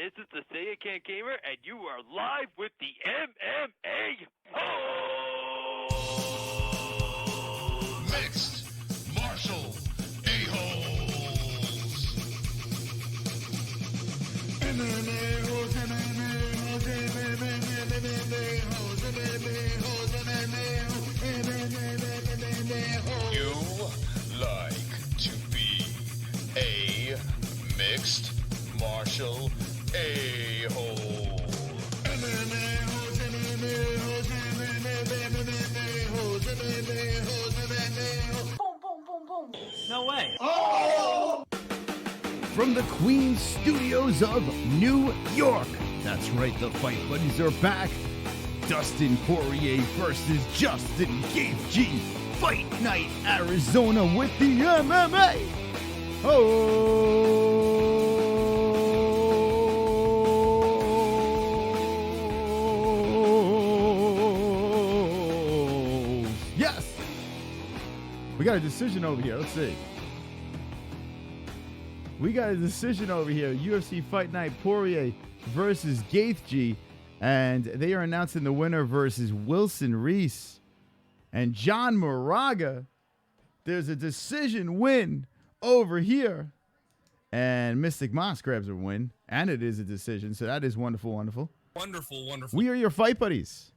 This is the Say It Can't Gamer, and you are live with the MMA-Holes! Mixed martial a-holes. MMA-Holes, MMA-Holes, MMA-Holes, MMA-Holes, MMA-Holes. You like to be a mixed martial a-hole. MMA-Holes, MMA-Holes, MMA-Holes, MMA-Holes, MMA-Holes. Boom, boom, boom, boom. No way. Oh! From the Queen Studios of New York. That's right, the Fight Buddies are back. Dustin Poirier versus Justin Gaethje. Fight Night, Arizona with the MMA. Oh, yes. We got a decision over here. Let's see. We got a decision over here. UFC Fight Night, Poirier versus Gaethje. And they are announcing the winner versus Wilson Reese and John Moraga. There's a decision win over here. And Mystic Moss grabs a win. And it is a decision. So that is wonderful, wonderful. Wonderful, wonderful. We are your fight buddies.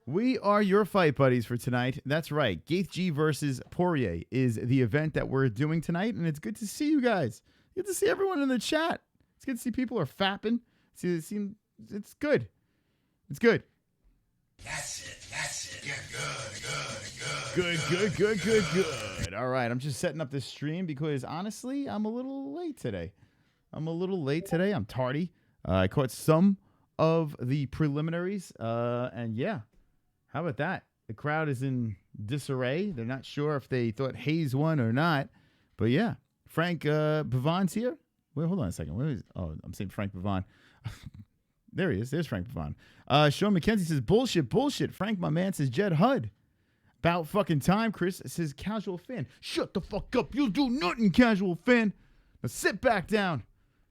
We are your fight buddies for tonight. That's right. Gaethje versus Poirier is the event that we're doing tonight. And it's good to see you guys. Good to see everyone in the chat. It's good to see people are fapping. It's good. It's good. That's it. Yeah, good. All right, I'm just setting up this stream because, honestly, I'm a little late today. I'm tardy. I caught some of the preliminaries, and yeah, how about that? The crowd is in disarray. They're not sure if they thought Hayes won or not, but yeah. Frank Pavon's here. Wait, hold on a second. Where is? Oh, I'm saying Frank Pavon. There he is. There's Frank Pavon. Sean McKenzie says, bullshit. Frank, my man, says, Jed Hud. About fucking time, Chris says, casual fan. Shut the fuck up. You'll do nothing, casual fan. Now sit back down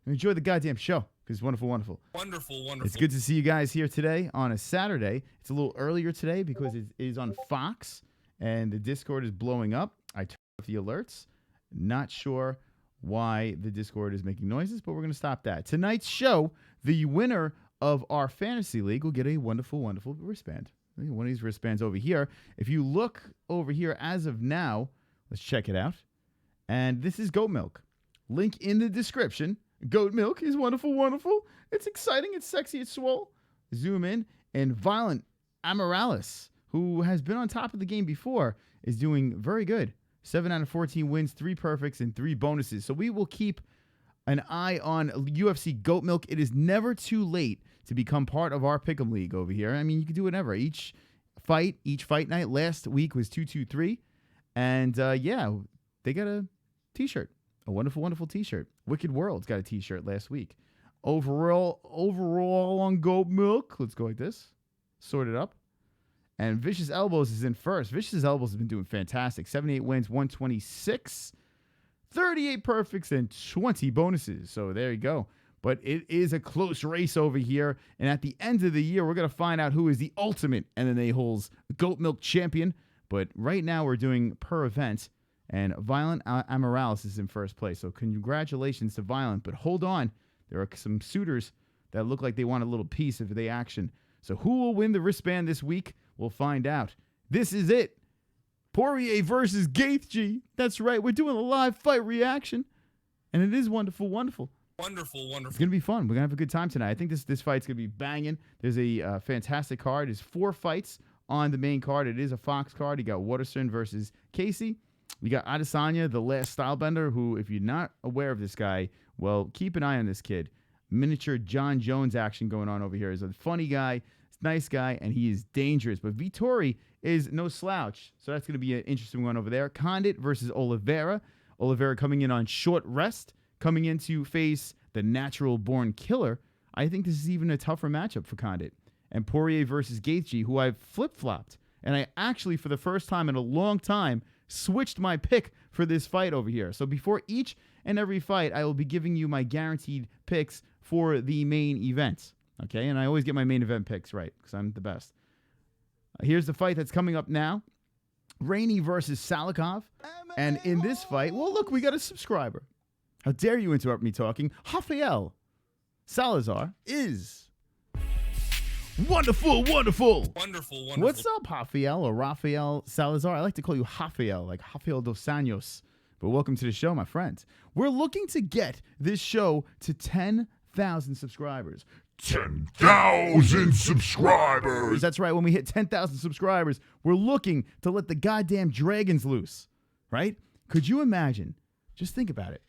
and enjoy the goddamn show because it's wonderful, wonderful. Wonderful. It's good to see you guys here today on a Saturday. It's a little earlier today because it is on Fox and the Discord is blowing up. I turned off the alerts. Not sure why the Discord is making noises, but we're going to stop that. Tonight's show, the winner of our fantasy league will get a wonderful, wonderful wristband. One of these wristbands over here. If you look over here as of now, let's check it out. And this is goat milk. Link in the description. Goat milk is wonderful, wonderful. It's exciting. It's sexy. It's swole. Zoom in. And Violent Amorales, who has been on top of the game before, is doing very good. 7 out of 14 wins, 3 perfects, and 3 bonuses. So we will keep an eye on UFC Goat Milk. It is never too late to become part of our Pick'em League over here. I mean, you can do whatever. Each fight night last week was 2-2-3. And, yeah, they got a T-shirt. A wonderful, wonderful T-shirt. Wicked World's got a T-shirt last week. Overall on Goat Milk. Let's go like this. Sort it up. And Vicious Elbows is in first. Vicious Elbows has been doing fantastic. 78 wins, 126, 38 perfects, and 20 bonuses. So there you go. But it is a close race over here. And at the end of the year, we're going to find out who is the ultimate MMA-Holes Goat Milk champion. But right now, we're doing per event. And Violent Amorales is in first place. So congratulations to Violent. But hold on. There are some suitors that look like they want a little piece of the action. So who will win the wristband this week? We'll find out. This is it. Poirier versus Gaethje. That's right. We're doing a live fight reaction. And it is wonderful, wonderful. Wonderful. It's going to be fun. We're going to have a good time tonight. I think this fight's going to be banging. There's a fantastic card. There's 4 fights on the main card. It is a Fox card. You got Waterson versus Casey. You got Adesanya, the last stylebender, who, if you're not aware of this guy, well, keep an eye on this kid. Miniature John Jones action going on over here. He's a funny guy. Nice guy, and he is dangerous. But Fitori is no slouch, so that's going to be an interesting one over there. CONDIT versus Oliveira. Oliveira coming in on short rest, coming in to face the natural-born killer. I think this is even a tougher matchup for CONDIT. And Poirier versus Gaethje, who I've flip-flopped. And I actually, for the first time in a long time, switched my pick for this fight over here. So before each and every fight, I will be giving you my guaranteed picks for the main event. Okay, and I always get my main event picks right because I'm the best. Here's the fight that's coming up now. Rainey versus Salikov. And in this fight, well, look, we got a subscriber. How dare you interrupt me talking? Rafael Salazar is wonderful. Wonderful. What's up, Rafael or Rafael Salazar? I like to call you Rafael, like Rafael dos Anjos. But welcome to the show, my friends. We're looking to get this show to 10,000 subscribers. 10,000 subscribers. That's right. When we hit 10,000 subscribers, we're looking to let the goddamn dragons loose, right? Could you imagine? Just think about it.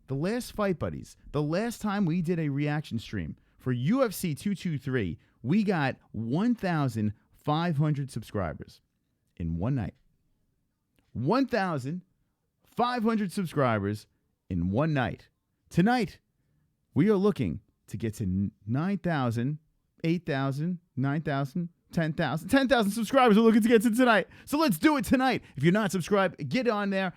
The last Fight Buddies, the last time we did a reaction stream for UFC 223, we got 1,500 subscribers in one night. 1,500 subscribers in one night. Tonight, we are looking to get to 9,000, 8,000, 9,000, 10,000. 10,000 subscribers we're looking to get to tonight. So let's do it tonight. If you're not subscribed, get on there,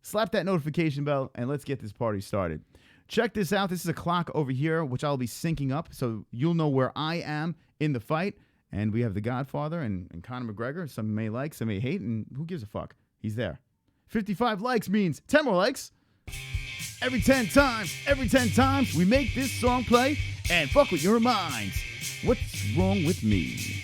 slap that notification bell, and let's get this party started. Check this out. This is a clock over here, which I'll be syncing up, so you'll know where I am in the fight. And we have the Godfather and Conor McGregor. Some may like, some may hate, and who gives a fuck? He's there. 55 likes means 10 more likes. Every 10 times, we make this song play and fuck with your minds. What's wrong with me?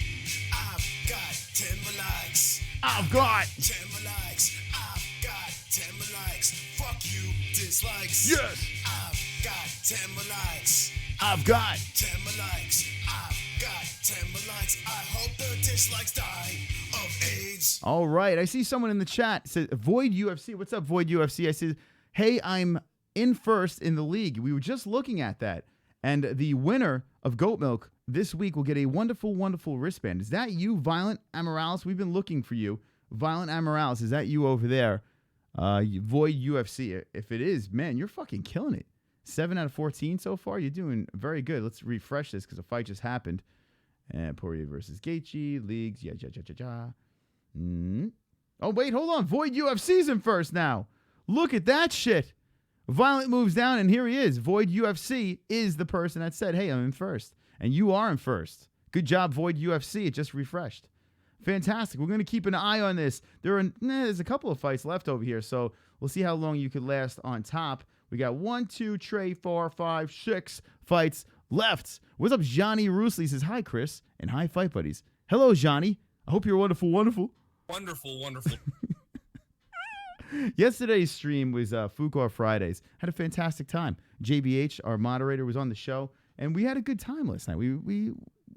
I've got 10 more likes. I've got 10 more likes. I've got 10 more likes. Fuck you, dislikes. Yes. I've got 10 more likes. I've got 10 more likes. I've got 10 more likes. I hope the dislikes die of AIDS. All right. I see someone in the chat says Void UFC. What's up, Void UFC? I said, hey, I'm in first in the league. We were just looking at that. And the winner of Goat Milk this week will get a wonderful, wonderful wristband. Is that you, Violent Amorales? We've been looking for you. Violent Amorales, is that you over there? Void UFC. If it is, man, you're fucking killing it. 7 out of 14 so far. You're doing very good. Let's refresh this because a fight just happened. And Poirier versus Gaethje. Leagues. Oh, wait, hold on. Void UFC's in first now. Look at that shit. Violent moves down, and here he is. Void UFC is the person that said, hey, I'm in first. And you are in first. Good job, Void UFC. It just refreshed. Fantastic. We're going to keep an eye on this. There's a couple of fights left over here, so we'll see how long you could last on top. We got 1, 2, 3, 4, 5, 6 fights left. What's up, Johnny Roosely says, hi, Chris, and hi, Fight Buddies. Hello, Johnny. I hope you're wonderful. Wonderful. Yesterday's stream was Fuqar Fridays. Had a fantastic time. JBH, our moderator, was on the show, and we had a good time last night. We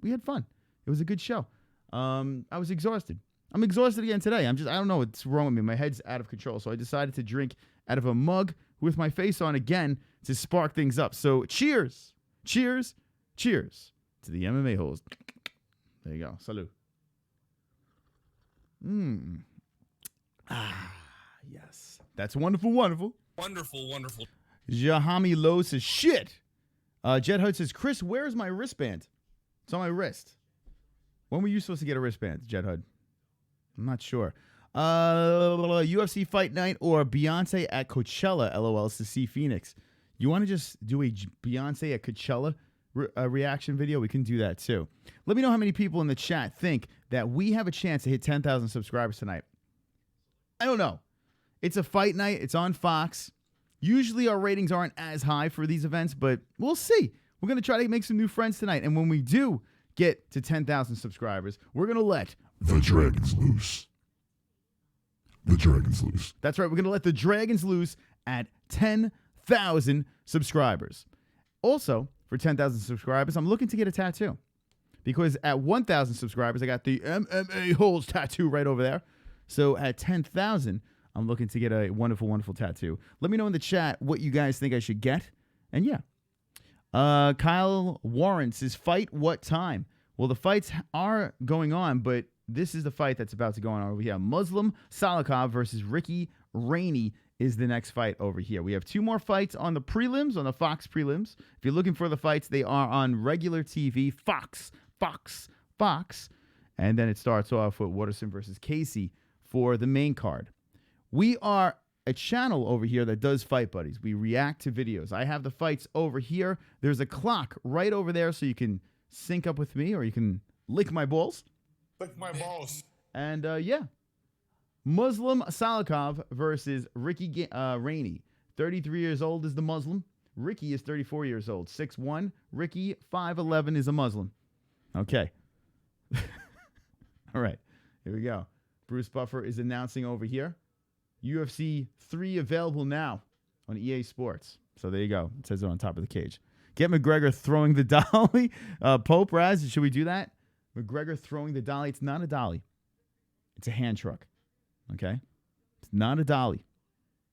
had fun. It was a good show. I was exhausted. I'm exhausted again today. I don't know what's wrong with me. My head's out of control, so I decided to drink out of a mug with my face on again to spark things up. So cheers. Cheers. Cheers to the MMA-Holes. There you go. Salud. Yes. That's wonderful, wonderful. Wonderful. Jahami Lowe says, shit. Jet Hud says, Chris, where's my wristband? It's on my wrist. When were you supposed to get a wristband, Jet Hud? I'm not sure. UFC Fight Night or Beyonce at Coachella, LOL, to see Phoenix. You want to just do a Beyonce at Coachella reaction video? We can do that too. Let me know how many people in the chat think that we have a chance to hit 10,000 subscribers tonight. I don't know. It's a fight night. It's on Fox. Usually our ratings aren't as high for these events, but we'll see. We're going to try to make some new friends tonight. And when we do get to 10,000 subscribers, we're going to let The dragons loose. The dragons loose. That's right. We're going to let the dragons loose at 10,000 subscribers. Also, for 10,000 subscribers, I'm looking to get a tattoo. Because at 1,000 subscribers, I got the MMA-Holes tattoo right over there. So at 10,000, I'm looking to get a wonderful, wonderful tattoo. Let me know in the chat what you guys think I should get. And yeah. Kyle Warren says, fight what time? Well, the fights are going on, but this is the fight that's about to go on over here. Muslim Salikov versus Ricky Rainey is the next fight over here. We have 2 more fights on the prelims, on the Fox prelims. If you're looking for the fights, they are on regular TV, Fox. And then it starts off with Waterson versus Casey for the main card. We are a channel over here that does Fight Buddies. We react to videos. I have the fights over here. There's a clock right over there so you can sync up with me or you can lick my balls. Lick my balls. And, yeah. Muslim Salikov versus Ricky Rainey. 33 years old is the Muslim. Ricky is 34 years old. 6'1". Ricky, 5'11", is a Muslim. Okay. All right. Here we go. Bruce Buffer is announcing over here. UFC 3 available now on EA Sports. So there you go. It says it on top of the cage. Get McGregor throwing the dolly. Pope Raz, should we do that? McGregor throwing the dolly. It's not a dolly. It's a hand truck. Okay? It's not a dolly.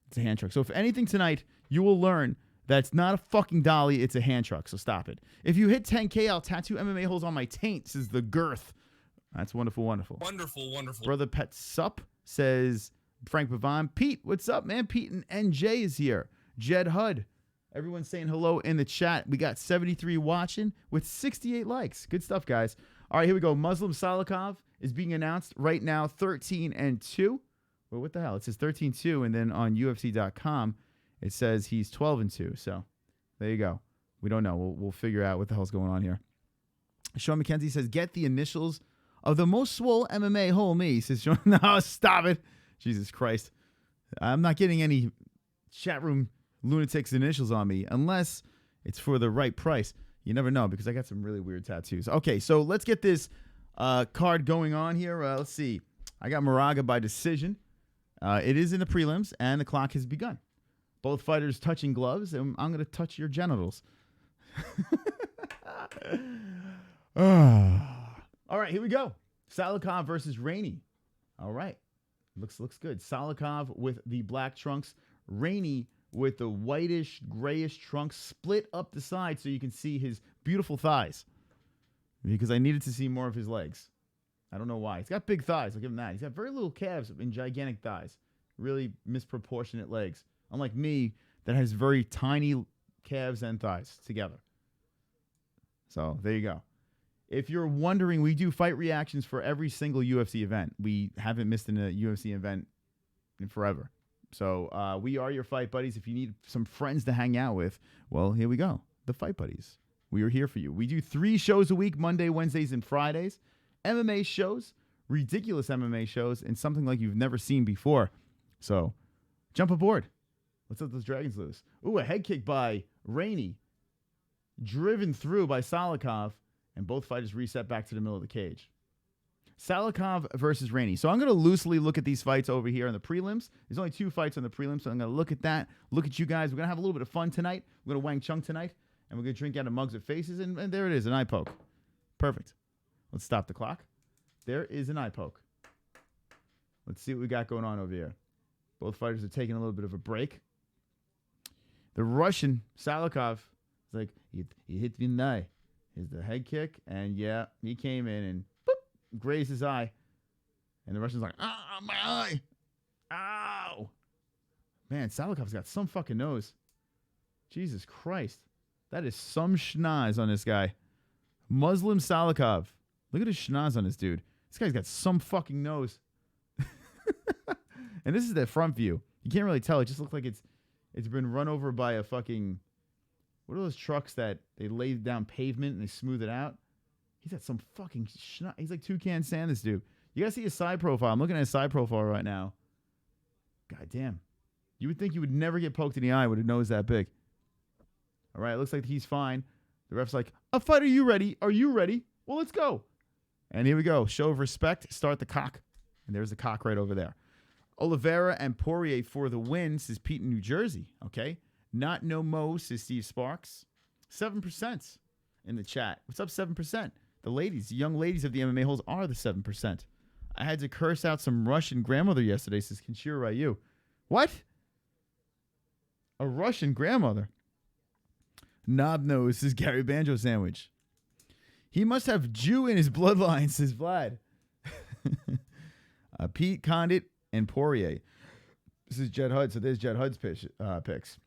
It's a hand truck. So if anything tonight, you will learn that it's not a fucking dolly. It's a hand truck. So stop it. If you hit 10K, I'll tattoo MMA holes on my taint, says the girth. That's wonderful, wonderful. Wonderful, wonderful. Brother Pet Sup says, Frank Pavon. Pete, what's up, man? Pete and NJ is here. Jed Hud. Everyone's saying hello in the chat. We got 73 watching with 68 likes. Good stuff, guys. All right, here we go. Muslim Salikov is being announced right now, 13-2. Well, what the hell? It says 13-2, and then on UFC.com, it says he's 12-2. So there you go. We don't know. We'll figure out what the hell's going on here. Sean McKenzie says, get the initials of the most swole MMA hole me. He says, Sean, no, stop it. Jesus Christ. I'm not getting any chat room lunatics initials on me unless it's for the right price. You never know because I got some really weird tattoos. Okay, so let's get this card going on here. Let's see. I got Moraga by decision. It is in the prelims, and the clock has begun. Both fighters touching gloves, and I'm going to touch your genitals. All right, here we go. Salikov versus Rainey. All right. Looks good. Salikov with the black trunks. Rainey with the whitish, grayish trunks split up the side so you can see his beautiful thighs. Because I needed to see more of his legs. I don't know why. He's got big thighs. I'll give him that. He's got very little calves and gigantic thighs. Really misproportionate legs. Unlike me, that has very tiny calves and thighs together. So, there you go. If you're wondering, we do fight reactions for every single UFC event. We haven't missed a UFC event in forever. So we are your fight buddies. If you need some friends to hang out with, well, here we go. The fight buddies. We are here for you. We do 3 shows a week, Monday, Wednesdays, and Fridays. MMA shows, ridiculous MMA shows, and something like you've never seen before. So jump aboard. Let's let those dragons loose. Ooh, a head kick by Rainey. Driven through by Salikov. And both fighters reset back to the middle of the cage. Salikov versus Rainey. So I'm going to loosely look at these fights over here in the prelims. There's only 2 fights on the prelims, so I'm going to look at that, look at you guys. We're going to have a little bit of fun tonight. We're going to Wang Chung tonight, and we're going to drink out of mugs of faces, and there it is, an eye poke. Perfect. Let's stop the clock. There is an eye poke. Let's see what we got going on over here. Both fighters are taking a little bit of a break. The Russian, Salikov, is like, he hit me in the eye. Here's the head kick, and yeah, he came in and boop, grazed his eye. And the Russian's like, my eye. Ow. Man, Salikov's got some fucking nose. Jesus Christ. That is some schnoz on this guy. Muslim Salikov. Look at his schnoz on this dude. This guy's got some fucking nose. And this is the front view. You can't really tell. It just looks like it's been run over by a fucking... What are those trucks that they lay down pavement and they smooth it out? He's got some fucking schnoz. He's like Toucan Sam, this dude. You gotta see his side profile. I'm looking at his side profile right now. God damn. You would think you would never get poked in the eye with a nose that big. All right, it looks like he's fine. The ref's like, a fight, are you ready? Are you ready? Well, let's go. And here we go. Show of respect. Start the cock. And there's the cock right over there. Oliveira and Poirier for the win, says Pete in New Jersey. Okay. Not no mo, says Steve Sparks. 7% in the chat. What's up, 7%? The ladies, the young ladies of the MMA holes are the 7%. I had to curse out some Russian grandmother yesterday, says Kinshiro Ryu. What? A Russian grandmother? Knob nose, says Gary Banjo Sandwich. He must have Jew in his bloodline, says Vlad. Pete, Condit, and Poirier. This is Jed Hud, so there's Jed Hud's picks.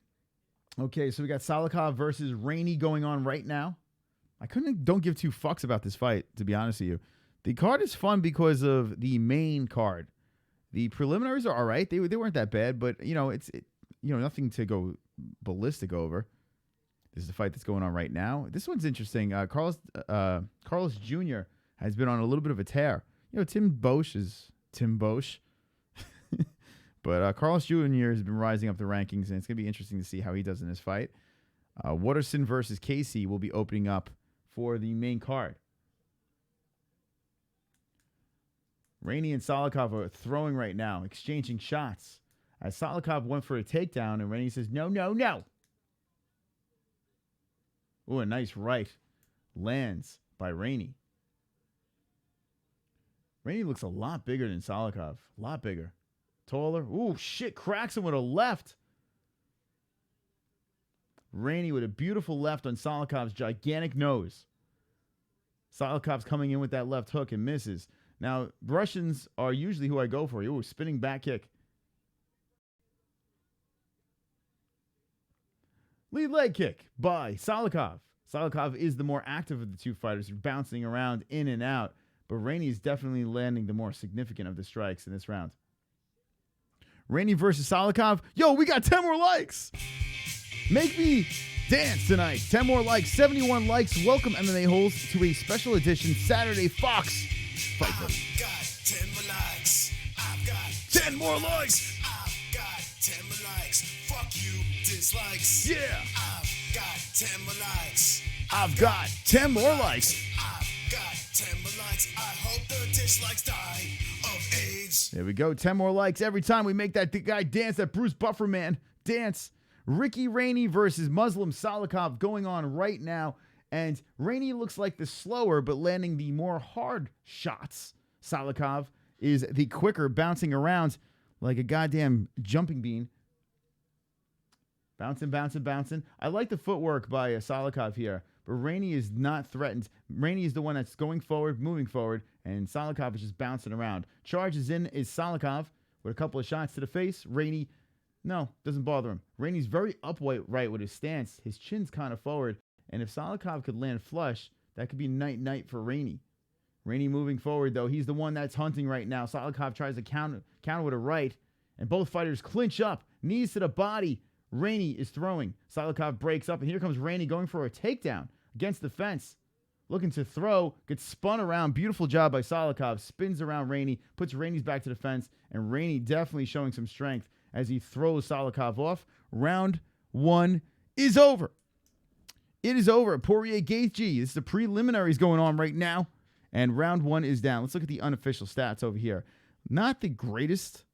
Okay, so we got Salikov versus Rainey going on right now. Don't give 2 fucks about this fight, to be honest with you. The card is fun because of the main card. The preliminaries are all right. They weren't that bad, but it's nothing to go ballistic over. This is the fight that's going on right now. This one's interesting. Carlos Jr. has been on a little bit of a tear. Tim Bosch is Tim Bosch. But Carlos Jr. has been rising up the rankings, and it's going to be interesting to see how he does in this fight. Waterson versus Casey will be opening up for the main card. Rainey and Salikov are throwing right now, exchanging shots. As Salikov went for a takedown, and Rainey says, no, no, no. Ooh, a nice right lands by Rainey. Rainey looks a lot bigger than Salikov. A lot bigger. Taller. Ooh, shit. Cracks him with a left. Rainey with a beautiful left on Salikov's gigantic nose. Salikov's coming in with that left hook and misses. Now, Russians are usually who I go for. Ooh, spinning back kick. Lead leg kick by Salikov. Salikov is the more active of the two fighters, bouncing around in and out. But Rainey is definitely landing the more significant of the strikes in this round. Rainey versus Salikov. Yo, we got 10 more likes. Make me dance tonight. 10 more likes, 71 likes. Welcome MMA-Holes to a special edition Saturday Fox Fight Club. I've got 10 more likes. I've got 10 more likes. I've got 10 more likes. Fuck you, dislikes. Yeah. I've got 10 more likes. I've got 10 more likes. I've got 10 more likes. I hope the dislikes die of AIDS. There we go. 10 more likes every time we make that guy dance, that Bruce Buffer man dance. Ricky Rainey versus Muslim Salikov going on right now. And Rainey looks like the slower, but landing the more hard shots. Salikov is the quicker, bouncing around like a goddamn jumping bean. Bouncing, bouncing, bouncing. I like the footwork by Salikov here, but Rainey is not threatened. Rainey is the one that's going forward, moving forward, and Salikov is just bouncing around. Charges in is Salikov with a couple of shots to the face. Rainey, no, doesn't bother him. Rainey's very upright right with his stance. His chin's kind of forward, and if Salikov could land flush, that could be night-night for Rainey. Rainey moving forward, though. He's the one that's hunting right now. Salikov tries to counter with a right, and both fighters clinch up. Knees to the body. Rainey is throwing. Salikov breaks up, and here comes Rainey going for a takedown against the fence. Looking to throw, gets spun around. Beautiful job by Salikov. Spins around Rainey, puts Rainey's back to the fence, and Rainey definitely showing some strength as he throws Salikov off. Round one is over. It is over. Poirier Gaethje. This is the preliminaries going on right now, and round one is down. Let's look at the unofficial stats over here. Not the greatest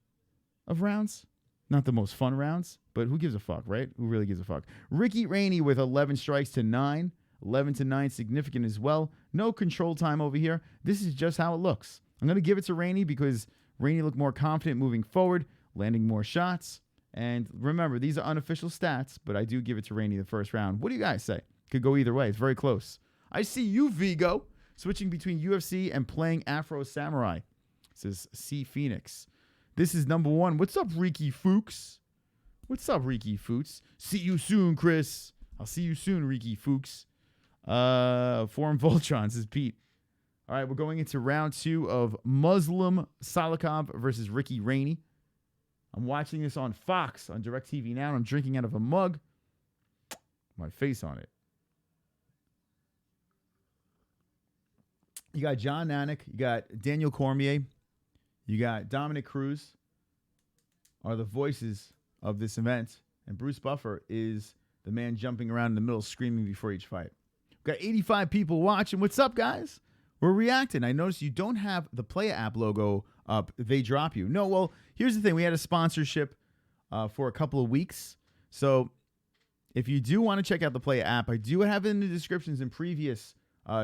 of rounds. Not the most fun rounds, but who gives a fuck, right? Who really gives a fuck? Ricky Rainey with 11 strikes to 9. 11 to 9, significant as well. No control time over here. This is just how it looks. I'm going to give it to Rainey because Rainey looked more confident moving forward, landing more shots. And remember, these are unofficial stats, but I do give it to Rainey the first round. What do you guys say? Could go either way. It's very close. I see you, Vigo, switching between UFC and playing Afro Samurai. This is C Phoenix. This is number one. What's up, Ricky Fuchs? What's up, Ricky Fuchs? See you soon, Chris. I'll see you soon, Ricky Fuchs. Forum Voltrons is Pete. All right, we're going into round two of Muslim Salikov versus Ricky Rainey. I'm watching this on Fox on DirecTV now, and I'm drinking out of a mug. My face on it. You got John Anik. You got Daniel Cormier. You got Dominic Cruz are the voices of this event. And Bruce Buffer is the man jumping around in the middle screaming before each fight. We've got 85 people watching. What's up, guys? We're reacting. I noticed you don't have the Playa app logo up. They drop you. No, well, here's the thing. We had a sponsorship for a couple of weeks. So if you do want to check out the Playa app, I do have it in the descriptions in previous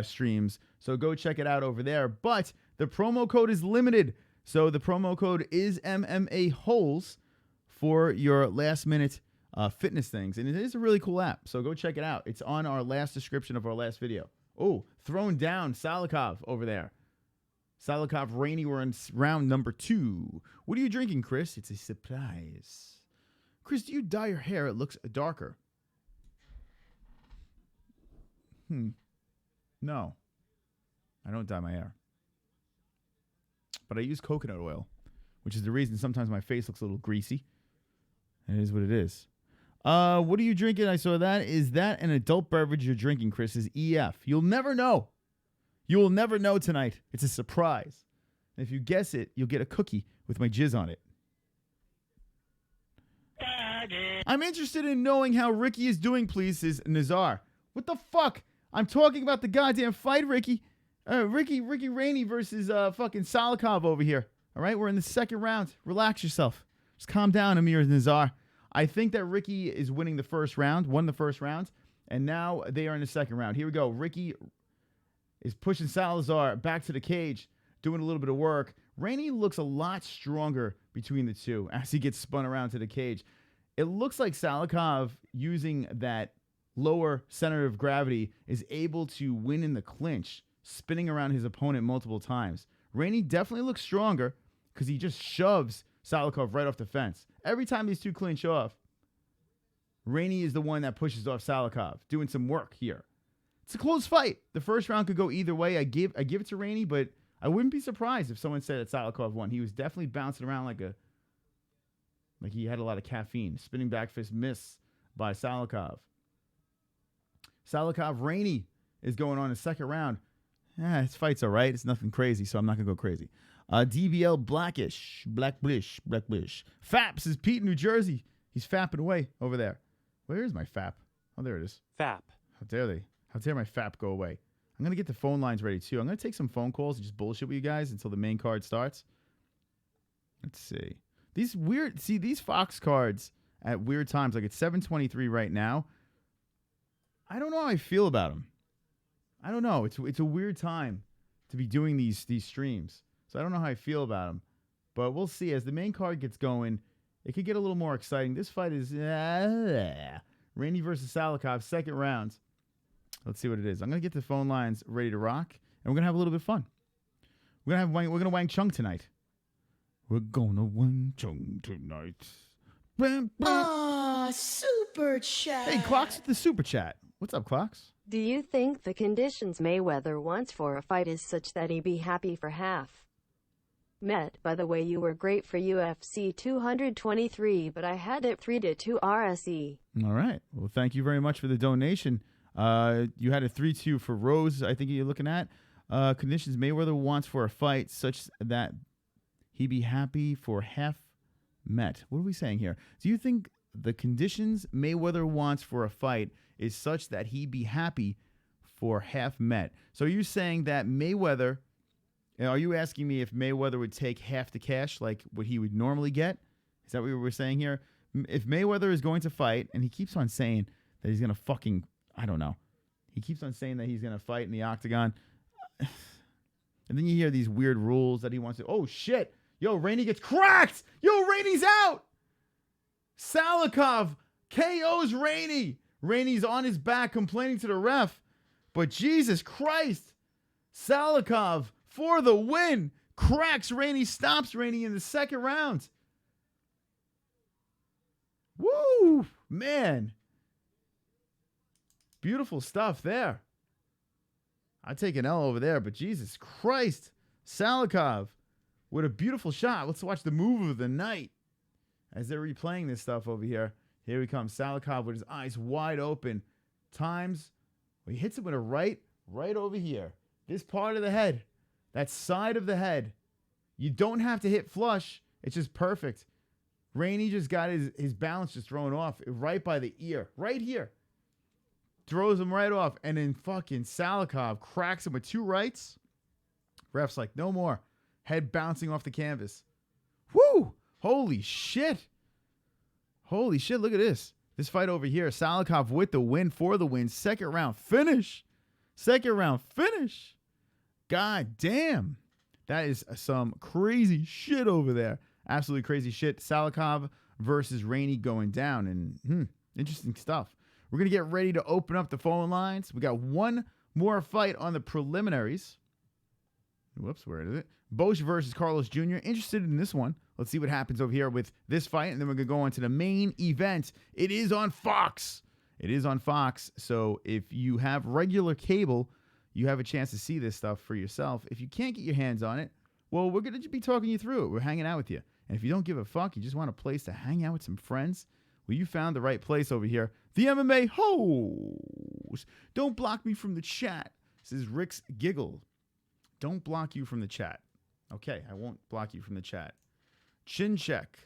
streams. So go check it out over there. But the promo code is limited. So the promo code is MMA-Holes for your last-minute fitness things. And it is a really cool app. So go check it out. It's on our last description of our last video. Oh, thrown down Salikov over there. Salikov, Rainey, we're in round number 2. What are you drinking, Chris? It's a surprise. Chris, do you dye your hair? It looks darker. No. I don't dye my hair. But I use coconut oil, which is the reason sometimes my face looks a little greasy. It is what it is. What are you drinking? I saw that. Is that an adult beverage you're drinking, Chris? Is EF. You'll never know. You will never know tonight. It's a surprise. And if you guess it, you'll get a cookie with my jizz on it. I'm interested in knowing how Ricky is doing, please, says Nazar. What the fuck? I'm talking about the goddamn fight, Ricky. Ricky Rainey versus fucking Salikov over here. All right, we're in the second round. Relax yourself. Just calm down, Amir Nazar. I think that Ricky is winning the first round, won the first round, and now they are in the second round. Here we go. Ricky is pushing Salazar back to the cage, doing a little bit of work. Rainey looks a lot stronger between the two as he gets spun around to the cage. It looks like Salikov, using that lower center of gravity, is able to win in the clinch, spinning around his opponent multiple times. Rainey definitely looks stronger because he just shoves Salikov right off the fence. Every time these two clinch off, Rainey is the one that pushes off Salikov, doing some work here. It's a close fight. The first round could go either way. I give it to Rainey, but I wouldn't be surprised if someone said that Salikov won. He was definitely bouncing around like he had a lot of caffeine. Spinning back fist miss by Salikov. Rainey is going on the second round. This fight's all right. It's nothing crazy, so I'm not going to go crazy. DBL Blackish. Faps is Pete in New Jersey. He's fapping away over there. Where is my fap? Oh, there it is. Fap. How dare they? How dare my fap go away? I'm going to get the phone lines ready, too. I'm going to take some phone calls and just bullshit with you guys until the main card starts. Let's see. These Fox cards at weird times, like it's 7:23 right now. I don't know how I feel about them. I don't know. It's a weird time to be doing these streams. So I don't know how I feel about them. But we'll see. As the main card gets going, it could get a little more exciting. This fight is Rainey versus Salikov, second round. Let's see what it is. I'm going to get the phone lines ready to rock, and we're going to have a little bit of fun. We're going to Wang Chung tonight. We're going to Wang Chung tonight. Super chat. Hey, Clocks with the super chat. What's up, Clocks? Do you think the conditions Mayweather wants for a fight is such that he be happy for half? Met, by the way, you were great for UFC 223, but I had it 3-2 RSE. All right. Well, thank you very much for the donation. You had a 3-2 for Rose, I think you're looking at. Conditions Mayweather wants for a fight such that he be happy for half met. What are we saying here? Do you think the conditions Mayweather wants for a fight is such that he be happy for half met? So you're saying that Mayweather, are you asking me if Mayweather would take half the cash like what he would normally get? Is that what we're saying here? If Mayweather is going to fight, and he keeps on saying that he's going to fucking, I don't know. He keeps on saying that he's going to fight in the octagon. And then you hear these weird rules that he wants to, oh shit. Yo, Rainey gets cracked. Yo, Rainey's out. Salikov KOs Rainey. Rainey's on his back complaining to the ref. But Jesus Christ. Salikov for the win. Cracks Rainey, stops Rainey in the second round. Woo, man. Beautiful stuff there. I'd take an L over there, but Jesus Christ. Salikov with a beautiful shot. Let's watch the move of the night as they're replaying this stuff over here. Here he comes. Salikov with his eyes wide open. Times. Well, he hits it with a right over here. This part of the head. That side of the head. You don't have to hit flush. It's just perfect. Rainey just got his balance just thrown off right by the ear. Right here. Throws him right off. And then fucking Salikov cracks him with two rights. Ref's like, no more. Head bouncing off the canvas. Woo! Holy shit. Holy shit, look at this. This fight over here. Salikov with the win, for the win. Second round finish. God damn. That is some crazy shit over there. Absolutely crazy shit. Salikov versus Rainey going down. And interesting stuff. We're going to get ready to open up the phone lines. We got one more fight on the preliminaries. Whoops, where is it? Bosch versus Carlos Jr. Interested in this one. Let's see what happens over here with this fight. And then we're going to go on to the main event. It is on Fox. So if you have regular cable, you have a chance to see this stuff for yourself. If you can't get your hands on it, well, we're going to be talking you through it. We're hanging out with you. And if you don't give a fuck, you just want a place to hang out with some friends, well, you found the right place over here. The MMA-Holes. Don't block me from the chat. This is Rick's Giggle. Don't block you from the chat. Okay, I won't block you from the chat. Chin check.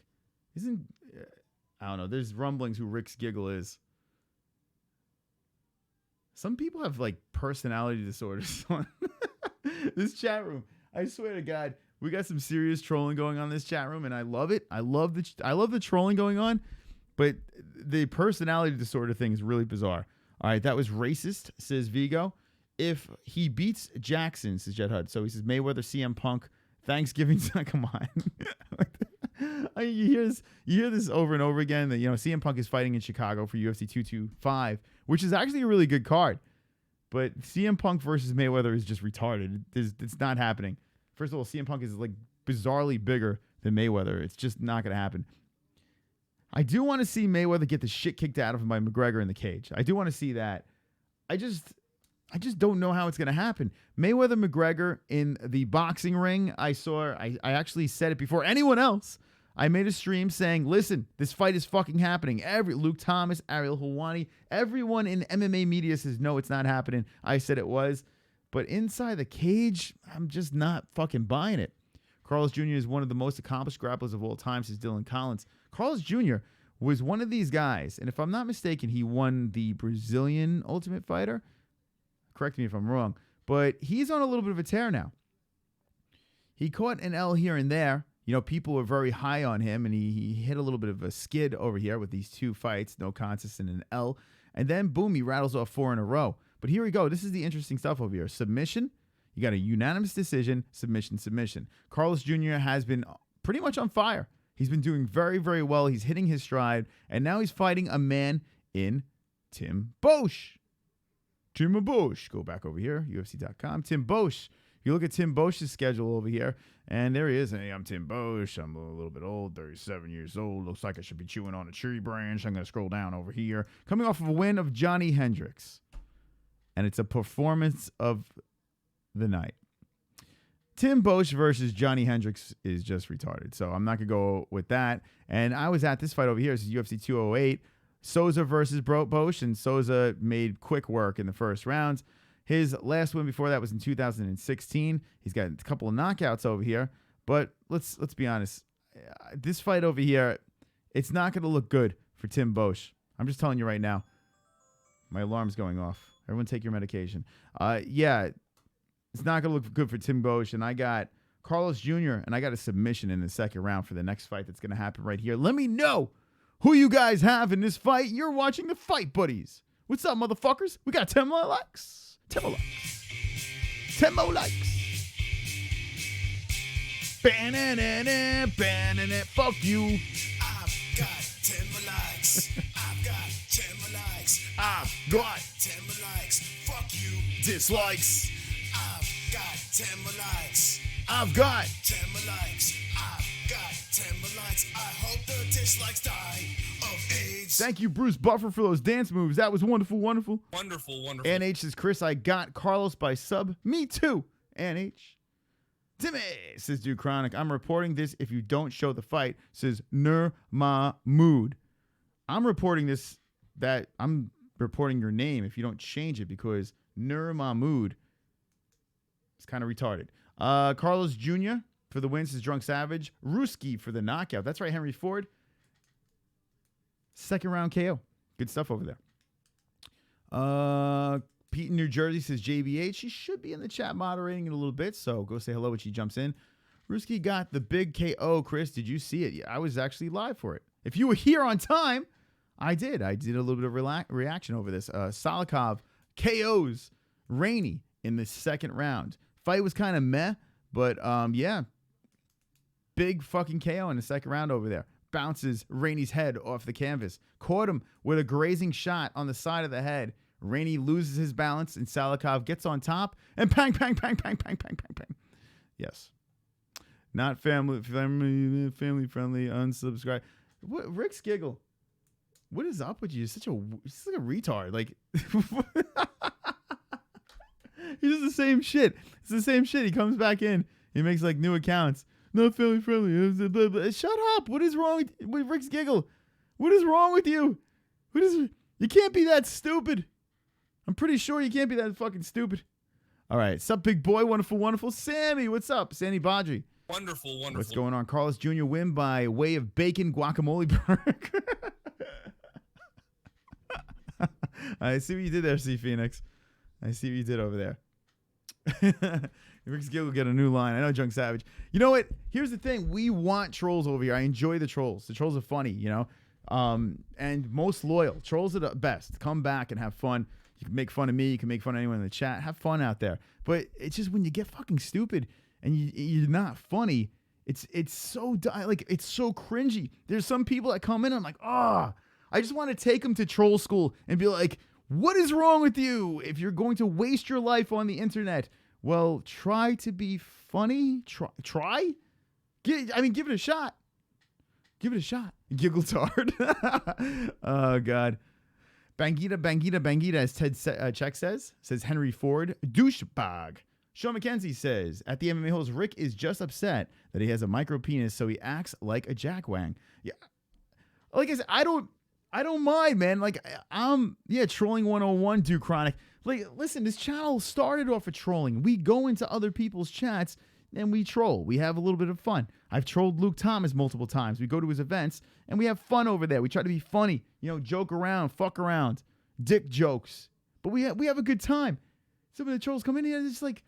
I don't know. There's rumblings who Rick's Giggle is. Some people have like personality disorders on this chat room. I swear to God, we got some serious trolling going on in this chat room, and I love it. I love the trolling going on, but the personality disorder thing is really bizarre. All right, that was racist, says Vigo. If he beats Jackson, says Jet Hud. So he says Mayweather, CM Punk, Thanksgiving. Come on. You hear this over and over again that, you know, CM Punk is fighting in Chicago for UFC 225, which is actually a really good card. But CM Punk versus Mayweather is just retarded. It's not happening. First of all, CM Punk is like bizarrely bigger than Mayweather. It's just not going to happen. I do want to see Mayweather get the shit kicked out of him by McGregor in the cage. I do want to see that. I just don't know how it's going to happen. Mayweather McGregor in the boxing ring. I actually said it before anyone else. I made a stream saying, listen, this fight is fucking happening. Luke Thomas, Ariel Helwani, everyone in MMA media says, no, it's not happening. I said it was. But inside the cage, I'm just not fucking buying it. Carlos Jr. is one of the most accomplished grapplers of all time, says Dylan Collins. Carlos Jr. was one of these guys, and if I'm not mistaken, he won the Brazilian Ultimate Fighter. Correct me if I'm wrong, but he's on a little bit of a tear now. He caught an L here and there. You know, people were very high on him, and he hit a little bit of a skid over here with these 2 fights, no contest and an L. And then, boom, he rattles off 4 in a row. But here we go. This is the interesting stuff over here. Submission. You got a unanimous decision, submission. Carlos Jr. has been pretty much on fire. He's been doing very, very well. He's hitting his stride, and now he's fighting a man in Tim Bosch. Tim Bosch. Go back over here, UFC.com. Tim Bosch. You look at Tim Bosch's schedule over here, and there he is. Hey, I'm Tim Bosch. I'm a little bit old, 37 years old. Looks like I should be chewing on a tree branch. I'm going to scroll down over here. Coming off of a win of Johnny Hendricks. And it's a performance of the night. Tim Bosch versus Johnny Hendricks is just retarded. So I'm not going to go with that. And I was at this fight over here. This is UFC 208. Souza versus Bosch, and Souza made quick work in the first rounds. His last win before that was in 2016. He's got a couple of knockouts over here, but let's be honest. This fight over here, it's not going to look good for Tim Bosch. I'm just telling you right now. My alarm's going off. Everyone take your medication. Yeah, it's not going to look good for Tim Bosch, and I got Carlos Jr., and I got a submission in the second round for the next fight that's going to happen right here. Let me know who you guys have in this fight. You're watching the Fight Buddies. What's up, motherfuckers? We got 10 more likes. 10 more likes. 10 more likes. Ban-na-na-na, fuck you. I've got 10 more likes. I've got 10 more likes. I've got 10 more likes. Fuck you. dislikes. I've got 10 more likes. I've got 10 more likes. I've got 10 more likes. I hope the dislikes die of AIDS. Thank you, Bruce Buffer, for those dance moves. That was wonderful, wonderful. Wonderful. NH says, Chris, I got Carlos by sub. Me too, NH. Timmy says, Dude Chronic, I'm reporting this if you don't show the fight, says Nur Mahmood. I'm reporting this, that I'm reporting your name if you don't change it, because Nur Mahmood is kind of retarded. Carlos Jr. for the win, says Drunk Savage. Ruski for the knockout. That's right, Henry Ford. Second round KO. Good stuff over there. Pete in New Jersey says JBH. She should be in the chat moderating in a little bit, so go say hello when she jumps in. Ruski got the big KO, Chris. Did you see it? Yeah, I was actually live for it. If you were here on time, I did. I did a little bit of reaction over this. Salikov KOs Rainey in the second round. Fight was kind of meh, but yeah. Big fucking KO in the second round over there. Bounces Rainey's head off the canvas. Caught him with a grazing shot on the side of the head. Rainey loses his balance, and Salikov gets on top, and pang, pang, pang, pang, pang, pang, pang, pang. Yes. Not family friendly, unsubscribe. What, Rick's Giggle. What is up with you? You're like a retard. Like, he does the same shit. It's the same shit. He comes back in. He makes like new accounts. not family friendly. Shut up. What is wrong with Rick's giggle? What is wrong with you? You can't be that stupid. I'm pretty sure you can't be that fucking stupid. All right. Sup, big boy? Wonderful, wonderful. Sammy, what's up? Sandy Badri. Wonderful, wonderful. What's going on? Carlos Jr. win by way of bacon guacamole burger. I see what you did there, C Phoenix. I see what you did over there. Rick's Gill will get a new line. I know, Junk Savage. You know what? Here's the thing. We want trolls over here. I enjoy the trolls. The trolls are funny, you know, and most loyal. Trolls are the best. Come back and have fun. You can make fun of me. You can make fun of anyone in the chat. Have fun out there. But it's just when you get fucking stupid and you're not funny, it's so like it's so cringy. There's some people that come in and I'm like, I just want to take them to troll school and be like, what is wrong with you? If you're going to waste your life on the internet, well, try to be funny. Try? Give it a shot. Give it a shot. Giggle tard. Oh, God. Bangita, as Ted Check says Henry Ford. Douchebag. Sean McKenzie says, at the MMA-Holes, Rick is just upset that he has a micro penis, so he acts like a jackwang. Yeah. Like I said, I don't mind, man. Like, trolling 101, do chronic. Like, listen, this channel started off of trolling. We go into other people's chats and we troll. We have a little bit of fun. I've trolled Luke Thomas multiple times. We go to his events and we have fun over there. We try to be funny, joke around, fuck around, dick jokes. But we have a good time. Some of the trolls come in here and it's like,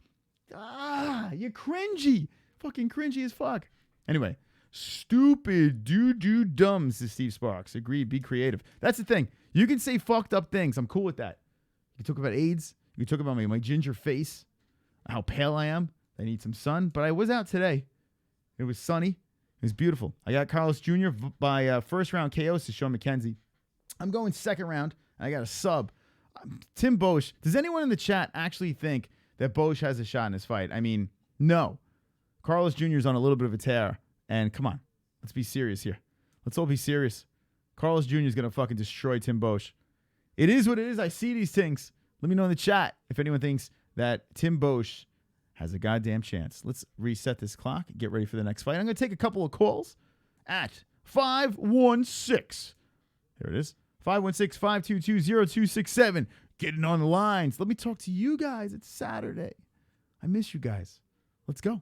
you're cringy. Fucking cringy as fuck. Anyway. Stupid doo-doo dumb, says Steve Sparks. Agreed, be creative. That's the thing. You can say fucked up things. I'm cool with that. You can talk about AIDS. You can talk about my ginger face, how pale I am. I need some sun. But I was out today. It was sunny. It was beautiful. I got Carlos Jr. by first round KOs to Sean McKenzie. I'm going second round. And I got a sub. Tim Bosch. Does anyone in the chat actually think that Bosch has a shot in this fight? I mean, no. Carlos Jr. is on a little bit of a tear. And come on, let's be serious here. Let's all be serious. Carlos Jr. is going to fucking destroy Tim Bosch. It is what it is. I see these things. Let me know in the chat if anyone thinks that Tim Bosch has a goddamn chance. Let's reset this clock and get ready for the next fight. I'm going to take a couple of calls at 516. There it is. 516-522-0267. Getting on the lines. Let me talk to you guys. It's Saturday. I miss you guys. Let's go.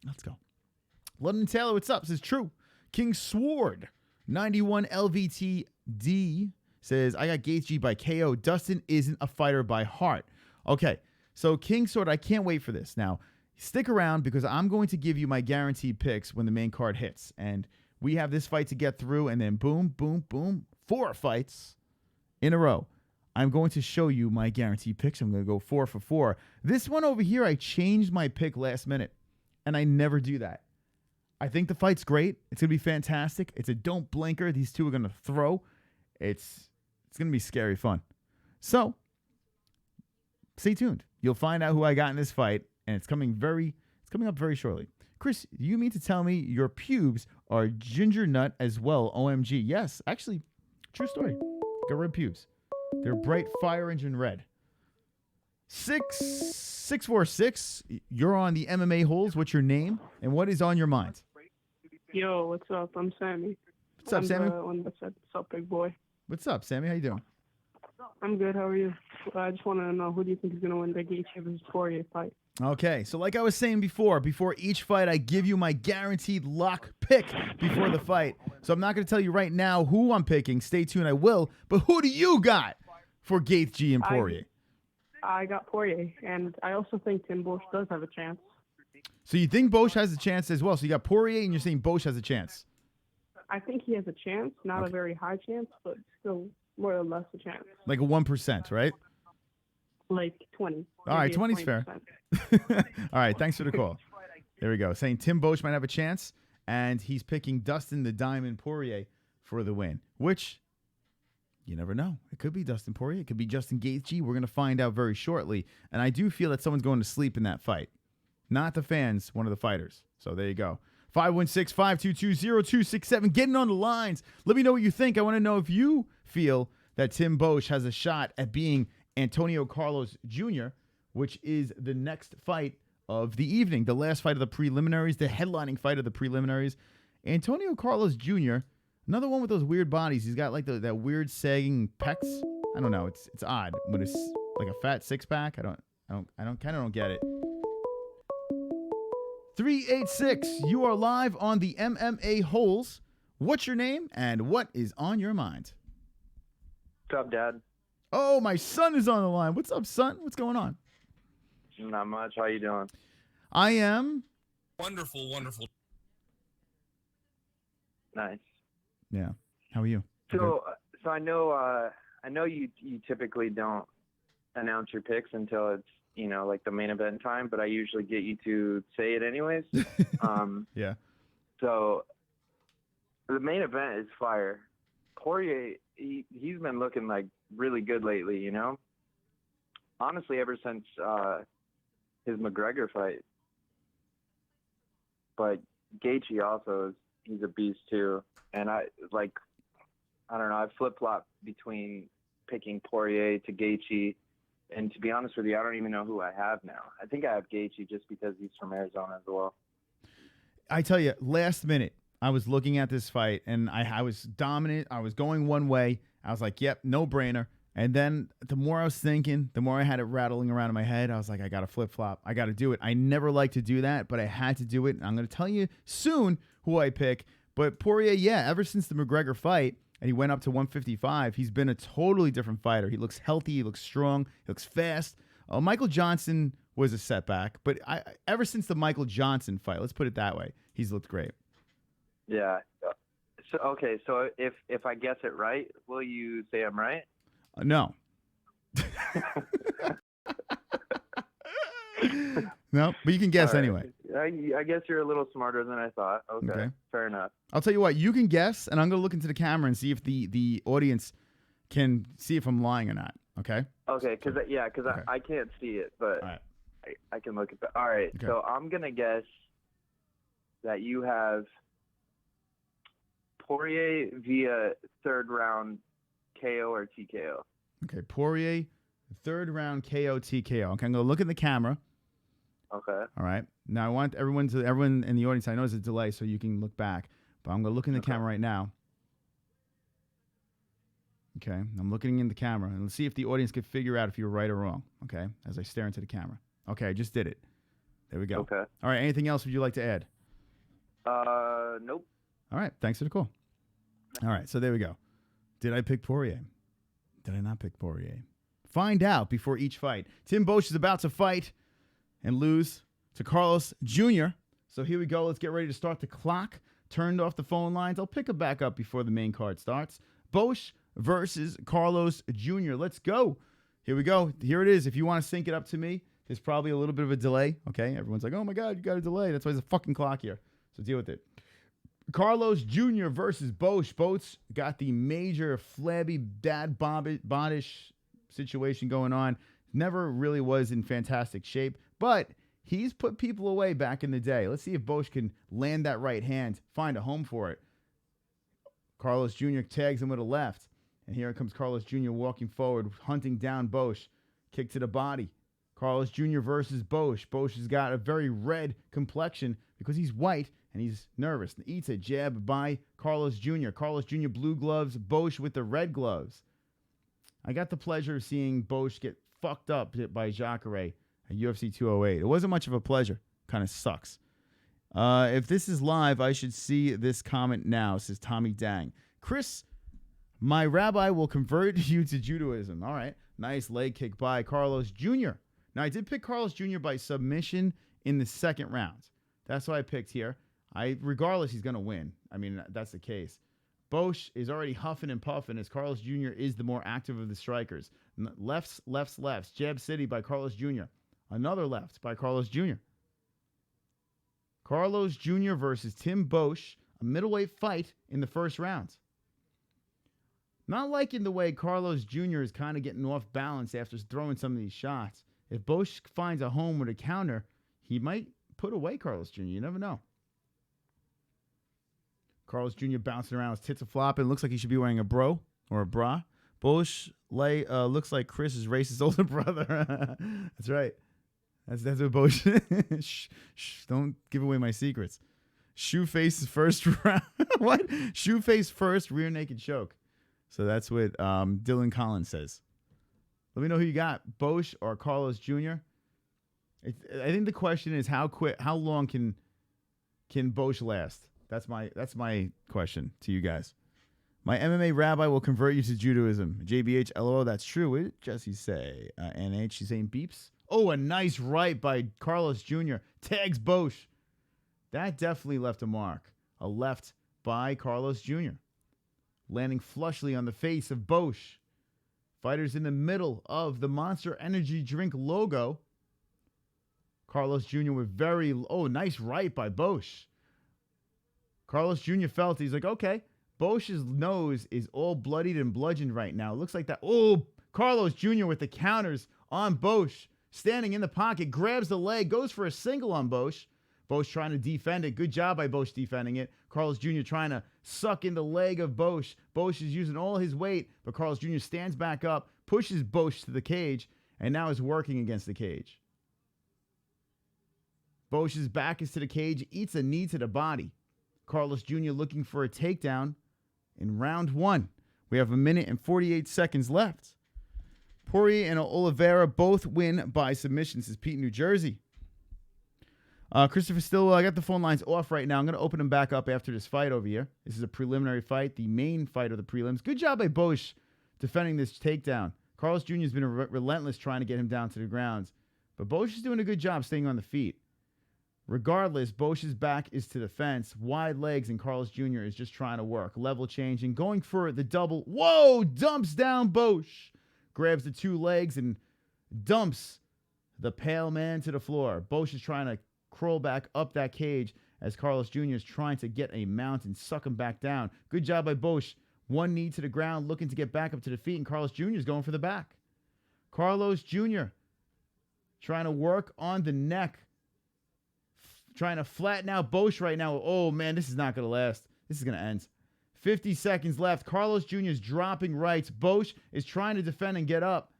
Let's go. London Taylor, what's up? Says true. King Sword, 91 LVTD says, I got Gaethje by KO. Dustin isn't a fighter by heart. Okay, so King Sword, I can't wait for this. Now, stick around because I'm going to give you my guaranteed picks when the main card hits. And we have this fight to get through, and then boom, boom, boom, 4 fights in a row. I'm going to show you my guaranteed picks. I'm going to go 4 for 4. This one over here, I changed my pick last minute, and I never do that. I think the fight's great. It's going to be fantastic. It's a don't blinker. These two are going to throw. It's going to be scary fun. So, stay tuned. You'll find out who I got in this fight, and it's coming up very shortly. Chris, you mean to tell me your pubes are ginger nut as well? OMG. Yes, actually, true story. Got red pubes. They're bright fire engine red. 646. You're on the MMA-Holes. What's your name, and what is on your mind? Yo, what's up? I'm Sammy. What's up, Sammy? I'm the one that said, what's up, big boy? What's up, Sammy? How you doing? I'm good. How are you? I just want to know, who do you think is going to win the Gaethje versus Poirier fight? Okay, so like I was saying before each fight, I give you my guaranteed lock pick before the fight. So I'm not going to tell you right now who I'm picking. Stay tuned, I will. But who do you got for Gaethje and Poirier? I got Poirier, and I also think Tim Bosch does have a chance. So you think Bosch has a chance as well? So you got Poirier, and you're saying Bosch has a chance? I think he has a chance, not a very high chance, but still more or less a chance. Like a 1%, right? Like 20. All right, 20's fair. All right, thanks for the call. There we go. Saying Tim Bosch might have a chance, and he's picking Dustin the Diamond Poirier for the win, which you never know. It could be Dustin Poirier. It could be Justin Gaethje. We're going to find out very shortly, and I do feel that someone's going to sleep in that fight. Not the fans, one of the fighters. So there you go. 516-522-0267. Getting on the lines. Let me know what you think. I want to know if you feel that Tim Bosch has a shot at being Antonio Carlos Jr., which is the next fight of the evening, the last fight of the preliminaries, the headlining fight of the preliminaries. Antonio Carlos Jr., another one with those weird bodies. He's got like that weird sagging pecs. I don't know. It's odd when it's like a fat six pack. I don't get it. 386, you are live on the MMA-Holes. What's your name and what is on your mind? What's up, Dad? Oh, my son is on the line. What's up, son? What's going on? Not much. How you doing? I am. Wonderful, wonderful. Nice. Yeah. How are you? So I know you typically don't announce your picks until it's, like the main event time, but I usually get you to say it anyways. Yeah. So the main event is fire. Poirier, he's been looking like really good lately, honestly, ever since his McGregor fight. But Gaethje also he's a beast too. And I don't know, I flip-flop between picking Poirier to Gaethje. And to be honest with you, I don't even know who I have now. I think I have Gaethje just because he's from Arizona as well. I tell you, last minute, I was looking at this fight, and I was dominant. I was going one way. I was like, yep, no brainer. And then the more I was thinking, the more I had it rattling around in my head, I was like, I got to flip-flop. I got to do it. I never like to do that, but I had to do it. And I'm going to tell you soon who I pick. But Poirier, yeah, ever since the McGregor fight, and he went up to 155, he's been a totally different fighter. He looks healthy. He looks strong. He looks fast. Michael Johnson was a setback, but ever since the Michael Johnson fight, let's put it that way, he's looked great. Yeah. So okay. So if I guess it right, will you say I'm right? No. No, but you can guess anyway. I guess you're a little smarter than I thought. Okay. Fair enough. I'll tell you what, you can guess, and I'm going to look into the camera and see if the audience can see if I'm lying or not. Okay? Okay, because Okay. I can't see it, but All right. I can look at that. All right, Okay. so I'm going to guess that you have Poirier via third round KO or TKO. Okay, Poirier, third round KO, TKO. Okay, I'm going to look in the camera. Okay. All right. Now I want everyone in the audience. I know there's a delay, so you can look back, but I'm gonna look in the camera right now. Okay, I'm looking in the camera, and let's see if the audience can figure out if you're right or wrong. Okay, as I stare into the camera. Okay, I just did it. There we go. Okay. All right. Anything else would you like to add? Nope. All right. Thanks for the call. All right. So there we go. Did I pick Poirier? Did I not pick Poirier? Find out before each fight. Tim Boesch is about to fight and lose to Carlos Jr. So here we go. Let's get ready to start the clock. Turned off the phone lines. I'll pick it back up before the main card starts. Boesch versus Carlos Jr. Let's go. Here we go. Here it is. If you want to sync it up to me, there's probably a little bit of a delay. Okay. Everyone's like, oh my God, you got a delay. That's why there's a fucking clock here. So deal with it. Carlos Jr. versus Boesch. Boesch got the major flabby dad bodish situation going on. Never really was in fantastic shape, but he's put people away back in the day. Let's see if Boesch can land that right hand, find a home for it. Carlos Jr. tags him with a left, and here comes Carlos Jr. walking forward, hunting down Boesch. Kick to the body. Carlos Jr. versus Boesch. Boesch has got a very red complexion because he's white and he's nervous. Eats a jab by Carlos Jr. Carlos Jr. blue gloves, Boesch with the red gloves. I got the pleasure of seeing Boesch get fucked up by Jacare at UFC 208. It wasn't much of a pleasure. Kind of sucks. If this is live, I should see this comment now, says Tommy Dang. CRIS, my rabbi will convert you to Judaism. All right. Nice leg kick by Carlos Jr. Now, I did pick Carlos Jr. by submission in the second round. That's what I picked here. Regardless, he's going to win. I mean, that's the case. Boesch is already huffing and puffing as Carlos Jr. is the more active of the strikers. Lefts. Jab City by Carlos Jr. Another left by Carlos Jr. Carlos Jr. versus Tim Boesch, a middleweight fight in the first round. Not liking the way Carlos Jr. is kind of getting off balance after throwing some of these shots. If Boesch finds a home with a counter, he might put away Carlos Jr. You never know. Carlos Jr. bouncing around, his tits are flopping. Looks like he should be wearing a bro or a bra. Boesch looks like Chris's racist older brother. That's right. That's what Bosch. Shh, don't give away my secrets. Shoeface's first round. What? Shoeface first rear naked choke. So that's what Dylan Collins says. Let me know who you got, Bosch or Carlos Jr. I think the question is how long can Bosch last? That's my question to you guys. My MMA rabbi will convert you to Judaism. JBH, LOL, that's true. What did Jessie say? NH, she's saying beeps. Oh, a nice right by Carlos Jr. Tags Bosch. That definitely left a mark. A left by Carlos Jr. Landing flushly on the face of Bosch. Fighters in the middle of the Monster Energy drink logo. Carlos Jr. with nice right by Bosch. Carlos Jr. felt, he's like, okay, Bosch's nose is all bloodied and bludgeoned right now. It looks like that. Oh, Carlos Jr. with the counters on Bosch. Standing in the pocket, grabs the leg, goes for a single on Bosch. Bosch trying to defend it. Good job by Bosch defending it. Carlos Jr. trying to suck in the leg of Bosch. Bosch is using all his weight, but Carlos Jr. stands back up, pushes Bosch to the cage, and now is working against the cage. Bosch's back is to the cage, eats a knee to the body. Carlos Jr. looking for a takedown in round 1. We have 1 minute and 48 seconds left. Poirier and Oliveira both win by submission. This is Pete, New Jersey. Christopher Stillwell, I got the phone lines off right now. I'm going to open them back up after this fight over here. This is a preliminary fight, the main fight of the prelims. Good job by Bosch defending this takedown. Carlos Jr. has been relentless trying to get him down to the ground. But Bosch is doing a good job staying on the feet. Regardless, Bosch's back is to the fence. Wide legs, and Carlos Jr. is just trying to work. Level change and going for the double. Whoa! Dumps down Bosch. Grabs the 2 legs and dumps the pale man to the floor. Bosch is trying to crawl back up that cage as Carlos Jr. is trying to get a mount and suck him back down. Good job by Bosch. 1 knee to the ground, looking to get back up to the feet, and Carlos Jr. is going for the back. Carlos Jr. trying to work on the neck. Trying to flatten out Bosch right now. Oh, man, this is not going to last. This is going to end. 50 seconds left. Carlos Jr. is dropping rights. Bosch is trying to defend and get up.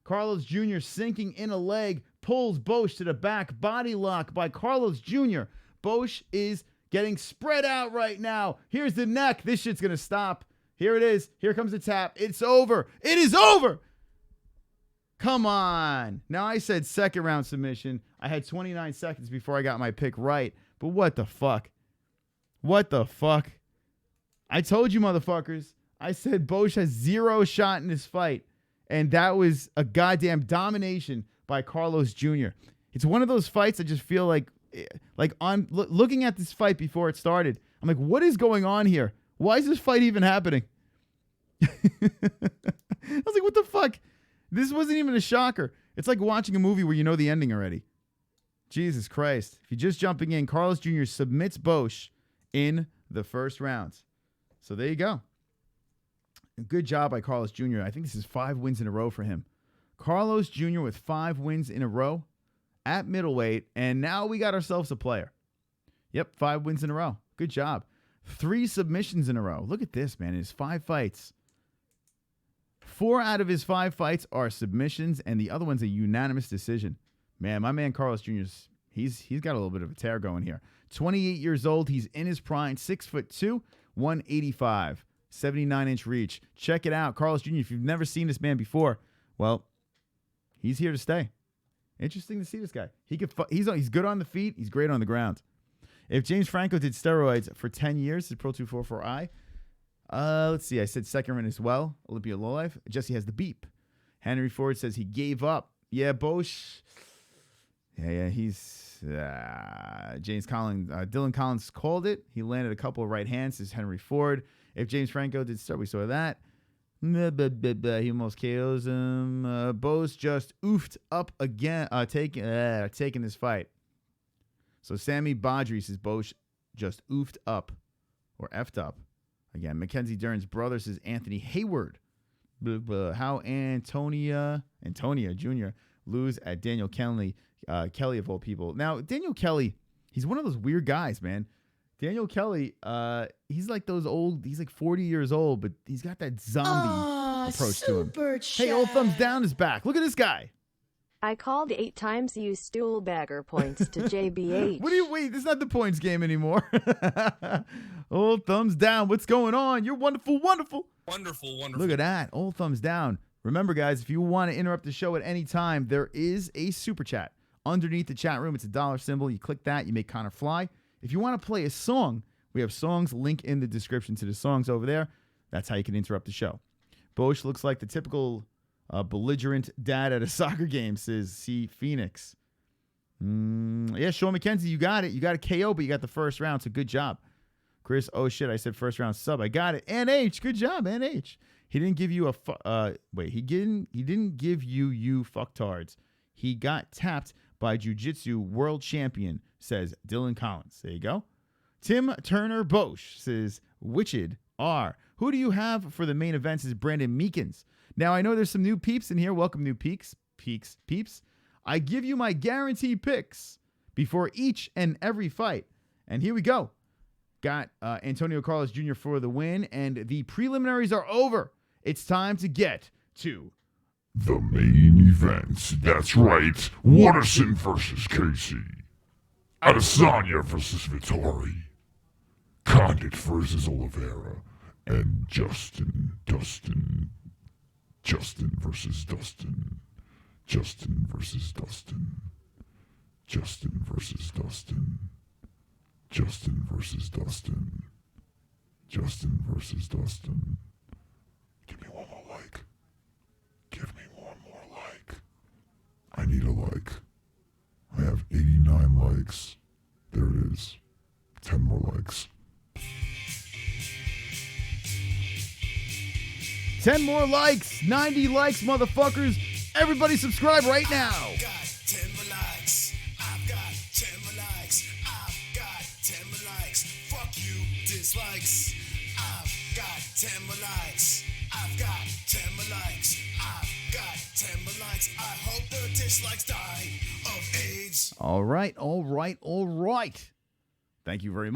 Carlos Jr. sinking in a leg. Pulls Bosch to the back. Body lock by Carlos Jr. Bosch is getting spread out right now. Here's the neck. This shit's going to stop. Here it is. Here comes the tap. It's over. It is over. Come on. Now, I said second round submission. I had 29 seconds before I got my pick right. But what the fuck? What the fuck? I told you, motherfuckers. I said Bosch has 0 shot in this fight. And that was a goddamn domination by Carlos Jr. It's one of those fights I just feel like looking at this fight before it started, I'm like, what is going on here? Why is this fight even happening? I was like, what the fuck? This wasn't even a shocker. It's like watching a movie where you know the ending already. Jesus Christ. If you're just jumping in, Carlos Jr. submits Bosch in the first round. So there you go. Good job by Carlos Jr. I think this is 5 wins in a row for him. Carlos Jr. with 5 wins in a row at middleweight, and now we got ourselves a player. Yep, 5 wins in a row. Good job. 3 submissions in a row. Look at this, man. His 5 fights. 4 out of his 5 fights are submissions, and the other one's a unanimous decision. Man, my man Carlos Jr. He's got a little bit of a tear going here. 28 years old. He's in his prime. 6'2", 185, 79-inch reach. Check it out, Carlos Jr. If you've never seen this man before, well, he's here to stay. Interesting to see this guy. He's good on the feet. He's great on the ground. If James Franco did steroids for 10 years, his Pro 244i. Let's see. I said second round as well. Olympia Lowlife. Jessie has the beep. Henry Ford says he gave up. Yeah, Bosch. Yeah. He's Dylan Collins called it. He landed a couple of right hands. This is Henry Ford. If James Franco did start, we saw that. He almost KOs him. Bosch just oofed up again. Taking this fight. So Sammy Badri says Bosch just oofed up or effed up. Again, Mackenzie Dern's brother says Anthony Hayward. How Antonia Jr. lose at Daniel Kelly of all people. Now, Daniel Kelly, he's one of those weird guys, man. Daniel Kelly, he's like those old, he's like 40 years old, but he's got that zombie approach to him. SUPERCHAT. Hey, old thumbs down is back. Look at this guy. I called 8 times, you stool bagger, points to JBH. Wait, this is not the points game anymore. Old thumbs down. What's going on? You're wonderful, wonderful. Wonderful. Look at that. Old thumbs down. Remember, guys, if you want to interrupt the show at any time, there is a super chat. Underneath the chat room, it's a dollar symbol. You click that, you make Conor fly. If you want to play a song, we have songs, link in the description to the songs over there. That's how you can interrupt the show. Bosch looks like the typical belligerent dad at a soccer game, says C. Phoenix. Yeah, Sean McKenzie, you got it. You got a KO, but you got the first round, so good job. Chris, oh shit, I said first round sub. I got it. NH, good job, NH. He didn't give you he didn't give you fucktards. He got tapped by Jiu-Jitsu world champion, says Dylan Collins. There you go. Tim Turner Bosch says, Witched R. Who do you have for the main event? Says Brandon Meekins. Now, I know there's some new peeps in here. Welcome, new peeps. I give you my guaranteed picks before each and every fight. And here we go. Got Antonio Carlos Jr. for the win, and the preliminaries are over. It's time to get to The main event. That's right. Waterson versus Casey. Adesanya versus Fitori. CONDIT versus Oliveira. And Justin versus Dustin. Justin versus Dustin. Justin versus Dustin. Justin versus Dustin. Justin versus Dustin. Give me one more like. Give me one more like. I need a like. I have 89 likes. There it is. 10 more likes. 10 more likes, 90 likes, motherfuckers. Everybody subscribe right now. I've got 10 more likes. I've got 10 more likes. I've got 10 more likes. Fuck you, dislikes. I've got 10 more likes. I've got 10 more likes. I've got 10 more likes. I hope the dislikes die of AIDS. All right. Thank you very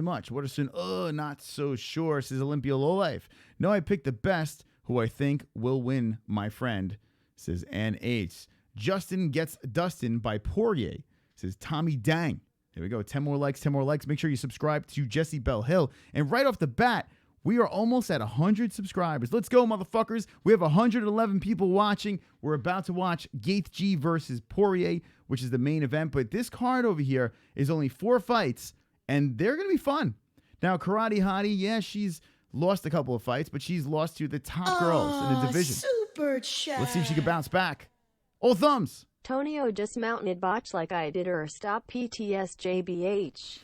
much. Waterson, not so sure, says Olympia Lowlife. No, I picked the best, who I think will win, my friend, says NH. Justin Gets Dustin by Poirier, says Tommy Dang. There we go, 10 more likes. Make sure you subscribe to Jessie Bell Hill. And right off the bat, we are almost at 100 subscribers. Let's go, motherfuckers. We have 111 people watching. We're about to watch Gaethje versus Poirier, which is the main event. But this card over here is only 4 fights, and they're going to be fun. Now, Karate Hottie, yeah, she's lost a couple of fights, but she's lost to the top girls in the division. Super chat. Let's see if she can bounce back. Old thumbs. Tonio just mounted botch like I did, or stop PTS JBH.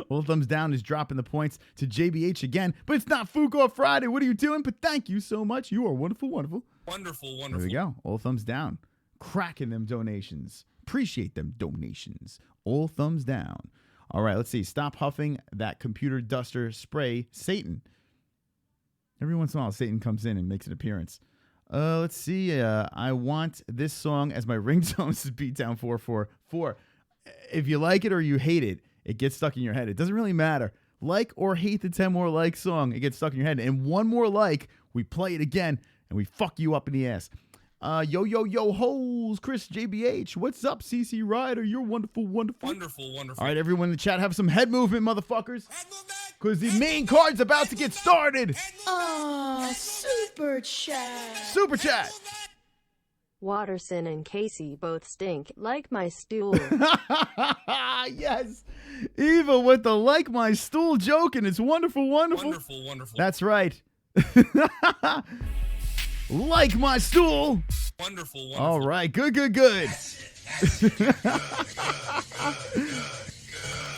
Old thumbs down is dropping the points to JBH again, but it's not Fuko Friday. What are you doing? But thank you so much. You are wonderful. Wonderful. There we go. Old thumbs down. Cracking them donations. Appreciate them donations. Old thumbs down. All right, let's see. Stop huffing that computer duster spray, Satan. Every once in a while, Satan comes in and makes an appearance. Let's see. I want this song as my ringtone. This is Beatdown 444. If you like it or you hate it, it gets stuck in your head. It doesn't really matter. Like or hate the 10 more like song, it gets stuck in your head. And one more like, we play it again, and we fuck you up in the ass. Yo, holes, Chris JBH. What's up, CC Ryder? You're wonderful. Wonderful. All right, everyone in the chat, have some head movement, motherfuckers. Because the main card's about to get started. Super chat. Super chat. Waterson and Casey both stink like my stool. Yes. Eva with the like my stool joke, and it's wonderful. Wonderful. That's right. Like my stool. Wonderful. All right. Good.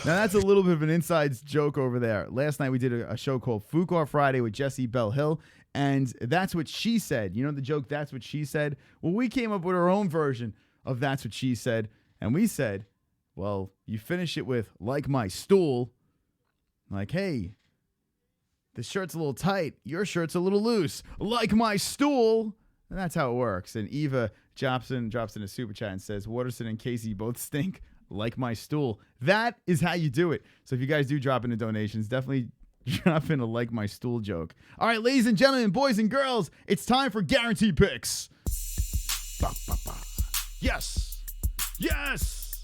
Now, that's a little bit of an inside joke over there. Last night, we did a show called Fuko Friday with Jessie Bell Hill, and that's what she said. You know the joke, that's what she said? Well, we came up with our own version of that's what she said, and we said, well, you finish it with, like my stool. Like, hey, the shirt's a little tight. Your shirt's a little loose. Like my stool. And that's how it works. And Eva drops in a super chat and says, Waterson and Casey both stink like my stool. That is how you do it. So if you guys do drop into donations, definitely drop in a like my stool joke. All right, ladies and gentlemen, boys and girls, it's time for guaranteed picks. Ba, ba, ba. Yes. Yes.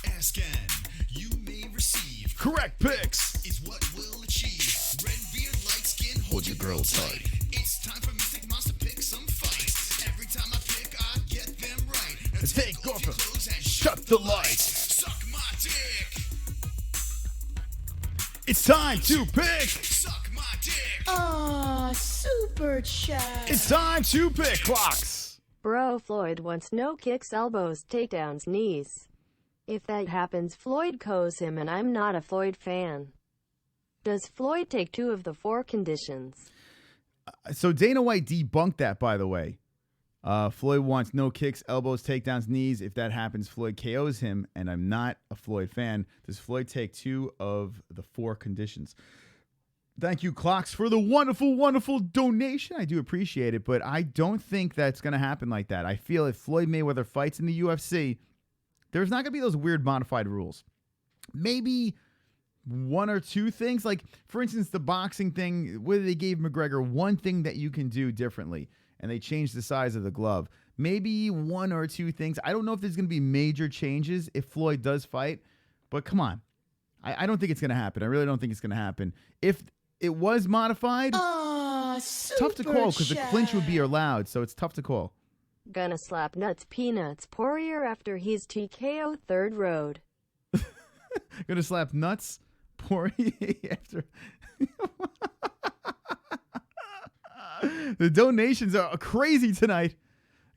Ask and you may receive. Correct picks. Is what will achieve. Red beard, light skin, hold your girl tight. It's time for Mystic Moms to pick some fights. Every time I pick, I get them right. Now Take off your it. clothes and Shut the lights. Suck my dick. It's time to pick. Suck my dick. Ah, super chat. It's time to pick, Clocks. Bro, Floyd wants no kicks, elbows, takedowns, knees. If that happens, Floyd coes him, and I'm not a Floyd fan. Does Floyd take 2 of the 4 conditions? So Dana White debunked that, by the way. Floyd wants no kicks, elbows, takedowns, knees. If that happens, Floyd KOs him, and I'm not a Floyd fan. Does Floyd take 2 of the 4 conditions? Thank you, Clocks, for the wonderful, wonderful donation. I do appreciate it, but I don't think that's going to happen like that. I feel if Floyd Mayweather fights in the UFC, there's not going to be those weird modified rules. Maybe 1 or 2 things. Like, for instance, the boxing thing, where they gave McGregor one thing that you can do differently, and they changed the size of the glove. Maybe 1 or 2 things. I don't know if there's going to be major changes if Floyd does fight, but come on. I don't think it's going to happen. I really don't think it's going to happen. If it was modified, tough to call because the clinch would be allowed, so it's tough to call. Gonna slap nuts peanuts Poirier after he's TKO 3rd road. Gonna slap nuts Poirier after. The donations are crazy tonight.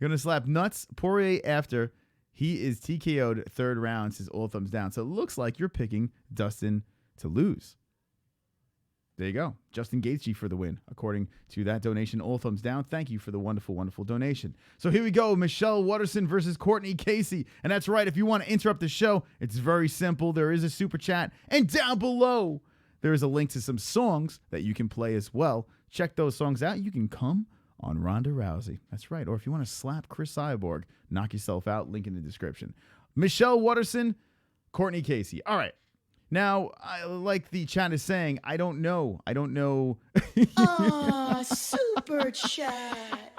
Gonna slap nuts Poirier after he is TKO'd 3rd round, says all thumbs down. So it looks like you're picking Dustin to lose. There you go. Justin Gaethje for the win, according to that donation. All thumbs down. Thank you for the wonderful, wonderful donation. So here we go. Michelle Waterson versus Courtney Casey. And that's right. If you want to interrupt the show, it's very simple. There is a super chat. And down below, there is a link to some songs that you can play as well. Check those songs out. You can come on Ronda Rousey. That's right. Or if you want to slap Chris Cyborg, knock yourself out. Link in the description. Michelle Waterson, Courtney Casey. All right. Now, like the chat is saying, I don't know. Super chat.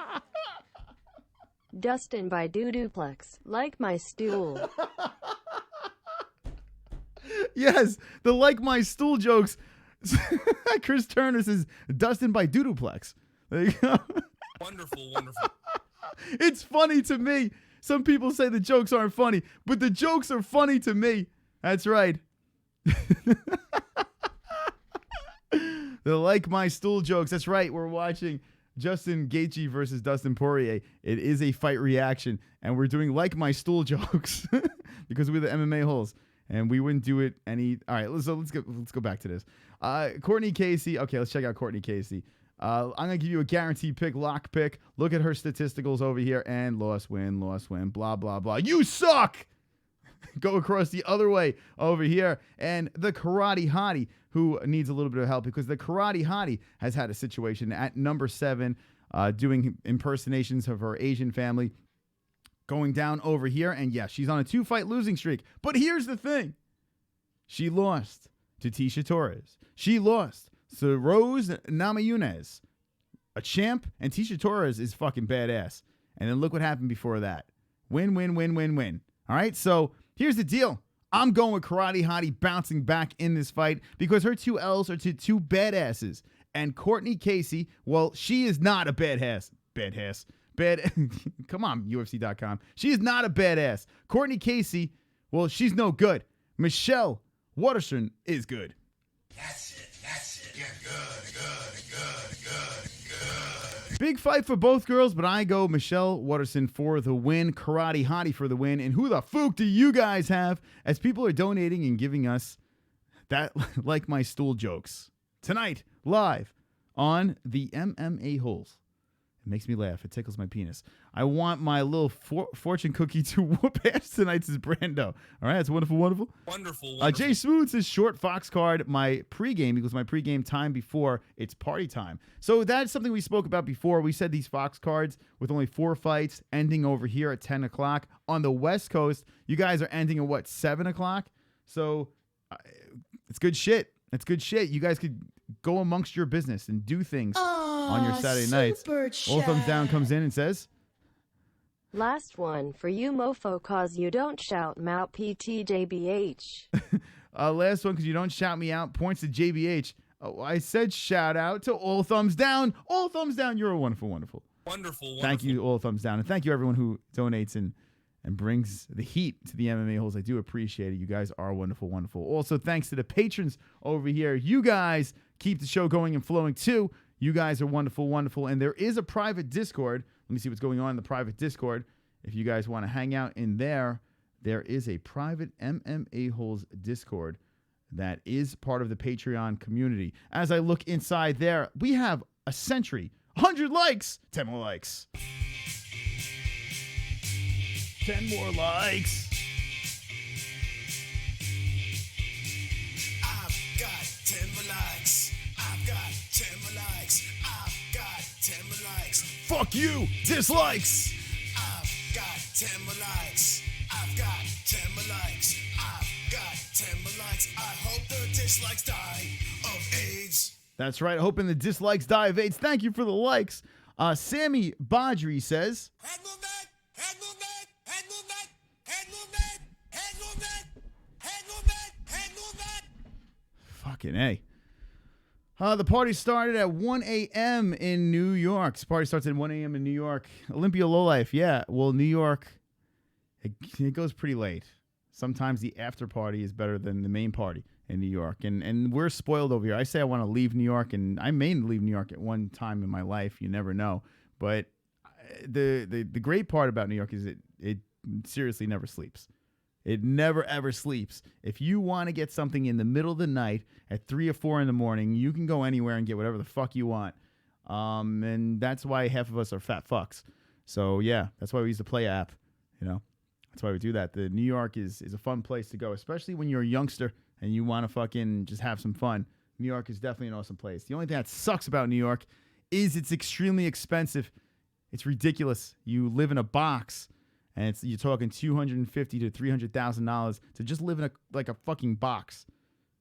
Dustin by Duduplex, like my stool. Yes, the like my stool jokes. Chris Turner says, Dustin by Duduplex. There you go. Wonderful, wonderful. It's funny to me. Some people say the jokes aren't funny, but the jokes are funny to me. That's right. The like my stool jokes. That's right. We're watching Justin Gaethje versus Dustin Poirier. It is a fight reaction, and we're doing like my stool jokes because we're the MMA-Holes, and we wouldn't do it any. All right, let's go back to this. Courtney Casey. Okay, let's check out Courtney Casey. I'm gonna give you a guaranteed pick, lock pick. Look at her statisticals over here, and loss, win, blah blah blah. You suck. Go across the other way over here. And the Karate Hottie, who needs a little bit of help because the Karate Hottie has had a situation at number 7, doing impersonations of her Asian family, going down over here. And yeah, she's on a 2-fight losing streak. But here's the thing. She lost to Tisha Torres. She lost to Rose Namajunas, a champ. And Tisha Torres is fucking badass. And then look what happened before that. Win, win, win, win, win. All right, so here's the deal. I'm going with Karate Hottie bouncing back in this fight because her 2 L's are to 2 badasses. And Courtney Casey, well, she is not a badass. Come on, UFC.com. She is not a badass. Courtney Casey, well, she's no good. Michelle Waterson is good. That's it. You're good. Big fight for both girls, but I go Michelle Waterson for the win, Karate Hottie for the win. And who the fuck do you guys have as people are donating and giving us that like my stool jokes tonight live on the MMA-Holes? It makes me laugh. It tickles my penis. I want my little fortune cookie to whoop ass tonight, says Brando. All right, that's wonderful, wonderful. Wonderful. Jay Smooth says short Fox card. My pregame equals my pregame time before it's party time. So that's something we spoke about before. We said these Fox cards with only 4 fights ending over here at 10 o'clock. On the West Coast, you guys are ending at what, 7 o'clock? So it's good shit. It's good shit. You guys could go amongst your business and do things on your Saturday nights. Super chat. All thumbs down comes in and says, Last one for you mofo cause you don't shout mout PTJBH. Last one because you don't shout me out. Points to JBH. Oh, I said shout out to All Thumbs Down. All Thumbs Down. You're a wonderful, wonderful. Wonderful. Thank you, All Thumbs Down. And thank you, everyone who donates and brings the heat to the MMA holes. I do appreciate it. You guys are wonderful, wonderful. Also, thanks to the patrons over here. You guys keep the show going and flowing, too. You guys are wonderful, wonderful. And there is a private Discord. Let me see what's going on in the private Discord. If you guys want to hang out in there, there is a private MMA holes Discord that is part of the Patreon community. As I look inside there, we have a century, 100 likes, 10 more likes. 10 more likes. I've got 10 more likes. I've got 10 more likes. I've got 10 more likes. Fuck you, dislikes. I've got 10 more likes. I've got 10 more likes. I've got 10 more likes. I hope the dislikes die of AIDS. That's right. Hoping the dislikes die of AIDS. Thank you for the likes. Sammy Badri says, Head movement. Head movement. Head movement. Head movement. Head movement. Head movement. Head movement. fucking A. The party started at 1 a.m. in New York. The party starts at 1 a.m. in New York. Olympia Lowlife, yeah. Well, New York, it goes pretty late. Sometimes the after party is better than the main party in New York. And we're spoiled over here. I say I want to leave New York, and I may leave New York at one time in my life. You never know. But the great part about New York is it seriously never sleeps. It never, ever sleeps. If you want to get something in the middle of the night at 3 or 4 in the morning, you can go anywhere and get whatever the fuck you want. And that's why half of us are fat fucks. So, yeah, that's why we use the Play app. You know, that's why we do that. The New York is a fun place to go, especially when you're a youngster and you want to fucking just have some fun. New York is definitely an awesome place. The only thing that sucks about New York is it's extremely expensive. It's ridiculous. You live in a box. And you're talking $250,000 to $300,000 to just live in a fucking box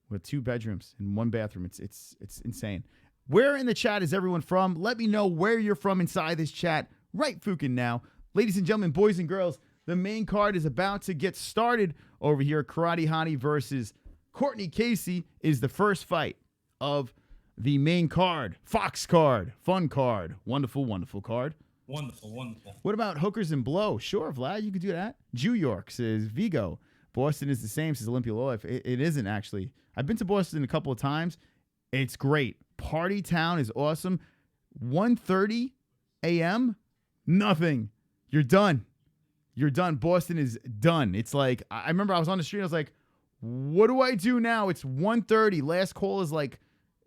with 2 bedrooms and 1 bathroom. It's insane. Where in the chat is everyone from? Let me know where you're from inside this chat right fucking now. Ladies and gentlemen, boys and girls, the main card is about to get started over here. Karate Hottie versus Courtney Casey is the first fight of the main card. Fox card. Fun card. Wonderful, wonderful card. Wonderful, wonderful. What about hookers and blow? Sure, Vlad, you could do that. Jew York says Vigo. Boston is the same, says Olympia Life. It isn't, actually. I've been to Boston a couple of times. It's great. Party town is awesome. 1:30 a.m., nothing. You're done. You're done. Boston is done. It's like, I remember I was on the street. I was like, what do I do now? It's 1:30. Last call is like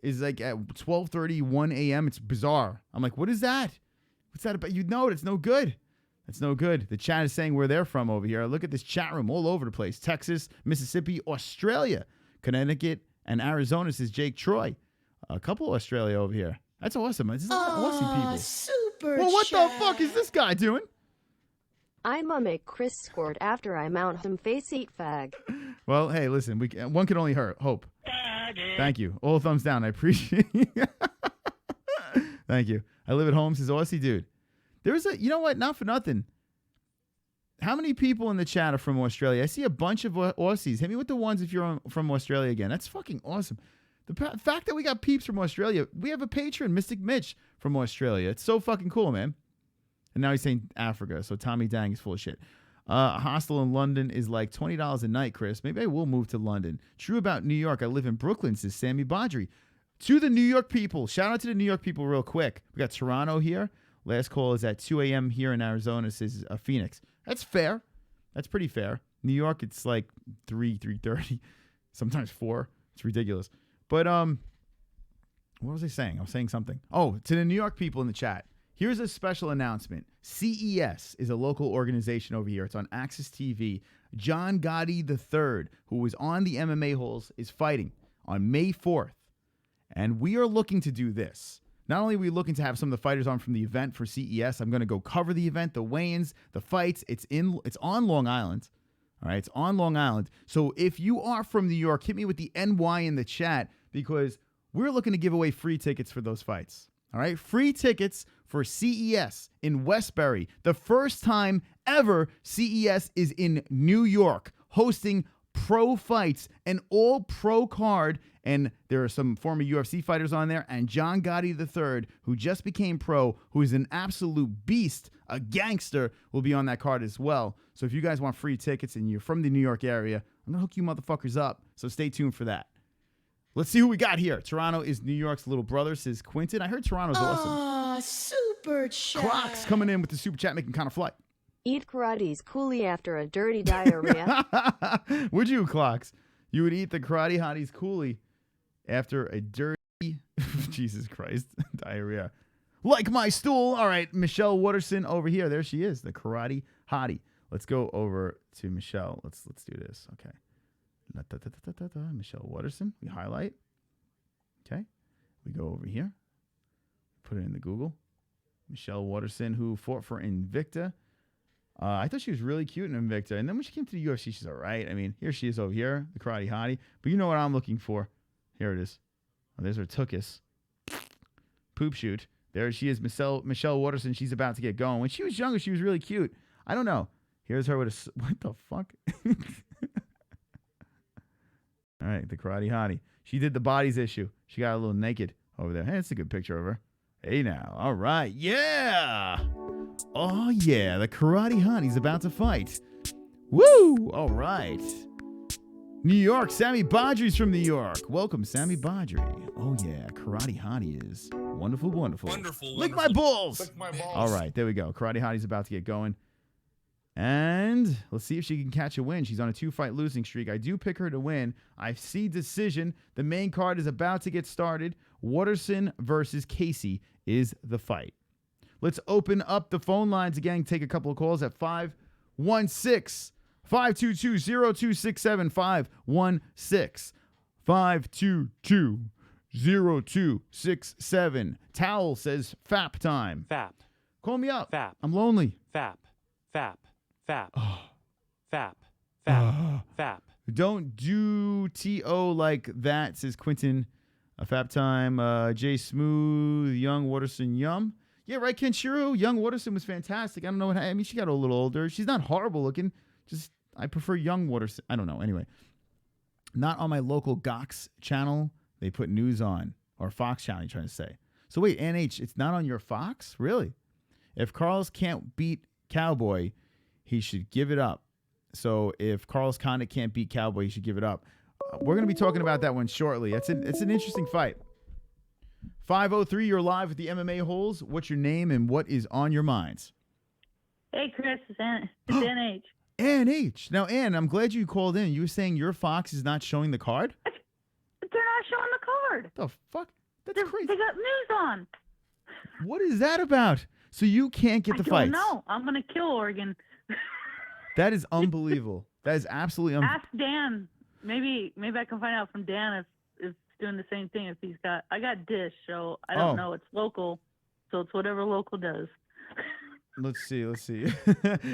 at 12:30, 1 a.m. It's bizarre. I'm like, what is that? What's that about? You know it. It's no good. It's no good. The chat is saying where they're from over here. Look at this chat room all over the place. Texas, Mississippi, Australia, Connecticut, and Arizona, says Jake Troy. A couple Australia over here. That's awesome. This is Aussie people. Super Well, what chat. the fuck is this guy doing? I'ma make Chris scored after I mount him face eat fag. Well, hey, listen. One can only hope. Thank you. All thumbs down. I appreciate it. Thank you. I live at home, says Aussie dude. There's you know what? Not for nothing. How many people in the chat are from Australia? I see a bunch of Aussies. Hit me with the ones if you're from Australia again. That's fucking awesome. The fact that we got peeps from Australia. We have a patron, Mystic Mitch, from Australia. It's so fucking cool, man. And now he's saying Africa, so Tommy Dang is full of shit. A hostel in London is like $20 a night, Chris. Maybe I will move to London. True about New York. I live in Brooklyn, says Sammy Badri. To the New York people. Shout out to the New York people real quick. We got Toronto here. Last call is at 2 a.m. here in Arizona, says Phoenix. That's fair. That's pretty fair. New York, it's like 3:30, sometimes 4. It's ridiculous. But what was I saying? I was saying something. Oh, to the New York people in the chat. Here's a special announcement. CES is a local organization over here. It's on Access TV. John Gotti III, who was on the MMA-Holes, is fighting on May 4th. And we are looking to do this. Not only are we looking to have some of the fighters on from the event for CES, I'm going to go cover the event, the weigh-ins, the fights. It's on Long Island. All right, it's on Long Island. So if you are from New York, hit me with the NY in the chat because we're looking to give away free tickets for those fights. All right, free tickets for CES in Westbury. The first time ever CES is in New York, hosting pro fights, an all-pro card, and there are some former UFC fighters on there, and John Gotti III, who just became pro, who is an absolute beast, a gangster, will be on that card as well. So if you guys want free tickets and you're from the New York area, I'm going to hook you motherfuckers up, so stay tuned for that. Let's see who we got here. Toronto is New York's little brother, says Quinton. I heard Toronto's awesome. Super chat. Clocks coming in with the super chat, making kind of fly. Eat karate's coolie after a dirty diarrhea. Would you, Clocks? You would eat the karate hottie's coolie after a dirty, Jesus Christ, diarrhea. Like my stool. All right, Michelle Waterson over here. There she is, the karate hottie. Let's go over to Michelle. Let's do this. Okay. Michelle Waterson. We highlight. Okay. We go over here. Put it in the Google. Michelle Waterson, who fought for Invicta. I thought she was really cute in Invicta. And then when she came to the UFC, she's all right. I mean, here she is over here, the karate hottie. But you know what I'm looking for. Here it is. Oh, there's her tuchus. Poop shoot. There she is, Michelle Waterson. She's about to get going. When she was younger, she was really cute. I don't know. Here's her with a... What the fuck? All right, the karate hottie. She did the bodies issue. She got a little naked over there. Hey, that's a good picture of her. Hey now. All right. Yeah. Oh, yeah. The karate hottie's about to fight. Woo. All right. New York. Sammy Badri's from New York. Welcome, Sammy Badri. Oh, yeah. Karate hottie is wonderful, wonderful. Lick my balls. Lick my balls. All right. There we go. Karate hottie's about to get going. And let's see if she can catch a win. She's on a 2-fight losing streak. I do pick her to win. I see decision. The main card is about to get started. Waterson versus Casey is the fight. Let's open up the phone lines again. Take a couple of calls at 516-522-0267. 516-522-0267. Towel says FAP time. FAP. Call me up. FAP. I'm lonely. FAP. FAP. FAP. Oh. FAP. FAP. FAP. Don't do TO like that, says Quentin. FAP time. Jay Smooth, Young Waterson, Yum. Yeah, right, Kenshiro. Young Waterson was fantastic. I don't know what I mean. She got a little older. She's not horrible looking. Just I prefer Young Waterson. I don't know. Anyway, not on my local Gox channel. They put news on, or Fox channel. You're trying to say. So wait, NH, it's not on your Fox, really? If Carlos can't beat Cowboy, he should give it up. So if Carlos Condit can't beat Cowboy, he should give it up. We're going to be talking about that one shortly. It's an interesting fight. 503, you're live with the MMA-Holes. What's your name and what is on your minds? Hey, Chris, it's NH. NH. Now, Ann, I'm glad you called in. You were saying your Fox is not showing the card? They're not showing the card. The fuck? That's crazy. They got news on. What is that about? So you can't get the fights? No, I'm going to kill Oregon. That is unbelievable. That is absolutely Ask Dan. Maybe I can find out from Dan if doing the same thing. If he's got, I got Dish, so I don't know. It's local, so it's whatever local does. Let's see.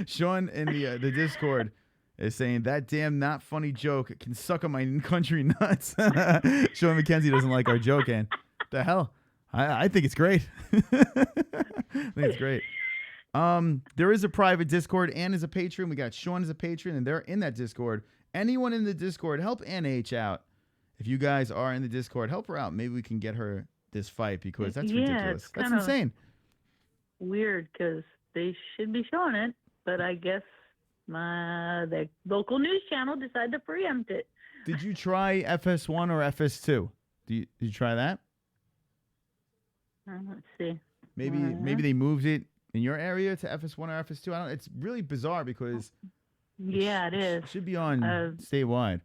Sean in the Discord is saying that damn not funny joke can suck on my country nuts. Sean McKenzie doesn't like our joke, and the hell, I think it's great. I think it's great. There is a private Discord. Ann is a patron. We got Sean as a patron, and they're in that Discord. Anyone in the Discord, help NH out. If you guys are in the Discord, help her out. Maybe we can get her this fight because that's ridiculous. That's insane. Weird because they should be showing it, but I guess the local news channel decided to preempt it. Did you try FS1 or FS2? Did you try that? Let's see. Maybe they moved it in your area to FS1 or FS2. I don't. It's really bizarre because it is. It should be on statewide.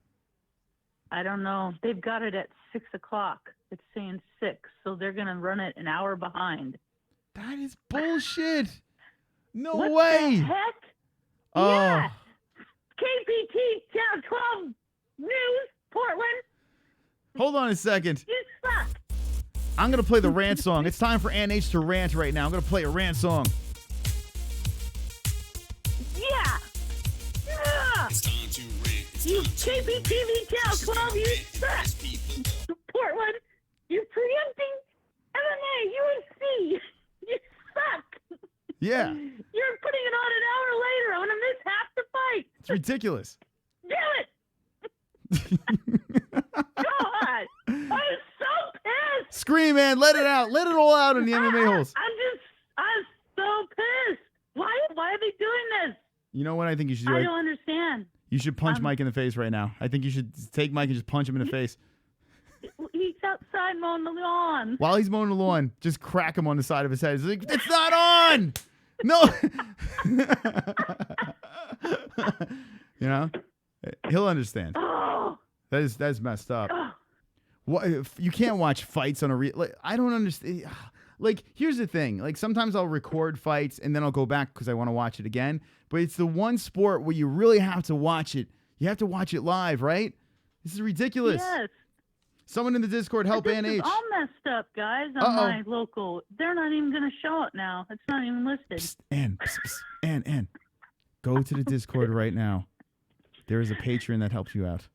I don't know. They've got it at 6 o'clock. It's saying 6, so they're gonna run it an hour behind. That is bullshit. No what way. The heck? Oh. Yes. KPT Channel 12 News, Portland. Hold on a second. You suck. I'm going to play the rant song. It's time for NH to rant right now. I'm going to play a rant song. Yeah. It's time to rant. You KPTV Channel 12, you suck. Portland, you're preempting MMA, UFC. You Yeah. You're putting it on an hour later. I'm gonna miss half the fight. It's ridiculous. Damn it! God, I'm so pissed. Scream, man. Let it out. Let it all out in the MMA holes. I'm so pissed. Why are they doing this? You know what I think you should do? I don't understand. You should punch Mike in the face right now. I think you should take Mike and just punch him in the face. He's outside mowing the lawn. While he's mowing the lawn, just crack him on the side of his head. He's like, it's not on! No! You know? He'll understand. Oh. That's messed up. What, you can't watch fights on a I don't understand. Like, here's the thing. Like, sometimes I'll record fights and then I'll go back because I want to watch it again. But it's the one sport where you really have to watch it. You have to watch it live, right? This is ridiculous. Yes. Someone in the Discord, help This Ann is H. all messed up, guys, on my local. They're not even going to show it now. It's not even listed. Ann, go to the Discord right now. There is a patron that helps you out.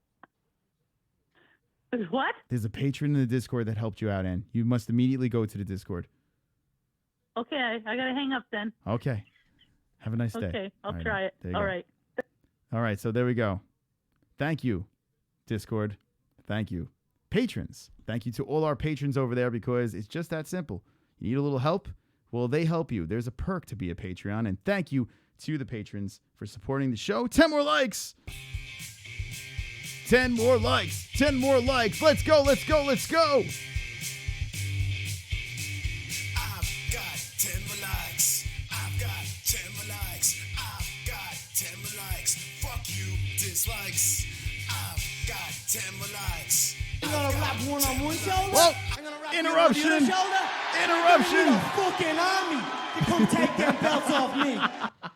What? There's a patron in the Discord that helped you out, Ann. You must immediately go to the Discord. Okay, I got to hang up then. Okay. Have a nice day. Okay, I'll All right, try it. there you All go. right. All right, so there we go. Thank you, Discord. Thank you. Patrons. Thank you to all our patrons over there because it's just that simple. You need a little help? Well, they help you. There's a perk to be a Patreon, and thank you to the patrons for supporting the show. 10 more likes. 10 more likes. 10 more likes. Let's go, let's go, let's go. I've got 10 more likes. I've got 10 more likes. I've got 10 more likes. Fuck you, dislikes. I've got 10 more likes. You gonna rap one on one shoulder? Whoa. I'm gonna rap Interruption. You on the other shoulder? Interruption. The fucking army to come take their belts off me.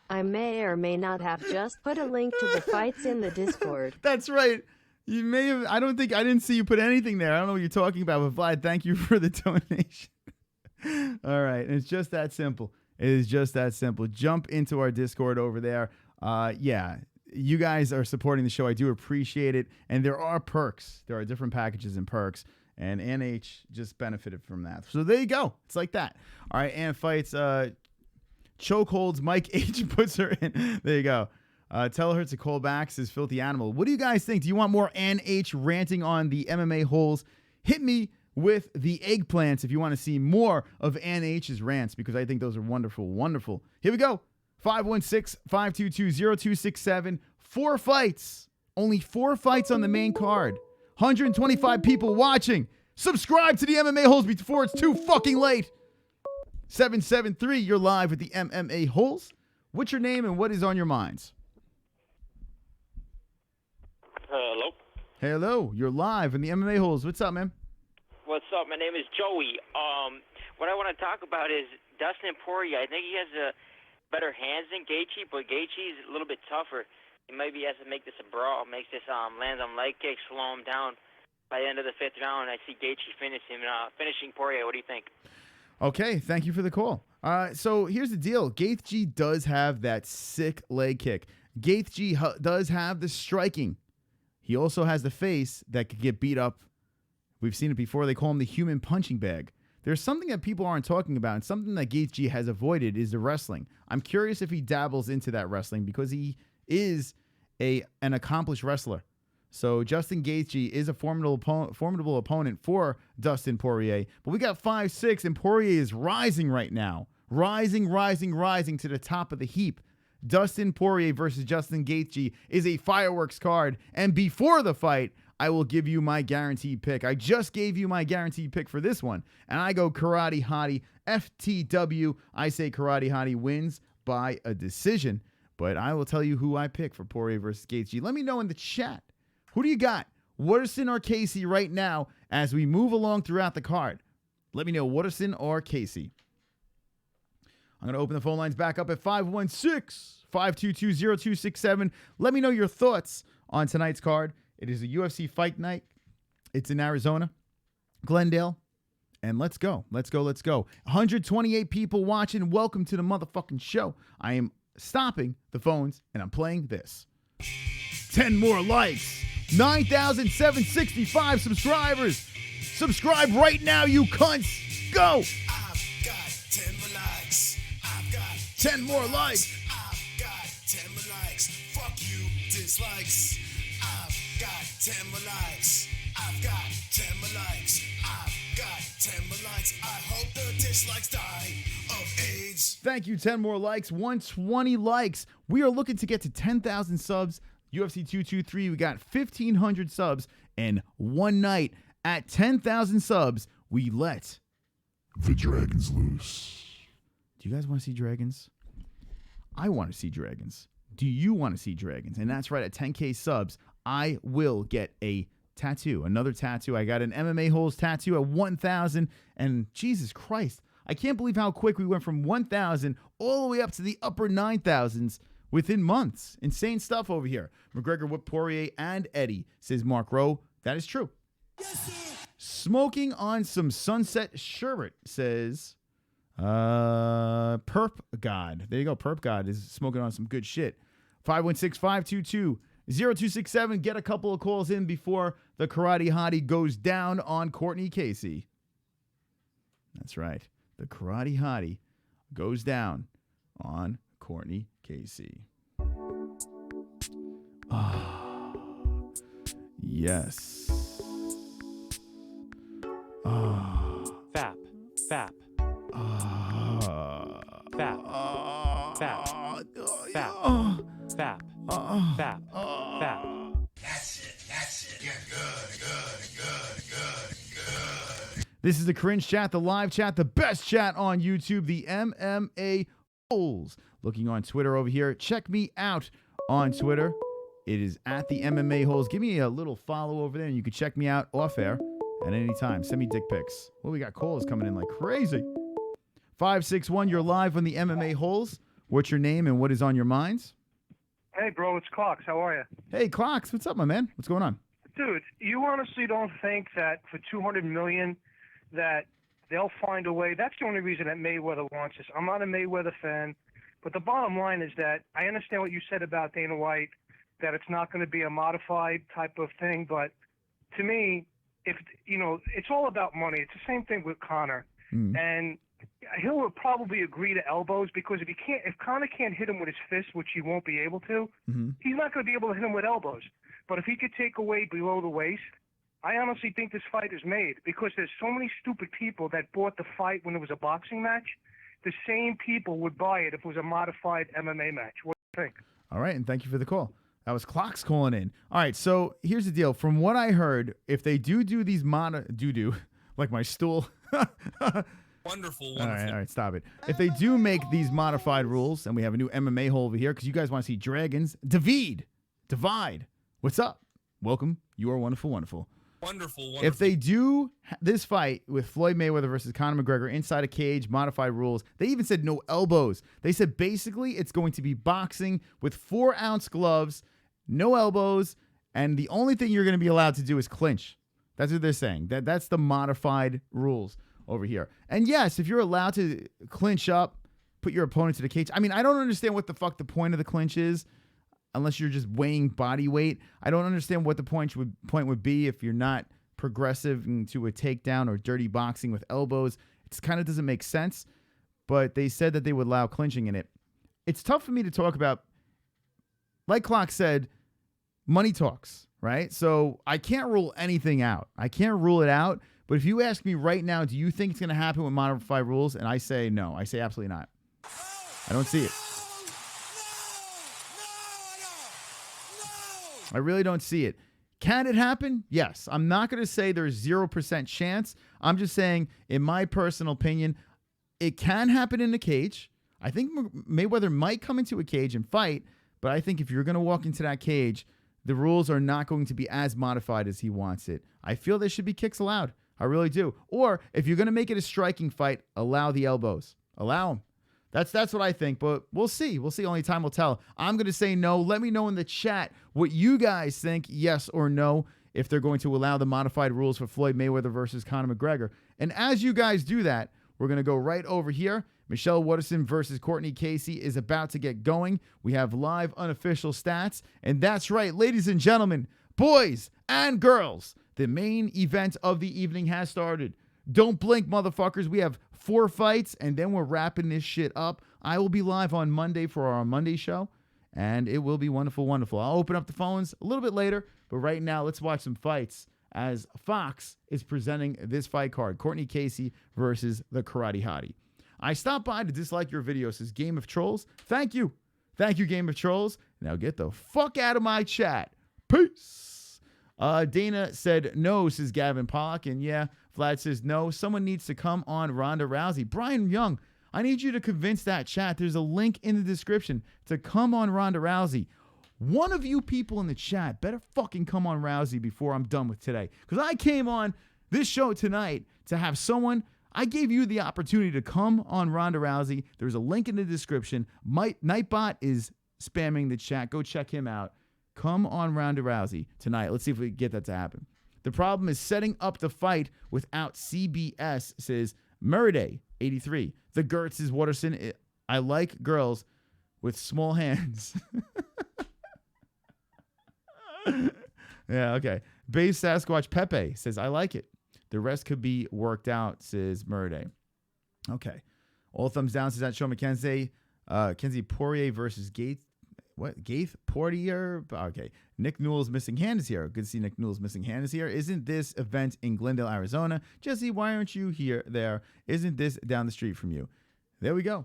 I may or may not have just put a link to the fights in the Discord. That's right. You may have. I didn't see you put anything there. I don't know what you're talking about, but Vlad, thank you for the donation. All right. And it's just that simple. It is just that simple. Jump into our Discord over there. Yeah. You guys are supporting the show. I do appreciate it. And there are perks. There are different packages and perks. And NH just benefited from that. So there you go. It's like that. All right. Ann fights. Chokeholds. Mike H puts her in. There you go. Tell her to call back, says Filthy Animal. What do you guys think? Do you want more Ann H ranting on the MMA holes? Hit me with the eggplants if you want to see more of Ann H's rants, because I think those are wonderful, wonderful. Here we go. 516-522-0267. 4 fights. Only 4 fights on the main card. 125 people watching. Subscribe to the MMA holes before it's too fucking late. 773, you're live with the MMA holes. What's your name and what is on your minds? Hello. Hello, you're live in the MMA holes. What's up, man? What's up? My name is Joey. What I want to talk about is Dustin Poirier. I think he has better hands than Gaethje, but Gaethje is a little bit tougher. He maybe has to make this a brawl, makes this lands on leg kicks, slow him down. By the end of the 5th round, I see Gaethje finishing Poirier. What do you think? Okay, thank you for the call. So here's the deal. Gaethje does have that sick leg kick. Gaethje does have the striking. He also has the face that could get beat up. We've seen it before. They call him the human punching bag. There's something that people aren't talking about, and something that Gaethje has avoided is the wrestling. I'm curious if he dabbles into that wrestling because he is an accomplished wrestler. So Justin Gaethje is a formidable opponent for Dustin Poirier. But we got 5-6, and Poirier is rising right now. Rising to the top of the heap. Dustin Poirier versus Justin Gaethje is a fireworks card. And before the fight, I will give you my guaranteed pick. I just gave you my guaranteed pick for this one. And I go Karate Hottie, FTW. I say Karate Hottie wins by a decision. But I will tell you who I pick for Poirier versus Gaethje. Let me know in the chat. Who do you got? Waterson or Casey right now as we move along throughout the card? Let me know, Waterson or Casey. I'm going to open the phone lines back up at 516-522-0267. Let me know your thoughts on tonight's card. It is a UFC fight night. It's in Arizona, Glendale. And let's go. 128 people watching. Welcome to the motherfucking show. I am stopping the phones and I'm playing this. 10 more likes. 9,765 subscribers. Subscribe right now, you cunts. Go. I've got 10 more likes. I've got 10 more likes. I've got 10 more likes. Fuck you, dislikes. I've got 10 more likes. I've got 10 more likes. I've got 10 more likes. I hope the dislikes die of AIDS. Thank you. 10 more likes. 120 likes. We are looking to get to 10,000 subs. UFC 223, we got 1,500 subs. And one night at 10,000 subs, we let the dragons loose. Do you guys want to see dragons? I want to see dragons. Do you want to see dragons? And that's right. At 10K subs, I will get a tattoo, another tattoo. I got an MMA-Holes tattoo at 1,000. And Jesus Christ, I can't believe how quick we went from 1,000 all the way up to the upper 9,000s within months. Insane stuff over here. McGregor whipped Poirier and Eddie, says Mark Rowe. That is true. Smoking on some sunset sherbet, says Perp God. There you go. Perp God is smoking on some good shit. 516-522-0267. Get a couple of calls in before the karate hottie goes down on Courtney Casey. That's right. The karate hottie goes down on Courtney Casey. Ah, yes. Ah. Fap. Fap. Fap. Fap. Fap. Fap. Fap. Fap. That's it. Get good. This is the Cringe Chat, the live chat, the best chat on YouTube, the MMA-Holes. Looking on Twitter over here. Check me out on Twitter. It is at the MMA-Holes. Give me a little follow over there, and you can check me out off air at any time. Send me dick pics. Well, we got calls coming in like crazy. 561, you're live on the MMA-Holes. What's your name and what is on your minds? Hey, bro, it's Clocks. How are you? Hey, Clocks. What's up, my man? What's going on? Dude, you honestly don't think that for $200 million that they'll find a way? That's the only reason that Mayweather wants this. I'm not a Mayweather fan, but the bottom line is that I understand what you said about Dana White, that it's not going to be a modified type of thing, but to me, it's all about money. It's the same thing with Conor. And he'll probably agree to elbows because if Conor can't hit him with his fist, which he won't be able to, he's not going to be able to hit him with elbows. But if he could take away below the waist, I honestly think this fight is made because there's so many stupid people that bought the fight when it was a boxing match. The same people would buy it if it was a modified MMA match. What do you think? All right, and thank you for the call. That was Clocks calling in. All right, so here's the deal. From what I heard, if they do these like my stool. Wonderful. All right, stop it. If they do make these modified rules, and we have a new MMA hole over here, because you guys want to see dragons, divide. What's up? Welcome. You are wonderful, wonderful. Wonderful. If they do this fight with Floyd Mayweather versus Conor McGregor inside a cage, modified rules, they even said no elbows. They said basically it's going to be boxing with 4-ounce gloves, no elbows, and the only thing you're going to be allowed to do is clinch. That's what they're saying. That's the modified rules over here. And yes, if you're allowed to clinch up, put your opponent to the cage. I mean, I don't understand what the fuck the point of the clinch is. Unless you're just weighing body weight. I don't understand what the point would be if you're not progressive into a takedown or dirty boxing with elbows. It kind of doesn't make sense, but they said that they would allow clinching in it. It's tough for me to talk about. Like Clock said, money talks, right? So I can't rule anything out. I can't rule it out, but if you ask me right now, do you think it's going to happen with modified rules? And I say no. I say absolutely not. I don't see it. I really don't see it. Can it happen? Yes. I'm not going to say there's 0% chance. I'm just saying, in my personal opinion, it can happen in a cage. I think Mayweather might come into a cage and fight, but I think if you're going to walk into that cage, the rules are not going to be as modified as he wants it. I feel there should be kicks allowed. I really do. Or if you're going to make it a striking fight, allow the elbows. Allow them. That's what I think, but we'll see. We'll see. Only time will tell. I'm going to say no. Let me know in the chat what you guys think, yes or no, if they're going to allow the modified rules for Floyd Mayweather versus Conor McGregor. And as you guys do that, we're going to go right over here. Michelle Waterson versus Courtney Casey is about to get going. We have live unofficial stats. And that's right, ladies and gentlemen, boys and girls, the main event of the evening has started. Don't blink, motherfuckers. We have 4 fights, and then we're wrapping this shit up. I will be live on Monday for our Monday show, and it will be wonderful, wonderful. I'll open up the phones a little bit later, but right now, let's watch some fights as Fox is presenting this fight card. Courtney Casey versus the Karate Hottie. I stopped by to dislike your video, says Game of Trolls. Thank you. Thank you, Game of Trolls. Now get the fuck out of my chat. Peace. Dana said no, says Gavin Pollock. And yeah, Vlad says no. Someone needs to come on Ronda Rousey. Brian Young, I need you to convince that chat. There's a link in the description to come on Ronda Rousey. One of you people in the chat better fucking come on Rousey before I'm done with today. Because I came on this show tonight to have someone... I gave you the opportunity to come on Ronda Rousey. There's a link in the description. Nightbot is spamming the chat. Go check him out. Come on Ronda Rousey tonight. Let's see if we can get that to happen. The problem is setting up the fight without CBS, says Murday 83. The Gertz is Waterson. I like girls with small hands. Yeah, okay. Base Sasquatch Pepe says, I like it. The rest could be worked out, says Murday. Okay. All thumbs down, says that Sean McKenzie. Kenzie Poirier versus Gaethje. What? Gaethje? Poirier? Okay. Nick Newell's missing hand is here. Good to see Nick Newell's missing hand is here. Isn't this event in Glendale, Arizona? Jesse, why aren't you here? There. Isn't this down the street from you? There we go.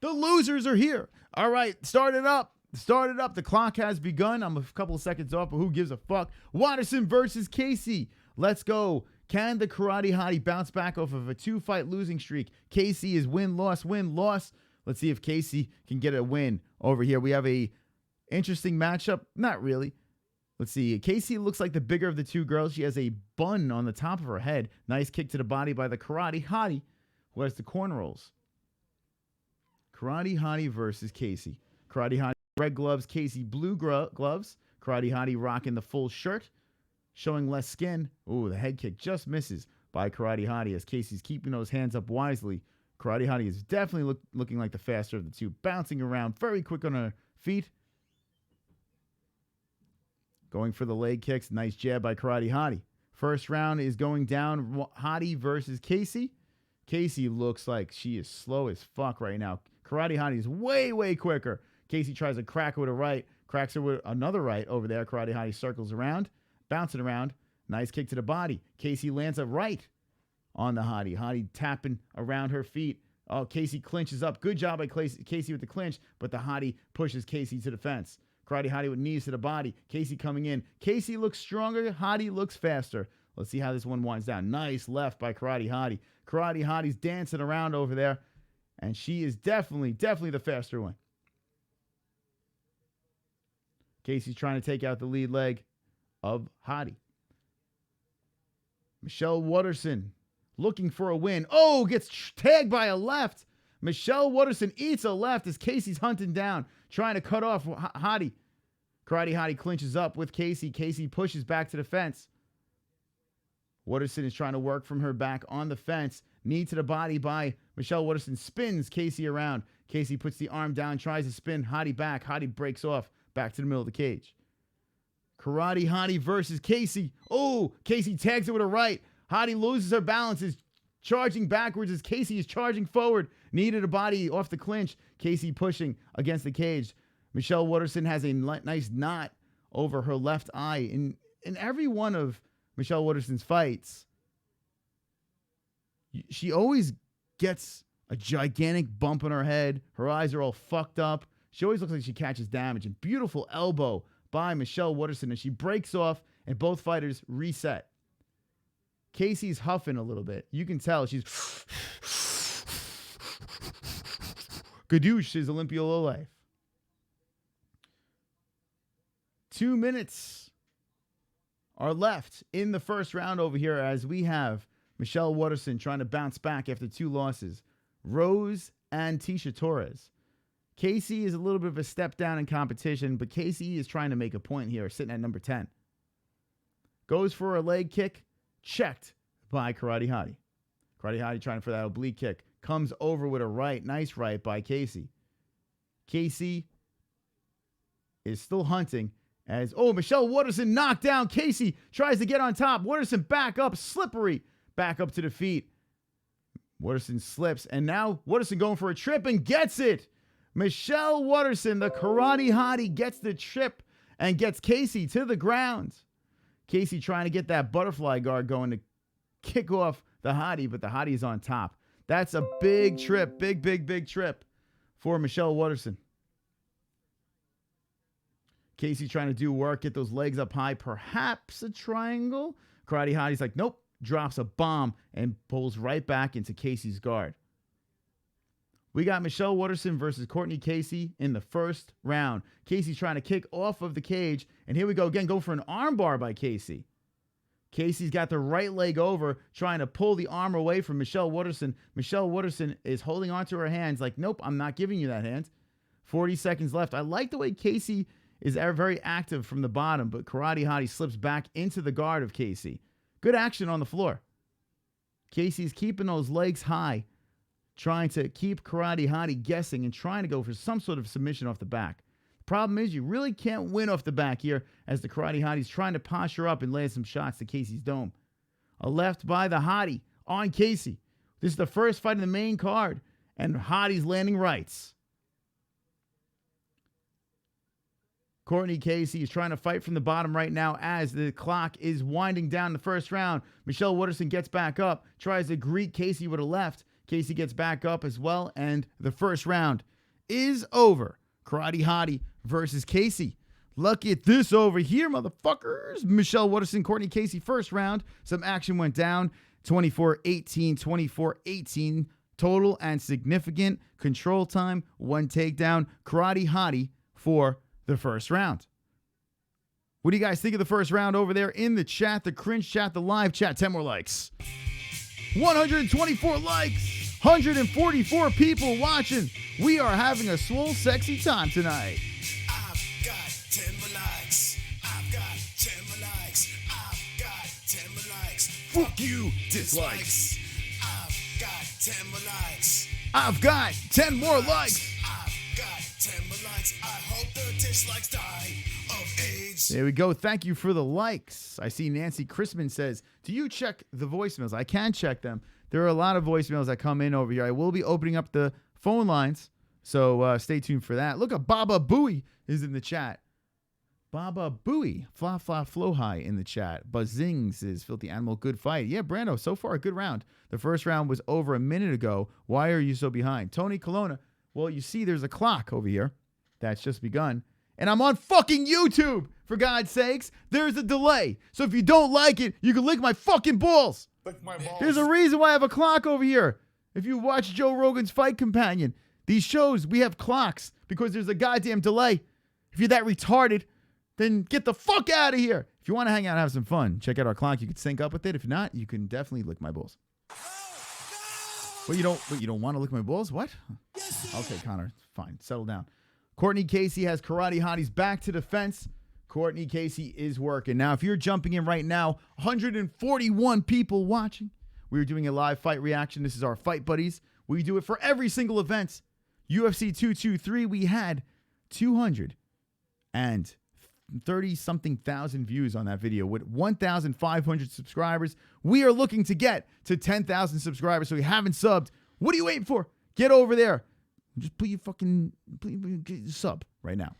The losers are here. All right. Start it up. Start it up. The clock has begun. I'm a couple of seconds off, but who gives a fuck? Waterson versus Casey. Let's go. Can the Karate Hottie bounce back off of a 2-fight losing streak? Casey is win-loss, win-loss. Let's see if Casey can get a win over here. We have a interesting matchup. Not really. Let's see. Casey looks like the bigger of the two girls. She has a bun on the top of her head. Nice kick to the body by the Karate Hottie, who has the corn rolls. Karate Hottie versus Casey. Karate Hottie red gloves, Casey blue gloves. Karate Hottie rocking the full shirt, showing less skin. Ooh, the head kick just misses by Karate Hottie as Casey's keeping those hands up wisely. Karate Hottie is definitely looking like the faster of the two, bouncing around very quick on her feet. Going for the leg kicks. Nice jab by Karate Hottie. First round is going down. Hottie versus Casey. Casey looks like she is slow as fuck right now. Karate Hottie is way, way quicker. Casey tries to crack her with a right. Cracks her with another right over there. Karate Hottie circles around. Bouncing around. Nice kick to the body. Casey lands a right on the Hottie. Hottie tapping around her feet. Oh, Casey clinches up. Good job by Casey with the clinch, but the Hottie pushes Casey to the fence. Karate Hottie with knees to the body. Casey coming in. Casey looks stronger. Hottie looks faster. Let's see how this one winds down. Nice left by Karate Hottie. Karate Hottie's dancing around over there, and she is definitely the faster one. Casey's trying to take out the lead leg of Hottie. Michelle Waterson looking for a win. Oh, gets tagged by a left. Michelle Waterson eats a left as Casey's hunting down, trying to cut off Hottie. Karate Hottie clinches up with Casey. Casey pushes back to the fence. Waterson is trying to work from her back on the fence. Knee to the body by Michelle Waterson. Spins Casey around. Casey puts the arm down, tries to spin Hottie back. Hottie breaks off back to the middle of the cage. Karate Hottie versus Casey. Oh, Casey tags it with a right. Hottie loses her balance, is charging backwards as Casey is charging forward. Knee to the body off the clinch. Casey pushing against the cage. Michelle Waterson has a nice knot over her left eye. In every one of Michelle Waterson's fights, she always gets a gigantic bump on her head. Her eyes are all fucked up. She always looks like she catches damage. And beautiful elbow by Michelle Waterson as she breaks off and both fighters reset. Casey's huffing a little bit. You can tell she's Gadoosh is Olympia Lowlife. 2 minutes are left in the first round over here as we have Michelle Waterson trying to bounce back after 2 losses. Rose and Tisha Torres. Casey is a little bit of a step down in competition, but Casey is trying to make a point here, sitting at number 10. Goes for a leg kick, checked by Karate Hottie. Karate Hottie trying for that oblique kick. Comes over with a right. Nice right by Casey. Casey is still hunting as, Michelle Waterson knocked down Casey. Tries to get on top. Waterson back up. Slippery back up to the feet. Waterson slips, and now Waterson going for a trip and gets it. Michelle Waterson, the karate hottie, gets the trip and gets Casey to the ground. Casey trying to get that butterfly guard going to kick off the hottie, but the hottie is on top. That's a big trip, big trip for Michelle Waterson. Casey trying to do work, get those legs up high, perhaps a triangle. Karate hottie's like, nope, drops a bomb and pulls right back into Casey's guard. We got Michelle Waterson versus Courtney Casey in the first round. Casey trying to kick off of the cage, and here we go again, go for an armbar by Casey. Casey's got the right leg over, trying to pull the arm away from Michelle Waterson. Michelle Waterson is holding onto her hands like, nope, I'm not giving you that hand. 40 seconds left. I like the way Casey is very active from the bottom, but Karate Hottie slips back into the guard of Casey. Good action on the floor. Casey's keeping those legs high, trying to keep Karate Hottie guessing and trying to go for some sort of submission off the back. Problem is, you really can't win off the back here as the Karate Hottie's trying to posture up and land some shots to Casey's dome. A left by the Hottie on Casey. This is the first fight in the main card, and Hottie's landing rights. Courtney Casey is trying to fight from the bottom right now as the clock is winding down the first round. Michelle Waterson gets back up, tries to greet Casey with a left. Casey gets back up as well, and the first round is over. Karate Hottie versus Casey. Look at this over here, motherfuckers. Michelle Waterson, Courtney Casey, first round. Some action went down. 24-18, 24-18 total and significant. Control time, one takedown. Karate Hottie for the first round. What do you guys think of the first round over there in the chat, the cringe chat, the live chat? 10 more likes. 124 likes. 144 people watching. We are having a swole, sexy time tonight. I've got 10 more likes. I've got 10 more likes. I've got 10 more likes. Fuck you, dislikes. I've got 10 more likes. I've got 10 more likes. I've got 10 more likes. I hope the dislikes die of age. There we go. Thank you for the likes. I see Nancy Chrisman says, do you check the voicemails? I can check them. There are a lot of voicemails that come in over here. I will be opening up the phone lines, so stay tuned for that. Look at Baba Booey is in the chat. Baba Booey, Fla Fla Flow High in the chat. Buzzings is Filthy Animal, good fight. Yeah, Brando, so far a good round. The first round was over a minute ago. Why are you so behind? Tony Colonna, well, you see there's a clock over here that's just begun. And I'm on fucking YouTube, for God's sakes. There's a delay. So if you don't like it, you can lick my fucking balls. Lick my balls. There's a reason why I have a clock over here. If you watch Joe Rogan's Fight Companion, these shows, we have clocks because there's a goddamn delay. If you're that retarded, then get the fuck out of here. If you want to hang out and have some fun, check out our clock. You can sync up with it. If not, you can definitely lick my balls. Well, you don't want to lick my balls? What? Okay, Conor, fine. Settle down. Courtney Casey has Karate Hotties back to the fence. Courtney Casey is working. Now, if you're jumping in right now, 141 people watching. We're doing a live fight reaction. This is our Fight Buddies. We do it for every single event. UFC 223, we had 230-something thousand views on that video with 1,500 subscribers. We are looking to get to 10,000 subscribers, so if you haven't subbed, what are you waiting for? Get over there. Just put your fucking sub right now.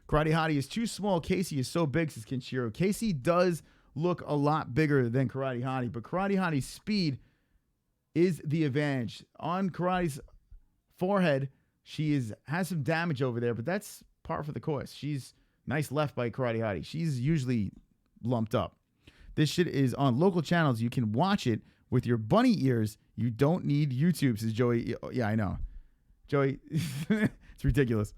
Karate Hottie is too small. Casey is so big, says Kinshiro. Casey does look a lot bigger than Karate Hottie, but Karate Hottie's speed is the advantage. On Karate's forehead, she has some damage over there, but that's par for the course. She's nice left by Karate Hottie. She's usually lumped up. This shit is on local channels. You can watch it with your bunny ears. You don't need YouTube, says Joey. Yeah, I know. Joey, it's ridiculous.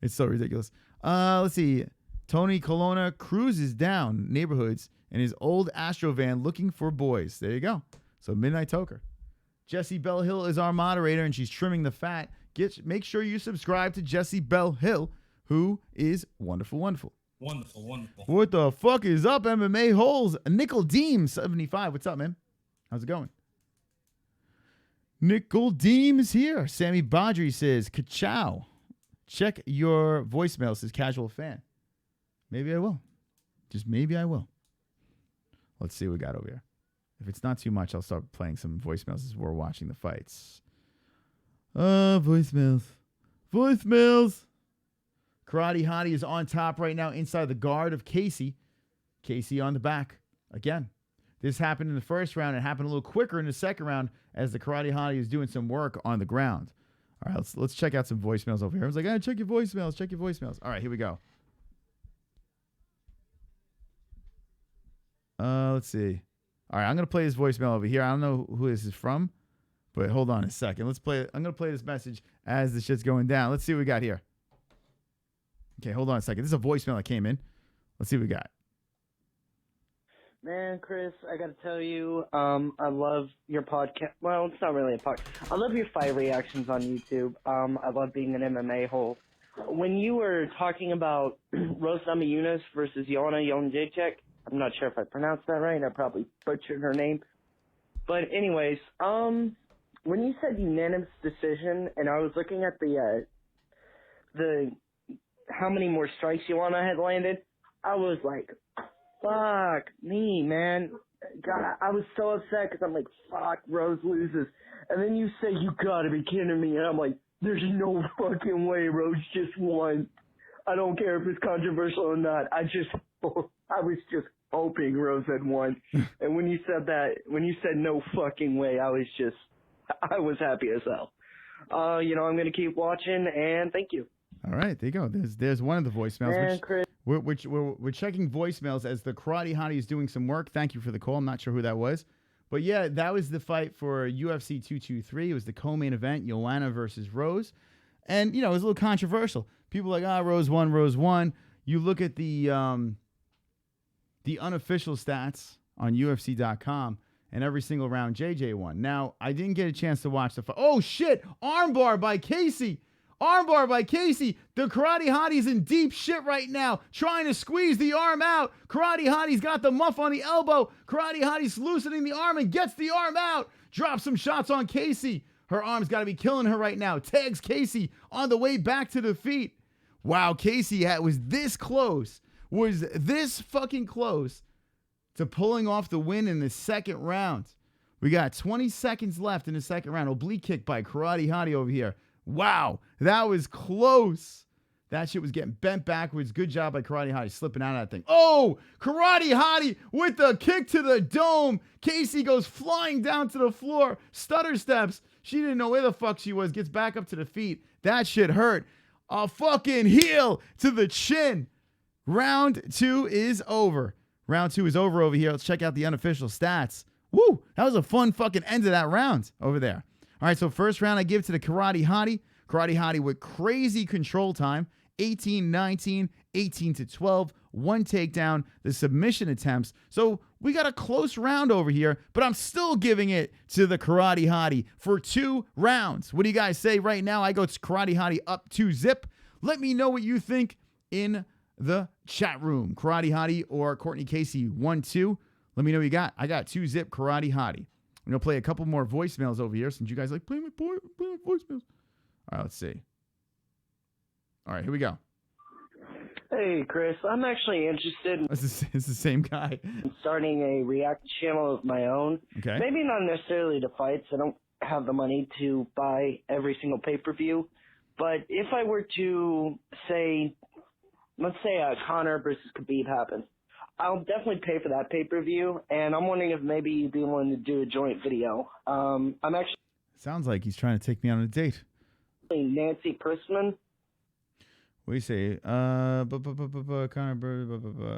It's so ridiculous. Let's see. Tony Colonna cruises down neighborhoods in his old Astro van looking for boys. There you go. So Midnight Toker. Jessie Bell Hill is our moderator, and she's trimming the fat. Make sure you subscribe to Jessie Bell Hill, who is wonderful, wonderful. Wonderful, wonderful. What the fuck is up, MMA-Holes? Nickel Deem 75. What's up, man? How's it going? Nickel Deem is here. Sammy Badri says, ka-chow. Check your voicemail, says Casual Fan. Maybe I will. Just maybe I will. Let's see what we got over here. If it's not too much, I'll start playing some voicemails as we're watching the fights. Voicemails. Voicemails. Karate Hottie is on top right now inside the guard of Casey. Casey on the back. Again, this happened in the first round. It happened a little quicker in the second round as the Karate Hottie is doing some work on the ground. All right, let's check out some voicemails over here. I was like, check your voicemails, check your voicemails. All right, here we go. Let's see. All right, I'm going to play this voicemail over here. I don't know who this is from, but hold on a second. Let's play it. I'm going to play this message as the shit's going down. Let's see what we got here. Okay, hold on a second. This is a voicemail that came in. Let's see what we got. Man, Chris, I got to tell you, I love your podcast. Well, it's not really a podcast. I love your fight reactions on YouTube. I love being an MMA-Hole. When you were talking about Rose Namajunas versus Joanna Jędrzejczyk, I'm not sure if I pronounced that right. I probably butchered her name. But anyways, when you said unanimous decision, and I was looking at the how many more strikes Joanna had landed, I was like, fuck me, man. God, I was so upset because I'm like, fuck, Rose loses. And then you say, you gotta be kidding me. And I'm like, there's no fucking way Rose just won. I don't care if it's controversial or not. I was just hoping Rose had won. And when you said that, when you said no fucking way, I was happy as hell. I'm going to keep watching, and thank you. All right, there you go. There's one of the voicemails. Man, Chris. We're checking voicemails as the Karate Hottie is doing some work. Thank you for the call. I'm not sure who that was. But yeah, that was the fight for UFC 223. It was the co-main event, Joanna versus Rose. And, it was a little controversial. People were like, Rose won. You look at the unofficial stats on UFC.com, and every single round JJ won. Now, I didn't get a chance to watch the fight. Oh, shit! Armbar by Casey! The Karate Hottie's in deep shit right now, trying to squeeze the arm out. Karate Hottie's got the muff on the elbow. Karate Hottie's loosening the arm and gets the arm out. Drops some shots on Casey. Her arm's got to be killing her right now. Tags Casey on the way back to the feet. Wow, Casey was this fucking close to pulling off the win in the second round. We got 20 seconds left in the second round. Oblique kick by Karate Hottie over here. Wow, that was close. That shit was getting bent backwards. Good job by Karate Hottie slipping out of that thing. Oh, Karate Hottie with the kick to the dome. Casey goes flying down to the floor. Stutter steps. She didn't know where the fuck she was. Gets back up to the feet. That shit hurt. A fucking heel to the chin. Round 2 is over. Round 2 is over here. Let's check out the unofficial stats. Woo! That was a fun fucking end of that round over there. All right, so first round I give to the Karate Hottie. Karate Hottie with crazy control time. 18-19, 18-12, 1 takedown, the submission attempts. So we got a close round over here, but I'm still giving it to the Karate Hottie for 2 rounds. What do you guys say right now? I go to Karate Hottie up 2-zip. Let me know what you think in the chat room. Karate Hottie or Courtney Casey 1-2. Let me know what you got. I got 2-zip Karate Hottie. I'm going to play a couple more voicemails over here since you guys like, play my voicemails. All right, let's see. All right, here we go. Hey, Chris, I'm actually interested It's the same guy. in starting a react channel of my own. Okay. Maybe not necessarily to fights. I don't have the money to buy every single pay-per-view. But if I were to say, let's say Conor versus Khabib happens, I'll definitely pay for that pay-per-view, and I'm wondering if maybe you'd be willing to do a joint video. I'm actually... Sounds like he's trying to take me on a date. Nancy Chrisman. What do you say? Conor,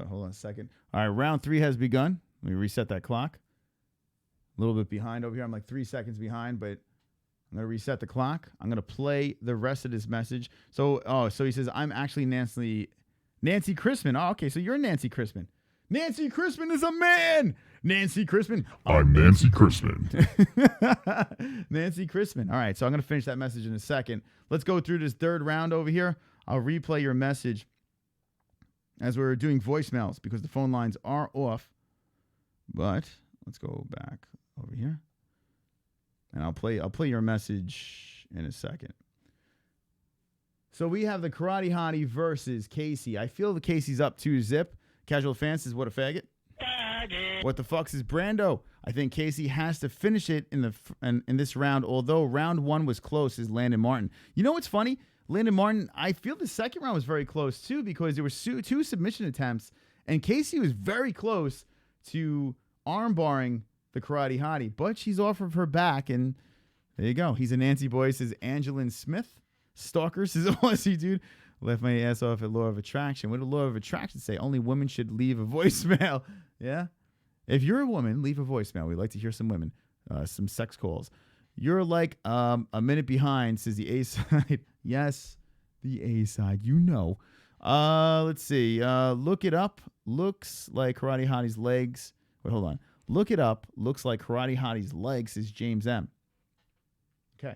hold on a second. All right, round 3 has begun. Let me reset that clock. A little bit behind over here. I'm like 3 seconds behind, but I'm going to reset the clock. I'm going to play the rest of this message. So he says, I'm actually Nancy Chrisman. Oh, okay, so you're Nancy Chrisman. Nancy Chrisman is a man. Nancy Chrisman. I'm Nancy Chrisman. Nancy Chrisman. All right, so I'm going to finish that message in a second. Let's go through this third round over here. I'll replay your message as we're doing voicemails because the phone lines are off. But let's go back over here. And I'll play your message in a second. So we have the Karate Hottie versus Casey. I feel the Casey's up 2-zip. Casual Fan says, what a faggot. What the fuck's is Brando? I think Casey has to finish it in this round, although round 1 was close, is Landon Martin. You know what's funny? Landon Martin, I feel the second round was very close, too, because there were 2 submission attempts, and Casey was very close to armbarring the Karate Hottie, but she's off of her back, and there you go. He's a Nancy boy, says Angelin Smith. Stalker says, Aussie dude, left my ass off at Law of Attraction. What did Law of Attraction say? Only women should leave a voicemail. Yeah? If you're a woman, leave a voicemail. We'd like to hear some women, some sex calls. You're like a minute behind, says the A side. Yes, the A side. You know. Let's see. Look it up. Looks like Karate Hottie's legs. Wait, hold on. Look it up. Looks like Karate Hottie's legs, says James M. Okay.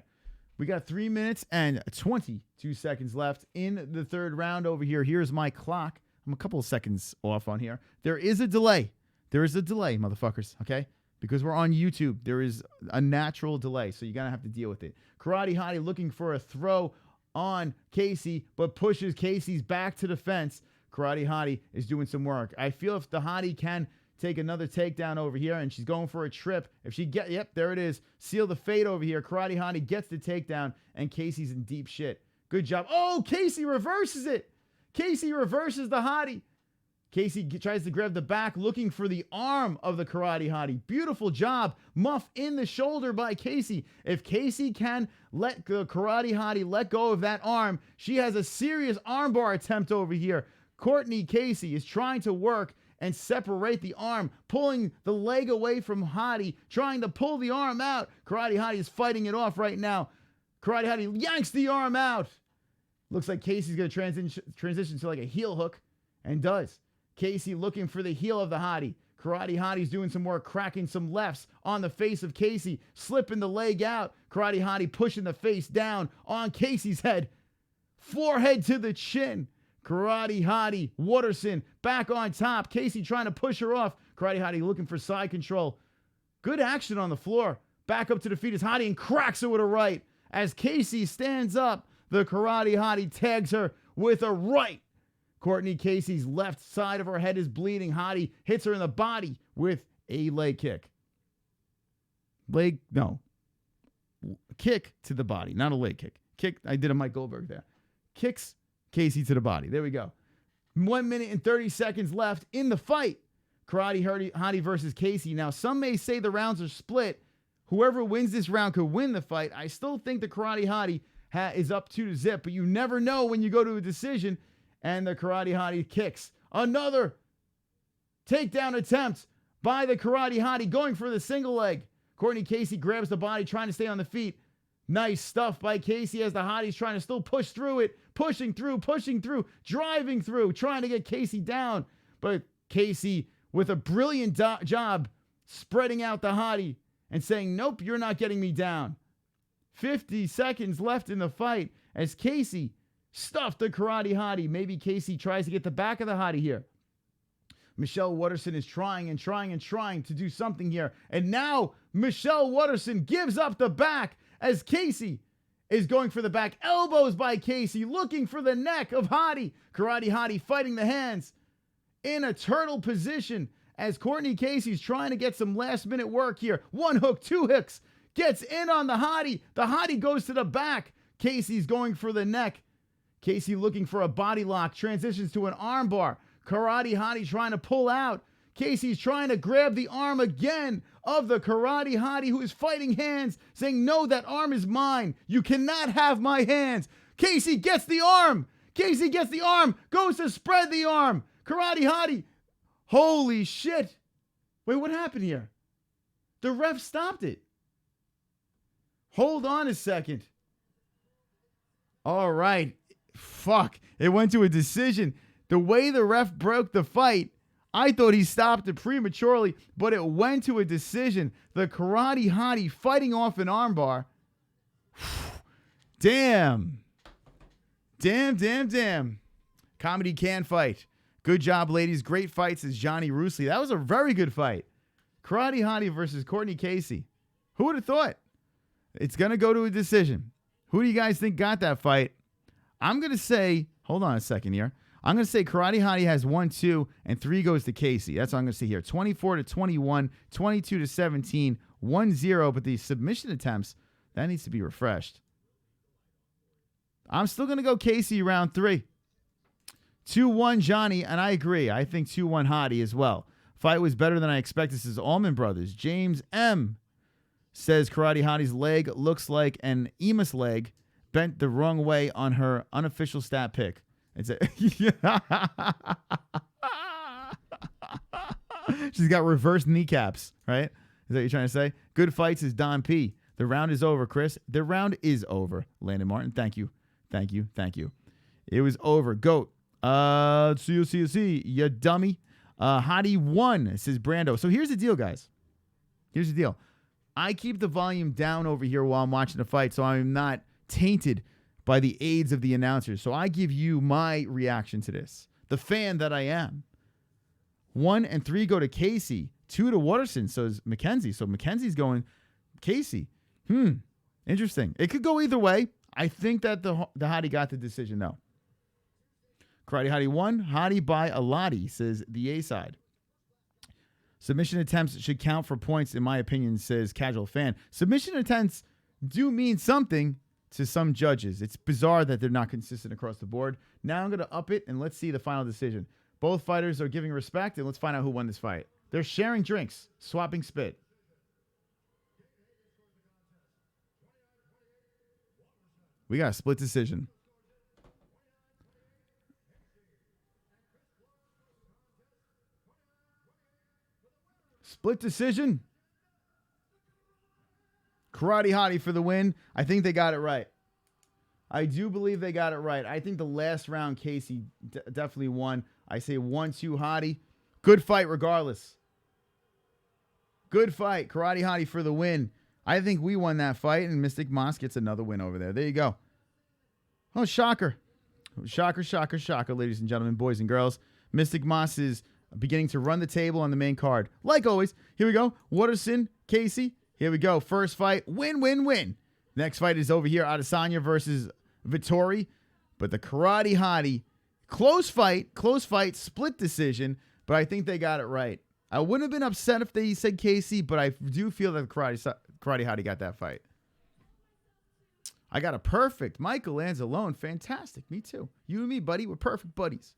We got 3 minutes and 22 seconds left in the third round over here. Here's my clock. I'm a couple of seconds off on here. There is a delay. There is a delay, motherfuckers, okay? Because we're on YouTube, there is a natural delay, so you're going to have to deal with it. Karate Hottie looking for a throw on Casey, but pushes Casey's back to the fence. Karate Hottie is doing some work. I feel if the Hottie can take another takedown over here, and she's going for a trip. If she yep, there it is. Seal the fade over here. Karate Hottie gets the takedown, and Casey's in deep shit. Good job. Oh, Casey reverses it. Casey reverses the Hottie. Casey tries to grab the back, looking for the arm of the Karate Hottie. Beautiful job. Muff in the shoulder by Casey. If Casey can let the Karate Hottie let go of that arm, she has a serious armbar attempt over here. Courtney Casey is trying to work and separate the arm, pulling the leg away from Hottie, trying to pull the arm out. Karate Hottie is fighting it off right now. Karate Hottie yanks the arm out. Looks like Casey's going to transition to like a heel hook, and does. Casey looking for the heel of the Hottie. Karate Hottie's doing some work, cracking some lefts on the face of Casey, slipping the leg out. Karate Hottie pushing the face down on Casey's head. Forehead to the chin. Karate Hottie, Waterson back on top. Casey trying to push her off. Karate Hottie looking for side control. Good action on the floor. Back up to the feet is Hottie and cracks her with a right. As Casey stands up, the Karate Hottie tags her with a right. Courtney Casey's left side of her head is bleeding. Hottie hits her in the body with a leg kick. Kick to the body, not a leg kick. Kick, I did a Mike Goldberg there. Kicks Casey to the body. There we go. 1 minute and 30 seconds left in the fight. Karate Hottie versus Casey. Now, some may say the rounds are split. Whoever wins this round could win the fight. I still think the Karate Hottie is up 2-0, but you never know when you go to a decision. And the Karate Hottie kicks. Another takedown attempt by the Karate Hottie, going for the single leg. Courtney Casey grabs the body, trying to stay on the feet. Nice stuff by Casey as the Hottie's trying to still push through it. Pushing through, driving through, trying to get Casey down. But Casey, with a brilliant job, spreading out the Hottie and saying, nope, you're not getting me down. 50 seconds left in the fight as Casey stuffed the Karate Hottie. Maybe Casey tries to get the back of the Hottie here. Michelle Waterson is trying to do something here. And now Michelle Waterson gives up the back as Casey is going for the back. Elbows by Casey, looking for the neck of Hottie. Karate Hottie fighting the hands in a turtle position as Courtney Casey's trying to get some last minute work here. 1 hook, 2 hooks. Gets in on the Hottie. The Hottie goes to the back. Casey's going for the neck. Casey looking for a body lock, transitions to an arm bar. Karate Hottie trying to pull out. Casey's trying to grab the arm again of the Karate Hottie, who is fighting hands, saying, no, that arm is mine. You cannot have my hands. Casey gets the arm. Casey gets the arm, goes to spread the arm. Karate Hottie. Holy shit. Wait, what happened here? The ref stopped it. Hold on a second. All right. Fuck. It went to a decision. The way the ref broke the fight, I thought he stopped it prematurely, but it went to a decision. The Karate Hottie fighting off an armbar. Damn. Comedy can fight. Good job, ladies. Great fights, says Johnny Rousey. That was a very good fight. Karate Hottie versus Courtney Casey. Who would have thought? It's going to go to a decision. Who do you guys think got that fight? I'm going to say, hold on a second here. I'm going to say Karate Hottie has 1, 2, and 3 goes to Casey. That's what I'm going to say here. 24-21, 22-17, 1-0. But the submission attempts, that needs to be refreshed. I'm still going to go Casey round 3. 2-1 Johnny, and I agree. I think 2-1 Hottie as well. Fight was better than I expected. This is Allman Brothers. James M. says Karate Hottie's leg looks like an Emus leg bent the wrong way on her unofficial stat pick. It's a She's got reverse kneecaps, right? Is that what you're trying to say? Good fights is Don P. The round is over, Chris. The round is over. Landon Martin, thank you. Thank you. Thank you. It was over. Goat. See, you dummy. Hottie won, says Brando. So here's the deal, guys. Here's the deal. I keep the volume down over here while I'm watching the fight, so I'm not tainted by the aids of the announcers. So I give you my reaction to this. The fan that I am. 1 and 3 go to Casey. 2 to Waterson, so is Mackenzie. So Mackenzie's going Casey. Interesting. It could go either way. I think that the Hottie got the decision, though. Karate Hottie won. Hottie by a lottie, says the A side. Submission attempts should count for points, in my opinion, says Casual Fan. Submission attempts do mean something to some judges. It's bizarre that they're not consistent across the board. Now I'm going to up it, and let's see the final decision. Both fighters are giving respect, and let's find out who won this fight. They're sharing drinks, swapping spit. We got a split decision. Split decision. Karate Hottie for the win. I think they got it right. I do believe they got it right. I think the last round, Casey definitely won. I say 1-2 Hottie. Good fight regardless. Good fight. Karate Hottie for the win. I think we won that fight, and Mystic Moss gets another win over there. There you go. Oh, shocker. Shocker, shocker, shocker, ladies and gentlemen, boys and girls. Mystic Moss is beginning to run the table on the main card. Like always, here we go. Waterson, Casey. Here we go. First fight, win, win, win. Next fight is over here. Adesanya versus Vettori. But the Karate Hottie, close fight, split decision. But I think they got it right. I wouldn't have been upset if they said Casey, but I do feel that the Karate Hottie got that fight. I got a perfect. Michael Lanzalone. Fantastic. Me too. You and me, buddy. We're perfect buddies.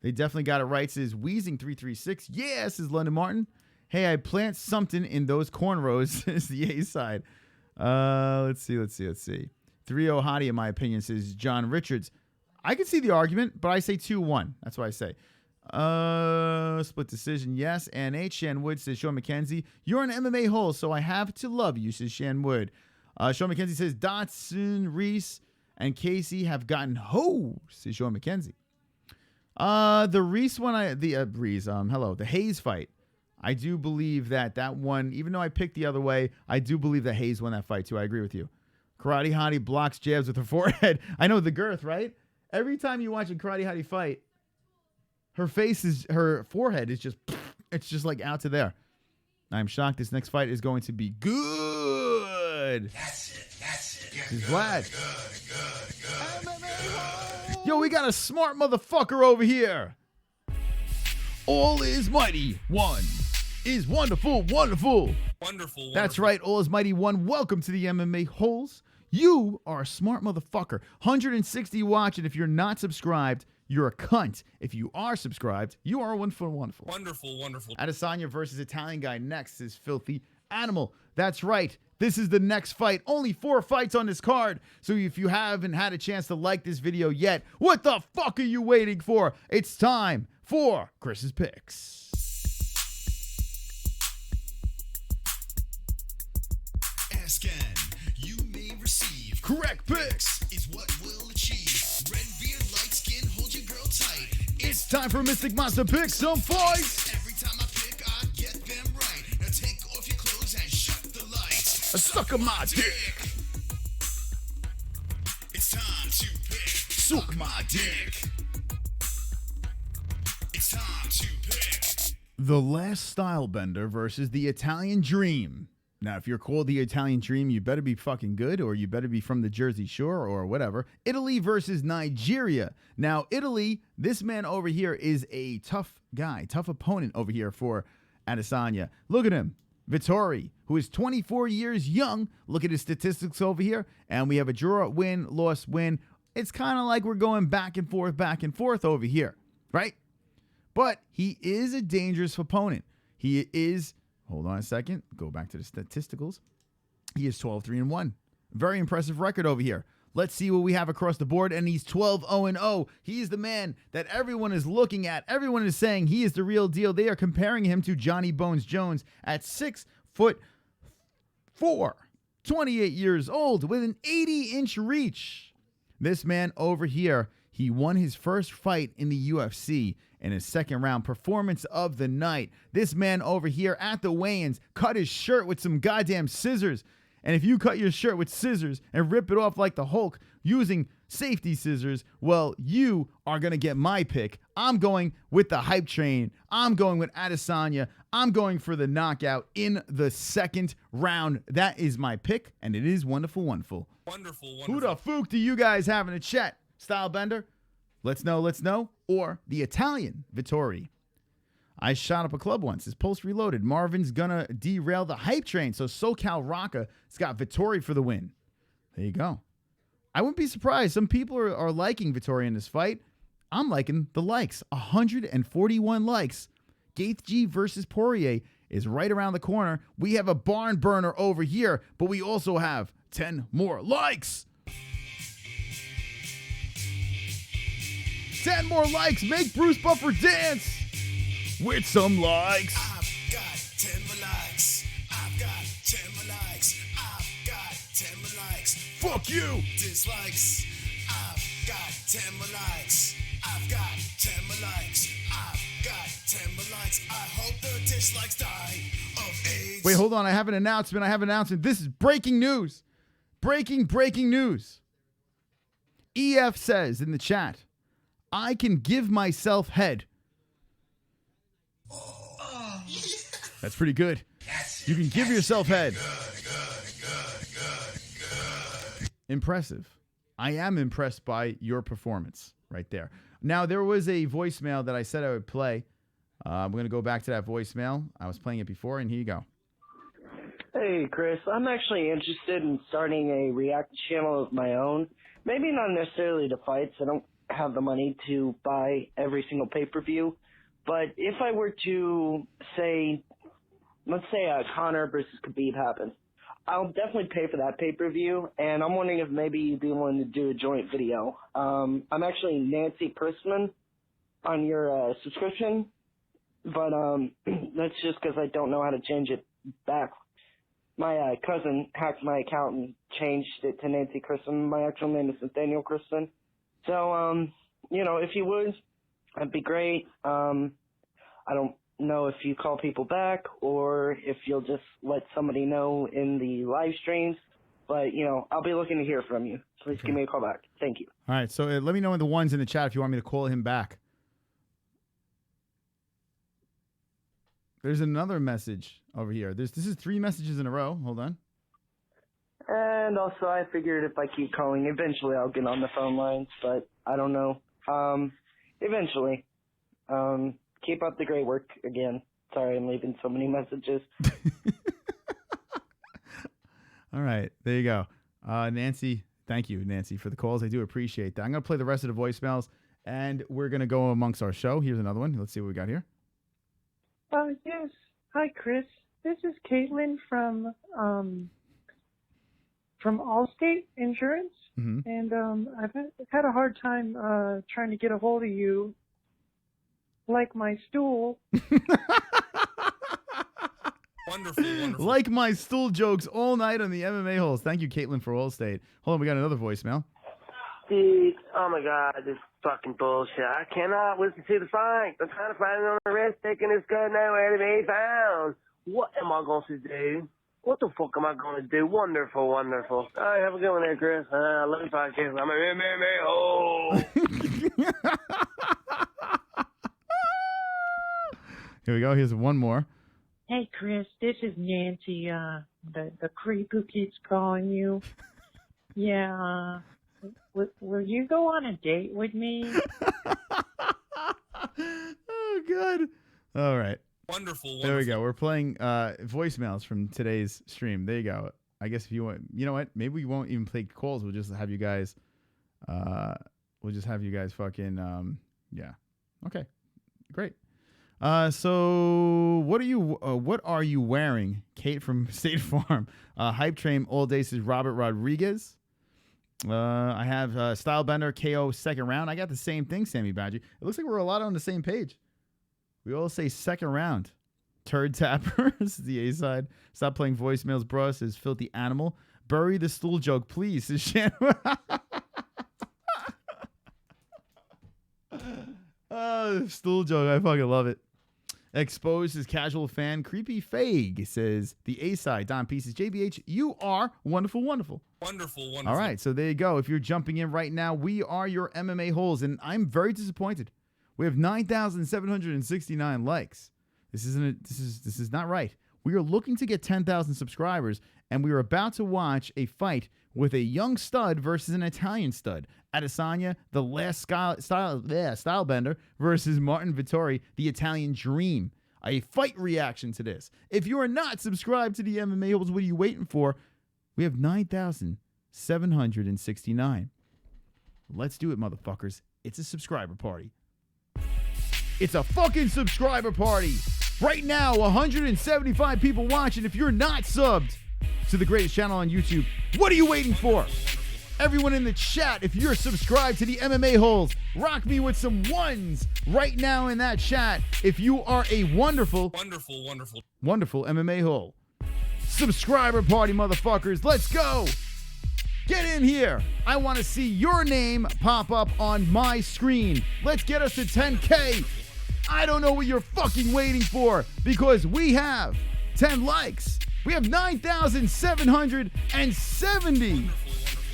They definitely got it right. Says Wheezing 336. Yeah, says London Martin. Hey, I plant something in those cornrows. Is the A side. Let's see. 3-0 Hottie, in my opinion, says John Richards. I can see the argument, but I say 2-1. That's what I say. Split decision, yes. And H. Shan Wood says Sean McKenzie. You're an MMA-Holes, so I have to love you, says Shan Wood. Sean McKenzie says Dotson, Reese, and Casey have gotten hoes, says Sean McKenzie. The Reese one, the Hayes fight. I do believe that one, even though I picked the other way, I do believe that Hayes won that fight too. I agree with you. Karate Hottie blocks jabs with her forehead. I know the girth, right? Every time you watch a Karate Hottie fight, her forehead is just, it's just like out to there. I'm shocked this next fight is going to be good. That's it. He's Vlad. Good. Yo, we got a smart motherfucker over here. All is mighty one is wonderful. Wonderful. That's right. All is mighty one. Welcome to the MMA-Holes. You are a smart motherfucker. 160 watching. If you're not subscribed, you're a cunt. If you are subscribed, you are wonderful. Wonderful. Adesanya versus Italian guy next is Filthy Animal. That's right. This is the next fight. Only 4 fights on this card. So if you haven't had a chance to like this video yet, what the fuck are you waiting for? It's time for Chris's picks. Ask and you may receive. Correct picks is what we'll achieve. Red beard, light skin, hold your girl tight. It's time for Mystic Monster pick some fights. Every time I pick, I get them right. Now take off your clothes and shut the lights. Suck my dick. It's time to pick. Suck my dick. It's time to pick. The Last Stylebender versus the Italian Dream. Now, if you're called the Italian Dream, you better be fucking good, or you better be from the Jersey Shore or whatever. Italy versus Nigeria. Now, Italy, this man over here is a tough guy, tough opponent over here for Adesanya. Look at him. Vettori, who is 24 years young. Look at his statistics over here. And we have a draw, win, loss, win. It's kind of like we're going back and forth over here, right? But he is a dangerous opponent. He is... Hold on a second. Go back to the statisticals. He is 12-3-1. Very impressive record over here. Let's see what we have across the board. And he's 12-0-0. He's the man that everyone is looking at. Everyone is saying he is the real deal. They are comparing him to Johnny Bones Jones at 6'4", 28 years old with an 80-inch reach. This man over here, he won his first fight in the UFC in his second round performance of the night. This man over here at the weigh-ins cut his shirt with some goddamn scissors. And if you cut your shirt with scissors and rip it off like the Hulk using safety scissors, well, you are going to get my pick. I'm going with the hype train. I'm going with Adesanya. I'm going for the knockout in the second round. That is my pick, and it is wonderful, wonderful. Wonderful. Who the fuck do you guys have in the chat? Stylebender? Let's know. Or the Italian Vittori. I shot up a club once. His pulse reloaded. Marvin's gonna derail the hype train. So SoCal Rocca has got Vittori for the win. There you go. I wouldn't be surprised. Some people are liking Vittori in this fight. I'm liking the likes. 141 likes. Gaethje versus Poirier is right around the corner. We have a barn burner over here, but we also have 10 more likes. 10 more likes. Make Bruce Buffer dance with some likes. I've got 10 more likes. I've got 10 more likes. I've got 10 more likes. Fuck you. Dislikes. I've got 10 more likes. I've got 10 more likes. I've got 10 more likes. I hope the dislikes die of AIDS. Wait, hold on. I have an announcement. This is breaking news. Breaking news. EF says in the chat, I can give myself head. That's pretty good. You can give yourself head. Impressive. I am impressed by your performance right there. Now, there was a voicemail that I said I would play. I'm going to go back to that voicemail. I was playing it before, and here you go. Hey, Chris. I'm actually interested in starting a react channel of my own. Maybe not necessarily to fights. I don't have the money to buy every single pay-per-view. But if I were to say, let's say Conor versus Khabib happens, I'll definitely pay for that pay-per-view, and I'm wondering if maybe you'd be willing to do a joint video. I'm actually Nancy Chrisman on your subscription, but that's just because I don't know how to change it back. My cousin hacked my account and changed it to Nancy Chrisman. My actual name is Nathaniel Chrisman. So, if you would, that'd be great. I don't know if you call people back or if you'll just let somebody know in the live streams. But, I'll be looking to hear from you. Please give me a call back. Thank you. All right, so let me know in the ones in the chat if you want me to call him back. There's another message over here. This is 3 messages in a row. Hold on. And also, I figured if I keep calling, eventually I'll get on the phone lines, but I don't know. Eventually. Keep up the great work again. Sorry, I'm leaving so many messages. All right, there you go. Nancy, thank you, Nancy, for the calls. I do appreciate that. I'm going to play the rest of the voicemails, and we're going to go amongst our show. Here's another one. Let's see what we got here. Yes. Hi, Chris. This is Caitlin from Allstate Insurance, and I've had a hard time trying to get a hold of you. Like my stool. Wonderful. Like my stool jokes all night on the MMA-Holes. Thank you, Caitlin, for Allstate. Hold on, we got another voicemail. Dude, oh my God, this fucking bullshit. I cannot listen to the fight. I'm trying to find it on the wrist, thinking it's good nowhere to be found. What am I going to do? What the fuck am I going to do? Wonderful. All right, have a good one there, Chris. I love your podcast. I'm an MMA-Hole. Here we go. Here's one more. Hey, Chris. This is Nancy. the creep who keeps calling you. Yeah. Will you go on a date with me? Oh, God. All right. Wonderful. There we go. We're playing voicemails from today's stream. There you go. I guess if you want, you know what? Maybe we won't even play calls. We'll just have you guys. Fucking. Yeah. Okay. Great. So what are you wearing? Kate from State Farm. Hype Train all day says Robert Rodriguez. I have Stylebender KO second round. I got the same thing, Sammy Badger. It looks like we're a lot on the same page. We all say second round. Turd Tapper is the A side. Stop playing voicemails, bro. Says Filthy Animal. Bury the stool joke, please. Says Shan. Oh, stool joke. I fucking love it. Exposed is Casual Fan. Creepy Fag says the A side. Don Pieces. JBH, you are wonderful, wonderful. Wonderful. All right, so there you go. If you're jumping in right now, we are your MMA holes, and I'm very disappointed. We have 9,769 likes. This is not right. We are looking to get 10,000 subscribers, and we are about to watch a fight with a young stud versus an Italian stud. Adesanya, the last stylebender, versus Martin Vettori, the Italian dream. A fight reaction to this. If you are not subscribed to the MMA holes, what are you waiting for? We have 9,769. Let's do it, motherfuckers. It's a subscriber party. It's a fucking subscriber party. Right now, 175 people watching. If you're not subbed to the greatest channel on YouTube, what are you waiting for? Everyone in the chat, if you're subscribed to the MMA holes, rock me with some ones right now in that chat. If you are a wonderful MMA hole. Subscriber party, motherfuckers. Let's go. Get in here. I want to see your name pop up on my screen. Let's get us to 10K. I don't know what you're fucking waiting for because we have 10 likes. We have 9,770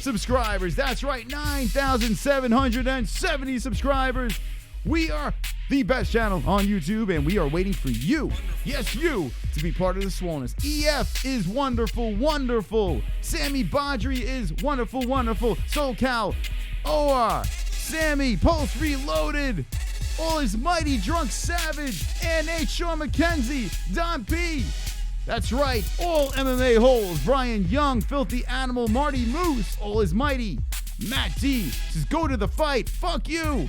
subscribers. That's right, 9,770 subscribers. We are the best channel on YouTube, and we are waiting for you, yes, you, to be part of the swollenness. EF is wonderful, wonderful. Sammy Badri is wonderful, wonderful. SoCal, OR, Sammy, Pulse Reloaded, All Is Mighty, Drunk Savage, and H. Sean McKenzie, Don P. That's right, all MMA holes. Brian Young, Filthy Animal, Marty Moose, All Is Mighty. Matt D says, go to the fight. Fuck you.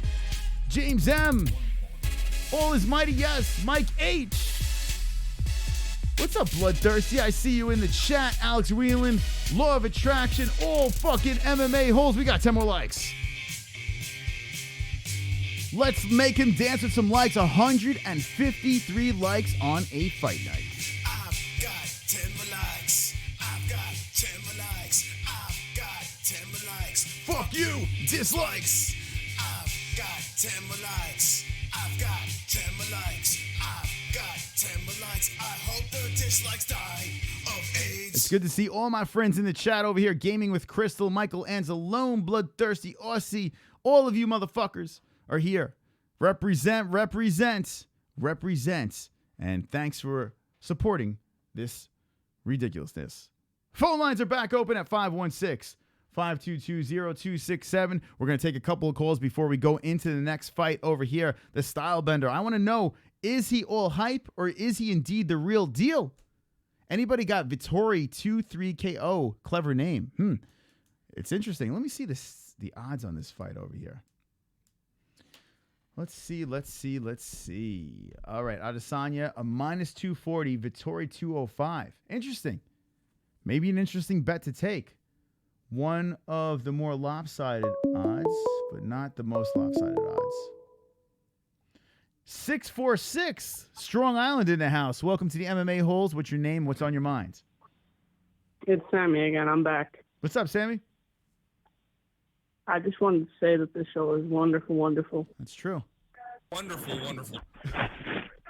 James M. All Is Mighty, yes. Mike H. What's up, Bloodthirsty? I see you in the chat. Alex Whelan, Law of Attraction, all fucking MMA holes. We got 10 more likes. Let's make him dance with some likes. 153 likes on a fight night. I've got 10 more likes. I've got 10 more likes. I've got 10 more likes. Fuck you, dislikes. I've got 10 more likes. I've got 10 more likes. I've got 10 more likes. I hope the dislikes die of AIDS. It's good to see all my friends in the chat over here. Gaming with Crystal, Michael Anzalone, Bloodthirsty, Aussie. All of you motherfuckers are here. Represent. And thanks for supporting this ridiculousness. Phone lines are back open at 516-522-0267. We're going to take a couple of calls before we go into the next fight over here. The Stylebender. I want to know, is he all hype or is he indeed the real deal? Anybody got Fitori 2-3 KO? Clever name. It's interesting. Let me see the odds on this fight over here. Let's see. All right, Adesanya, a -240, Fitori 205. Interesting. Maybe an interesting bet to take. One of the more lopsided odds, but not the most lopsided odds. 646, Strong Island in the house. Welcome to the MMA Holes. What's your name? What's on your mind? It's Sammy again. I'm back. What's up, Sammy? I just wanted to say that this show is wonderful, wonderful. That's true. Wonderful.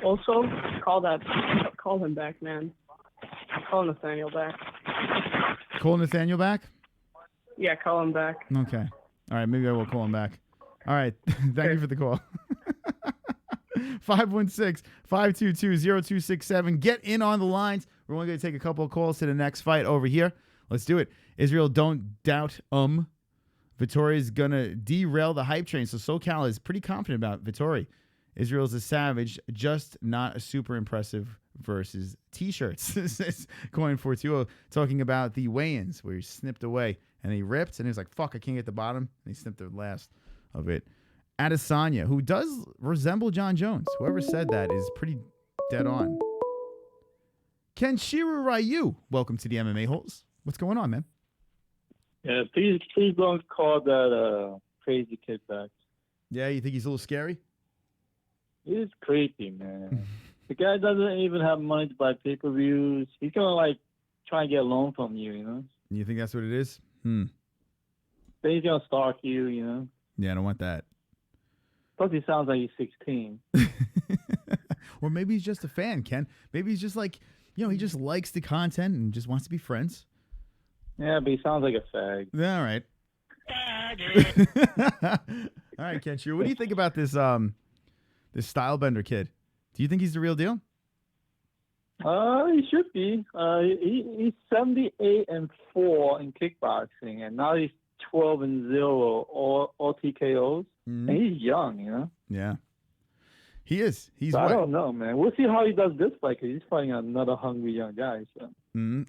Also, call him back, man. Call Nathaniel back. Call Nathaniel back? Yeah, call him back. Okay. All right, maybe I will call him back. All right. Thank you for the call. 516-522-0267. Get in on the lines. We're only going to take a couple of calls to the next fight over here. Let's do it. Israel, don't doubt Vettori is going to derail the hype train. So SoCal is pretty confident about Vettori. Israel's a savage, just not a super impressive versus T-shirts. This is Coin 420 talking about the weigh-ins where he snipped away and he ripped and he was like, fuck, I can't get the bottom. And he snipped the last of it. Adesanya, who does resemble John Jones. Whoever said that is pretty dead on. Kenshiro Ryu, welcome to the MMA-Holes. What's going on, man? Yeah, please don't call that crazy kid back. Yeah, you think he's a little scary? He's creepy, man. The guy doesn't even have money to buy pay-per-views. He's gonna like try and get a loan from you, you know. You think that's what it is? Then he's gonna stalk you, you know. Yeah, I don't want that. Plus, he sounds like he's 16. Or maybe he's just a fan, Ken. Maybe he's just like, you know, he just likes the content and just wants to be friends. Yeah, but he sounds like a fag. Yeah, all right. All right, Kenshiro, what do you think about this this Stylebender kid? Do you think he's the real deal? He should be. He's 78-4 in kickboxing, and now he's 12-0 all TKOs. And he's young, you know. Yeah, he is. He's. I don't know, man. We'll see how he does this fight because he's fighting another hungry young guy. So.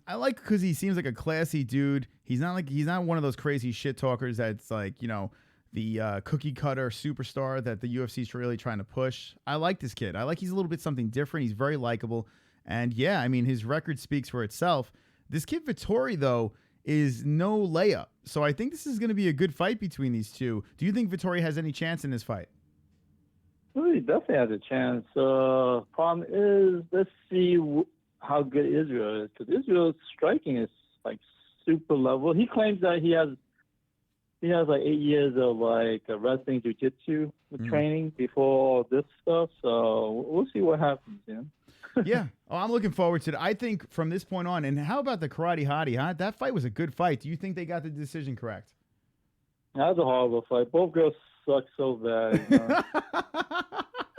I like because he seems like a classy dude. He's not one of those crazy shit talkers that's like, you know, the cookie cutter superstar that the UFC is really trying to push. I like this kid. I like he's a little bit something different. He's very likable. And yeah, I mean, his record speaks for itself. This kid Vettori, though, is no layup. So I think this is going to be a good fight between these two. Do you think Vettori has any chance in this fight? Well, he definitely has a chance. Problem is, let's see how good Israel is. Because Israel's striking is like super level. He claims that he has like 8 years of like wrestling jiu-jitsu training before this stuff. So we'll see what happens, yeah. Yeah. Oh, I'm looking forward to it. I think from this point on, and how about the Karate Hottie, huh? That fight was a good fight. Do you think they got the decision correct? That was a horrible fight. Both girls suck so bad. You know?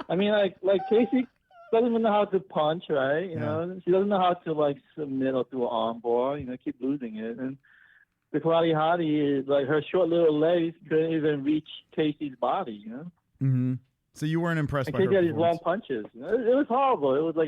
I mean, like Casey doesn't even know how to punch, right? You know, she doesn't know how to like submit or do an arm bar. You know, keep losing it. And the Karate Hottie is like her short little legs couldn't even reach Casey's body. You know. Mm-hmm. So you weren't impressed by her Casey had these long performance. punches. You know, it was horrible. It was like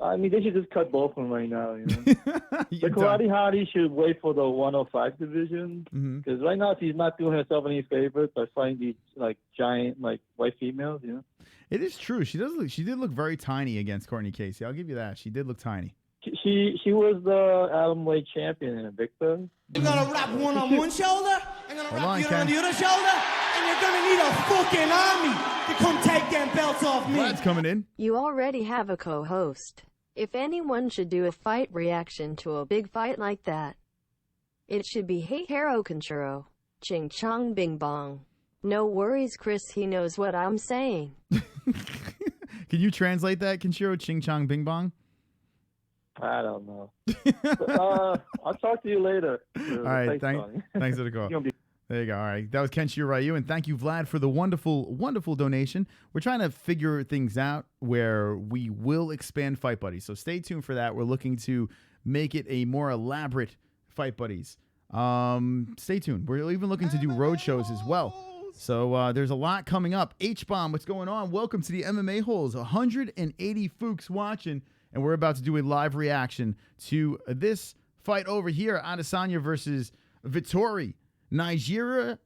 I mean, they should just cut both of them right now. You know, the Karate Hottie should wait for the 105 division because right now she's not doing herself any favors by fighting these like giant like white females. You know, it is true. She did look very tiny against Courtney Casey. I'll give you that. She did look tiny. She was the atomweight champion in Victor. You're gonna wrap one on one shoulder, and gonna wrap the other on the other shoulder, and you're gonna need a fucking army to come take them belts off me. Vlad's coming in. You already have a co-host. If anyone should do a fight reaction to a big fight like that, it should be Hey Hero Kenshiro. Ching chong bing bong. No worries, Chris, he knows what I'm saying. Can you translate that, Kenshiro? Ching chong bing bong? I don't know. I'll talk to you later. All right, thanks for the call. There you go. All right, that was Kenshiro Ryu, and thank you, Vlad, for the wonderful, wonderful donation. We're trying to figure things out where we will expand Fight Buddies, so stay tuned for that. We're looking to make it a more elaborate Fight Buddies. Stay tuned. We're even looking to do road shows as well. So there's a lot coming up. H-Bomb, what's going on? Welcome to the MMA-Holes. 180 Fooks watching. And we're about to do a live reaction to this fight over here. Adesanya versus Vettori. Nigeria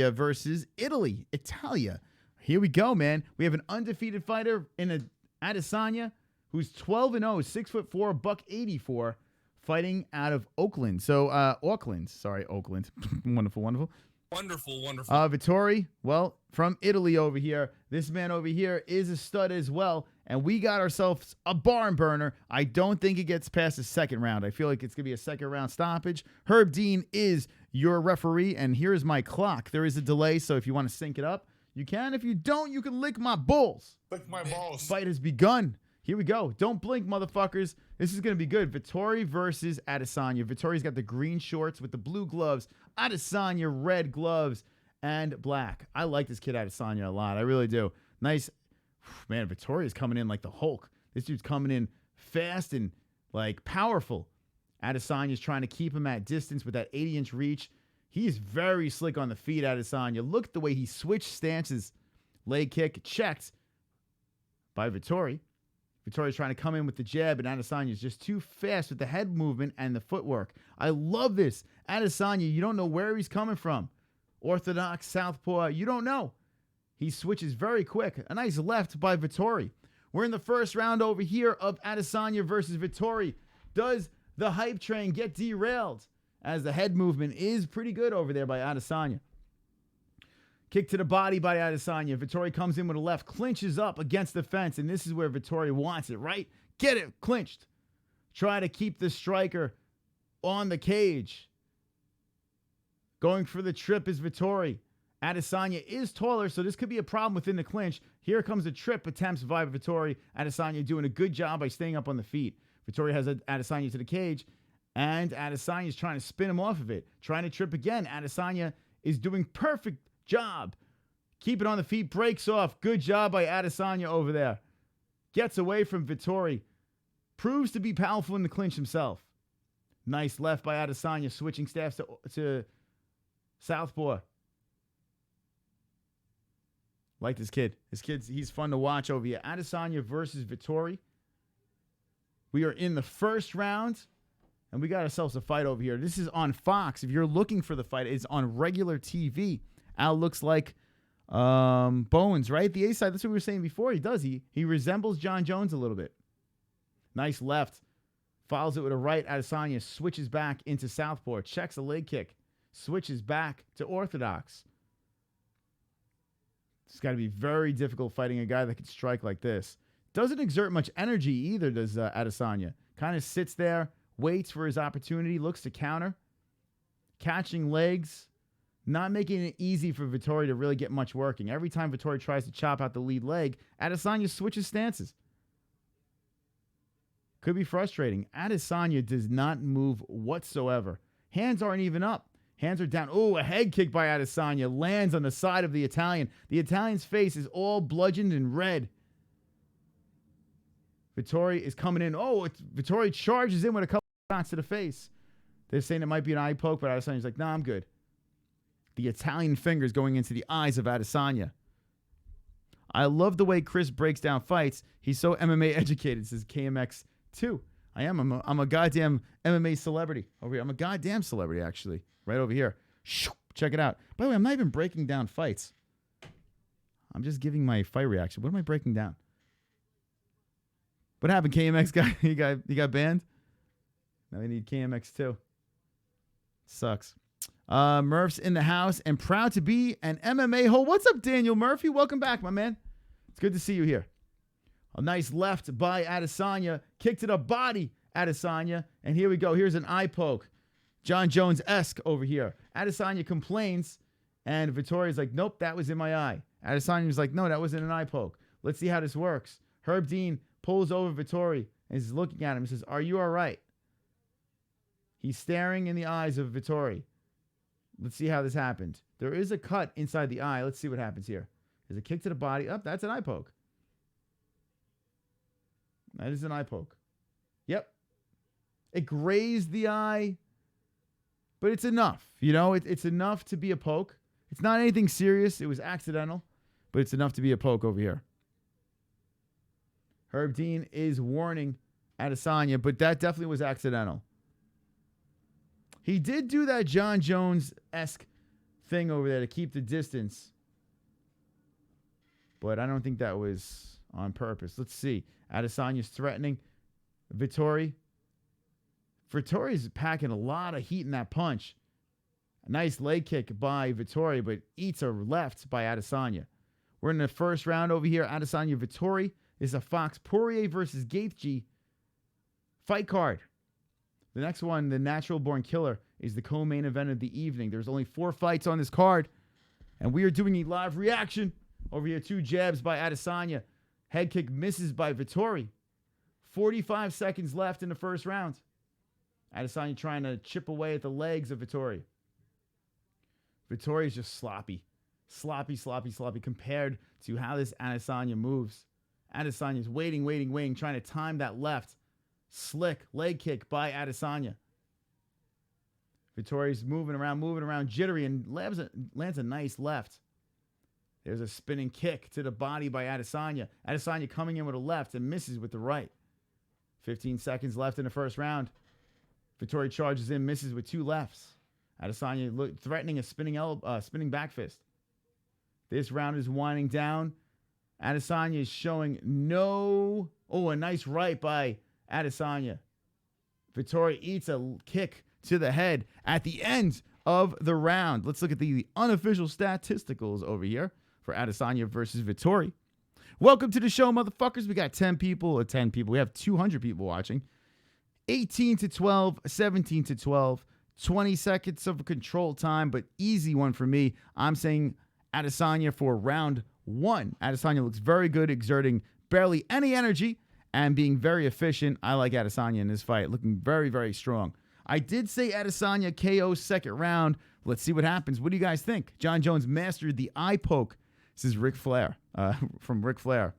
versus Italy. Italia. Here we go, man. We have an undefeated fighter in Adesanya who's 12-0, 6'4", $184, fighting out of Oakland. So, Auckland. Sorry, Oakland. Wonderful, wonderful. Wonderful, wonderful. Vettori, well, from Italy over here. This man over here is a stud as well. And we got ourselves a barn burner. I don't think it gets past the second round. I feel like it's going to be a second round stoppage. Herb Dean is your referee. And here's my clock. There is a delay, so if you want to sync it up, you can. If you don't, you can lick my balls. Lick my balls. Fight has begun. Here we go. Don't blink, motherfuckers. This is going to be good. Vettori versus Adesanya. Vittori's got the green shorts with the blue gloves. Adesanya, red gloves and black. I like this kid Adesanya a lot. I really do. Nice. Man, Vettori is coming in like the Hulk. This dude's coming in fast and like powerful. Adesanya's trying to keep him at distance with that 80-inch reach. He's very slick on the feet, Adesanya. Look at the way he switched stances. Leg kick checked by Vettori. Vittori's trying to come in with the jab, and Adesanya's just too fast with the head movement and the footwork. I love this. Adesanya, you don't know where he's coming from. Orthodox, southpaw, you don't know. He switches very quick. A nice left by Vettori. We're in the first round over here of Adesanya versus Vettori. Does the hype train get derailed? As the head movement is pretty good over there by Adesanya. Kick to the body by Adesanya. Vettori comes in with a left, clinches up against the fence, and this is where Vettori wants it, right? Get it, clinched. Try to keep the striker on the cage. Going for the trip is Vettori. Adesanya is taller, so this could be a problem within the clinch. Here comes the trip attempts by Vettori. Adesanya doing a good job by staying up on the feet. Vettori has Adesanya to the cage, and Adesanya is trying to spin him off of it. Trying to trip again. Adesanya is doing perfect job. Keep it on the feet, breaks off. Good job by Adesanya over there. Gets away from Vettori. Proves to be powerful in the clinch himself. Nice left by Adesanya, switching staffs to southpaw. Like this kid. He's fun to watch over here. Adesanya versus Vettori. We are in the first round, and we got ourselves a fight over here. This is on Fox. If you're looking for the fight, it's on regular TV. Al looks like Bones, right? The A side, that's what we were saying before. He does. He resembles John Jones a little bit. Nice left. Follows it with a right. Adesanya switches back into southpaw. Checks a leg kick. Switches back to orthodox. It's got to be very difficult fighting a guy that can strike like this. Doesn't exert much energy either, does Adesanya. Kind of sits there, waits for his opportunity, looks to counter. Catching legs. Not making it easy for Vettori to really get much working. Every time Vettori tries to chop out the lead leg, Adesanya switches stances. Could be frustrating. Adesanya does not move whatsoever. Hands aren't even up. Hands are down. Oh, a head kick by Adesanya lands on the side of the Italian. The Italian's face is all bludgeoned and red. Vettori is coming in. Oh, Vettori charges in with a couple of shots to the face. They're saying it might be an eye poke, but Adesanya's like, nah, I'm good. The Italian fingers going into the eyes of Adesanya. I love the way Chris breaks down fights. He's so MMA educated, says KMX2. I am. I'm a goddamn MMA celebrity over here. I'm a goddamn celebrity, actually. Right over here. Check it out. By the way, I'm not even breaking down fights. I'm just giving my fight reaction. What am I breaking down? What happened, KMX guy? He got banned? Now we need KMX2. Sucks. Murph's in the house and proud to be an MMA hole. What's up, Daniel Murphy? Welcome back, my man. It's good to see you here. A nice left by Adesanya. Kick to the body, Adesanya. And here we go. Here's an eye poke. John Jones-esque over here. Adesanya complains, and Vittori's like, nope, that was in my eye. Adesanya's like, no, that wasn't an eye poke. Let's see how this works. Herb Dean pulls over Vettori and is looking at him and says, are you all right? He's staring in the eyes of Vettori. Let's see how this happened. There is a cut inside the eye. Let's see what happens here. There's a kick to the body. Oh, that's an eye poke. That is an eye poke. Yep. It grazed the eye, but it's enough. You know, it's enough to be a poke. It's not anything serious. It was accidental, but it's enough to be a poke over here. Herb Dean is warning Adesanya, but that definitely was accidental. He did do that John Jones-esque thing over there to keep the distance, but I don't think that was on purpose. Let's see. Adesanya's threatening Vettori. Vittori's packing a lot of heat in that punch. A nice leg kick by Vettori, but eats a left by Adesanya. We're in the first round over here. Adesanya Vettori is a Fox. Poirier versus Gaethje fight card. The next one, the Natural Born Killer, is the co-main event of the evening. There's only 4 fights on this card, and we are doing a live reaction over here. 2 jabs by Adesanya. Head kick misses by Vettori. 45 seconds left in the first round. Adesanya trying to chip away at the legs of Vettori. Vettori is just sloppy. Sloppy compared to how this Adesanya moves. Adesanya's waiting, trying to time that left. Slick leg kick by Adesanya. Vittori's moving around, jittery, and lands a nice left. There's a spinning kick to the body by Adesanya. Adesanya coming in with a left and misses with the right. 15 seconds left in the first round. Vettori charges in, misses with 2 lefts. Adesanya threatening a spinning back fist. This round is winding down. Adesanya is showing no... Oh, a nice right by Adesanya. Vettori eats a kick to the head at the end of the round. Let's look at the unofficial statisticals over here for Adesanya versus Vettori. Welcome to the show, motherfuckers. We got 10 people. We have 200 people watching. 18-12, 17-12, 20 seconds of control time, but easy one for me. I'm saying Adesanya for round 1. Adesanya looks very good, exerting barely any energy and being very efficient. I like Adesanya in this fight, looking very, very strong. I did say Adesanya KO second round. Let's see what happens. What do you guys think? John Jones mastered the eye poke. This is Ric Flair, from Ric Flair.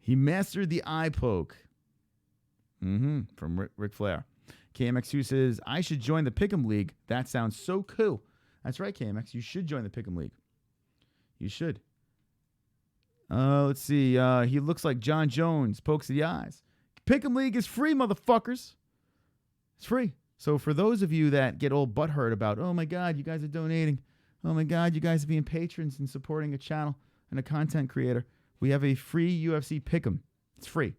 He mastered the eye poke. From Ric Flair. KMX2 says, I should join the Pick'em League. That sounds so cool. That's right, KMX. You should join the Pick'em League. You should. Let's see. He looks like John Jones. Pokes the eyes. Pick'em League is free, motherfuckers. It's free. So for those of you that get all butthurt about, oh my God, you guys are donating. Oh my God, you guys are being patrons and supporting a channel and a content creator. We have a free UFC Pick'em. It's free.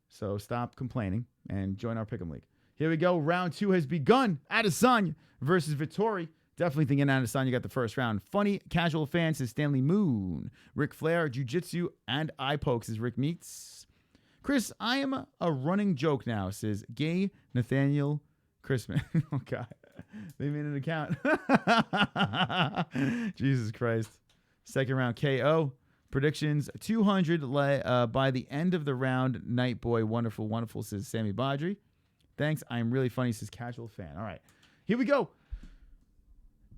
So stop complaining and join our Pick'em League. Here we go. Round 2 has begun. Adesanya versus Vettori. Definitely thinking Adesanya got the first round. Funny casual fan says Stanley Moon. Ric Flair, Jiu-Jitsu, and eye pokes is Rick Meats. Chris, I am a running joke now, says Gay Nathaniel Christmas. Oh, God. They made an account. Jesus Christ. Second round KO. Predictions 200 by the end of the round. Night boy, wonderful, wonderful, says Sammy Badri. Thanks. I'm really funny, says casual fan. All right. Here we go.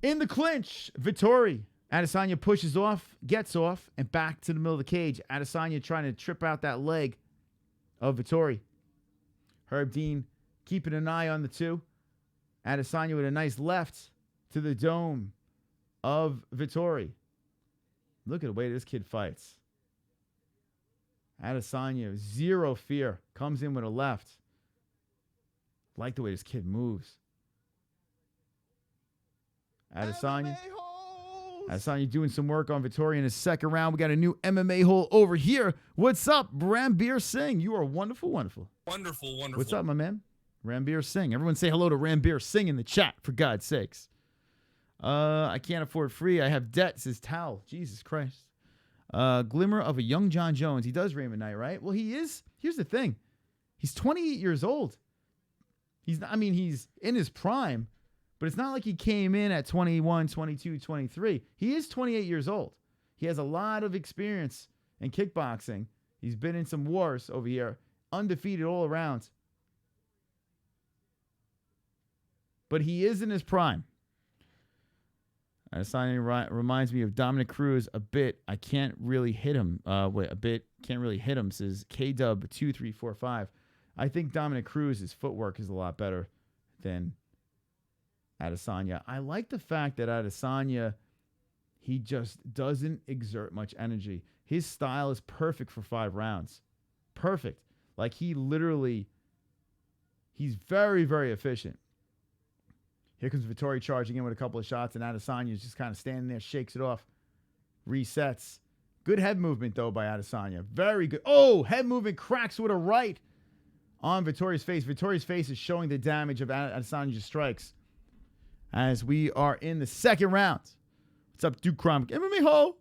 In the clinch, Vettori. Adesanya pushes off, gets off, and back to the middle of the cage. Adesanya trying to trip out that leg of Vettori. Herb Dean keeping an eye on the two. Adesanya with a nice left to the dome of Vettori. Look at the way this kid fights. Adesanya, zero fear. Comes in with a left. Like the way this kid moves. Adesanya doing some work on Vettori in his second round. We got a new MMA hole over here. What's up, Rambir Singh? You are wonderful, wonderful. Wonderful. What's up, my man? Rambir Singh. Everyone say hello to Rambir Singh in the chat, for God's sakes. I can't afford free. I have debt, says Tal. Jesus Christ. Glimmer of a young John Jones. He does Raymond Knight, right? Well, he is. Here's the thing. He's 28 years old. He's in his prime, but it's not like he came in at 21, 22, 23. He is 28 years old. He has a lot of experience in kickboxing. He's been in some wars over here. Undefeated all around. But he is in his prime. Adesanya reminds me of Dominic Cruz a bit. I can't really hit him. Can't really hit him, says KDub2345. I think Dominic Cruz's footwork is a lot better than Adesanya. I like the fact that Adesanya, he just doesn't exert much energy. His style is perfect for 5 rounds. Perfect. Like he's very, very efficient. Here comes Vettori charging in with a couple of shots, and Adesanya is just kind of standing there, shakes it off, resets. Good head movement, though, by Adesanya. Very good. Oh, head movement, cracks with a right on Vettori's face. Vettori's face is showing the damage of Adesanya's strikes as we are in the second round. What's up, Duke Crom? MMA Hole.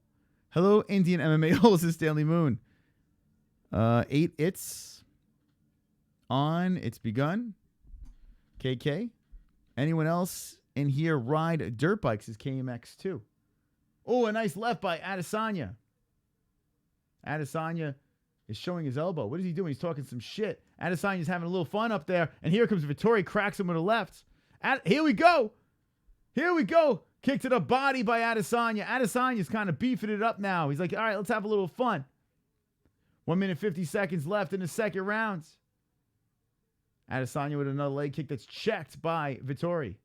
Hello, Indian MMA Holes. This is Stanley Moon. 8 it's on. It's begun. KK. Anyone else in here ride dirt bikes is KMX2. Oh, a nice left by Adesanya. Adesanya is showing his elbow. What is he doing? He's talking some shit. Adesanya's having a little fun up there. And here comes Vettori, cracks him with a left. Here we go. Here we go. Kick to the body by Adesanya. Adesanya's kind of beefing it up now. He's like, all right, let's have a little fun. 1 minute, 50 seconds left in the second round. Adesanya with another leg kick that's checked by Vettori.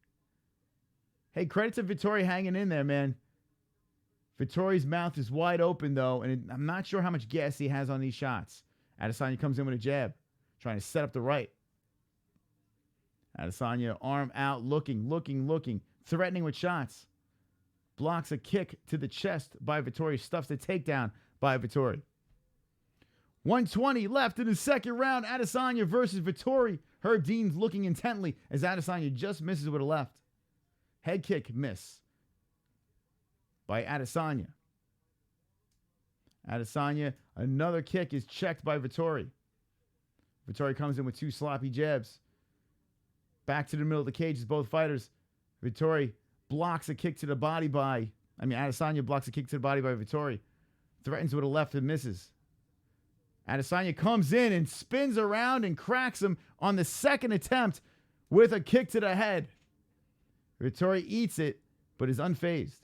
Hey, credit to Vettori hanging in there, man. Vittori's mouth is wide open, though, and I'm not sure how much gas he has on these shots. Adesanya comes in with a jab, trying to set up the right. Adesanya, arm out, looking, threatening with shots. Blocks a kick to the chest by Vettori, stuffs a takedown by Vettori. 120 left in the second round. Adesanya versus Vettori. Herb Dean's looking intently as Adesanya just misses with a left. Head kick miss by Adesanya. Adesanya, another kick is checked by Vettori. Vettori comes in with two sloppy jabs. Back to the middle of the cage as both fighters. Vettori blocks a kick to the body Adesanya blocks a kick to the body by Vettori. Threatens with a left and misses. Adesanya comes in and spins around and cracks him on the second attempt with a kick to the head. Vettori eats it, but is unfazed.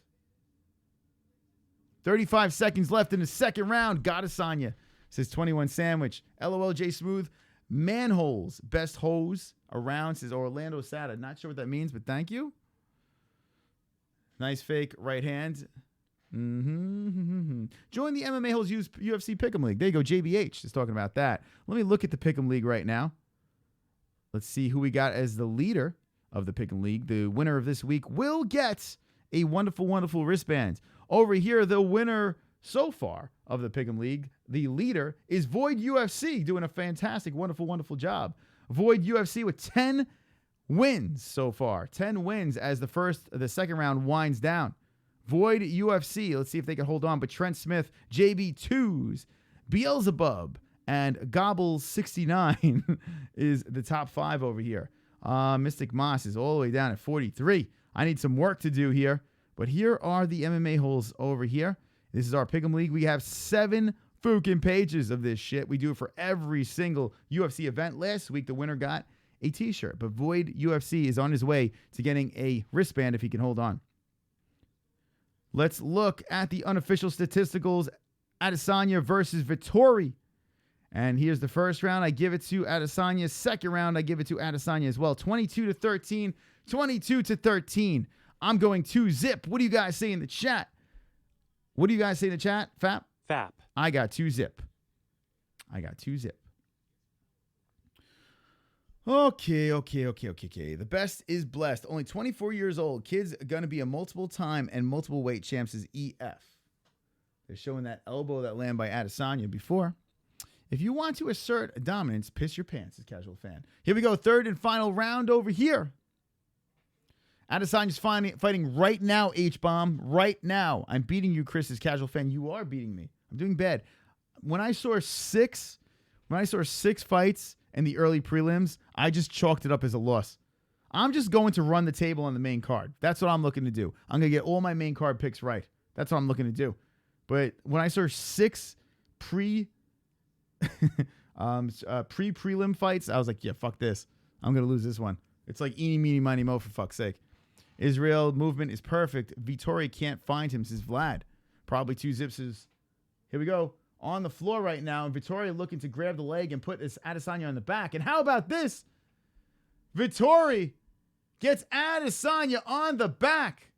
35 seconds left in the second round. Adesanya says 21 sandwich. LOL J Smooth. Manholes. Best hose around, says Orlando Sada. Not sure what that means, but thank you. Nice fake right hand. Join the MMA-Holes UFC Pick'em League. There you go. JBH is talking about that. Let me look at the Pick'em League right now. Let's see who we got as the leader of the Pick'em League. The winner of this week will get a wonderful, wonderful wristband. Over here, the winner so far of the Pick'em League, the leader, is Void UFC, doing a fantastic, wonderful, wonderful job. Void UFC with 10 wins so far. 10 wins as the second round winds down. Void UFC, let's see if they can hold on. But Trent Smith, JB2s, Beelzebub, and Gobble69 is the top 5 over here. Mystic Moss is all the way down at 43. I need some work to do here. But here are the MMA-Holes over here. This is our Pick'em League. We have 7 fucking pages of this shit. We do it for every single UFC event. Last week, the winner got a t-shirt. But Void UFC is on his way to getting a wristband if he can hold on. Let's look at the unofficial statisticals. Adesanya versus Vettori. And here's the first round. I give it to Adesanya. Second round, I give it to Adesanya as well. 22-13. 22-13. I'm going 2-zip. What do you guys say in the chat? What do you guys say in the chat? Fap? Fap. I got 2-zip. I got 2-zip. Okay. The best is blessed. Only 24 years old. Kid's going to be a multiple time and multiple weight champs is EF. They're showing that elbow that landed by Adesanya before. If you want to assert dominance, piss your pants, says Casual Fan. Here we go. Third and final round over here. Adesanya's fighting right now, H-Bomb. Right now. I'm beating you, Chris, as Casual Fan. You are beating me. I'm doing bad. When I saw six fights in the early prelims, I just chalked it up as a loss. I'm just going to run the table on the main card. That's what I'm looking to do. I'm going to get all my main card picks right. That's what I'm looking to do. But when I saw 6 pre-prelim fights, I was like, yeah, fuck this. I'm going to lose this one. It's like eeny, meeny, miny, mo, for fuck's sake. Israel movement is perfect. Vettori can't find him, says Vlad. Probably 2 zips is. Here we go. On the floor right now, and Vettori looking to grab the leg and put this Adesanya on the back. And how about this? Vettori gets Adesanya on the back.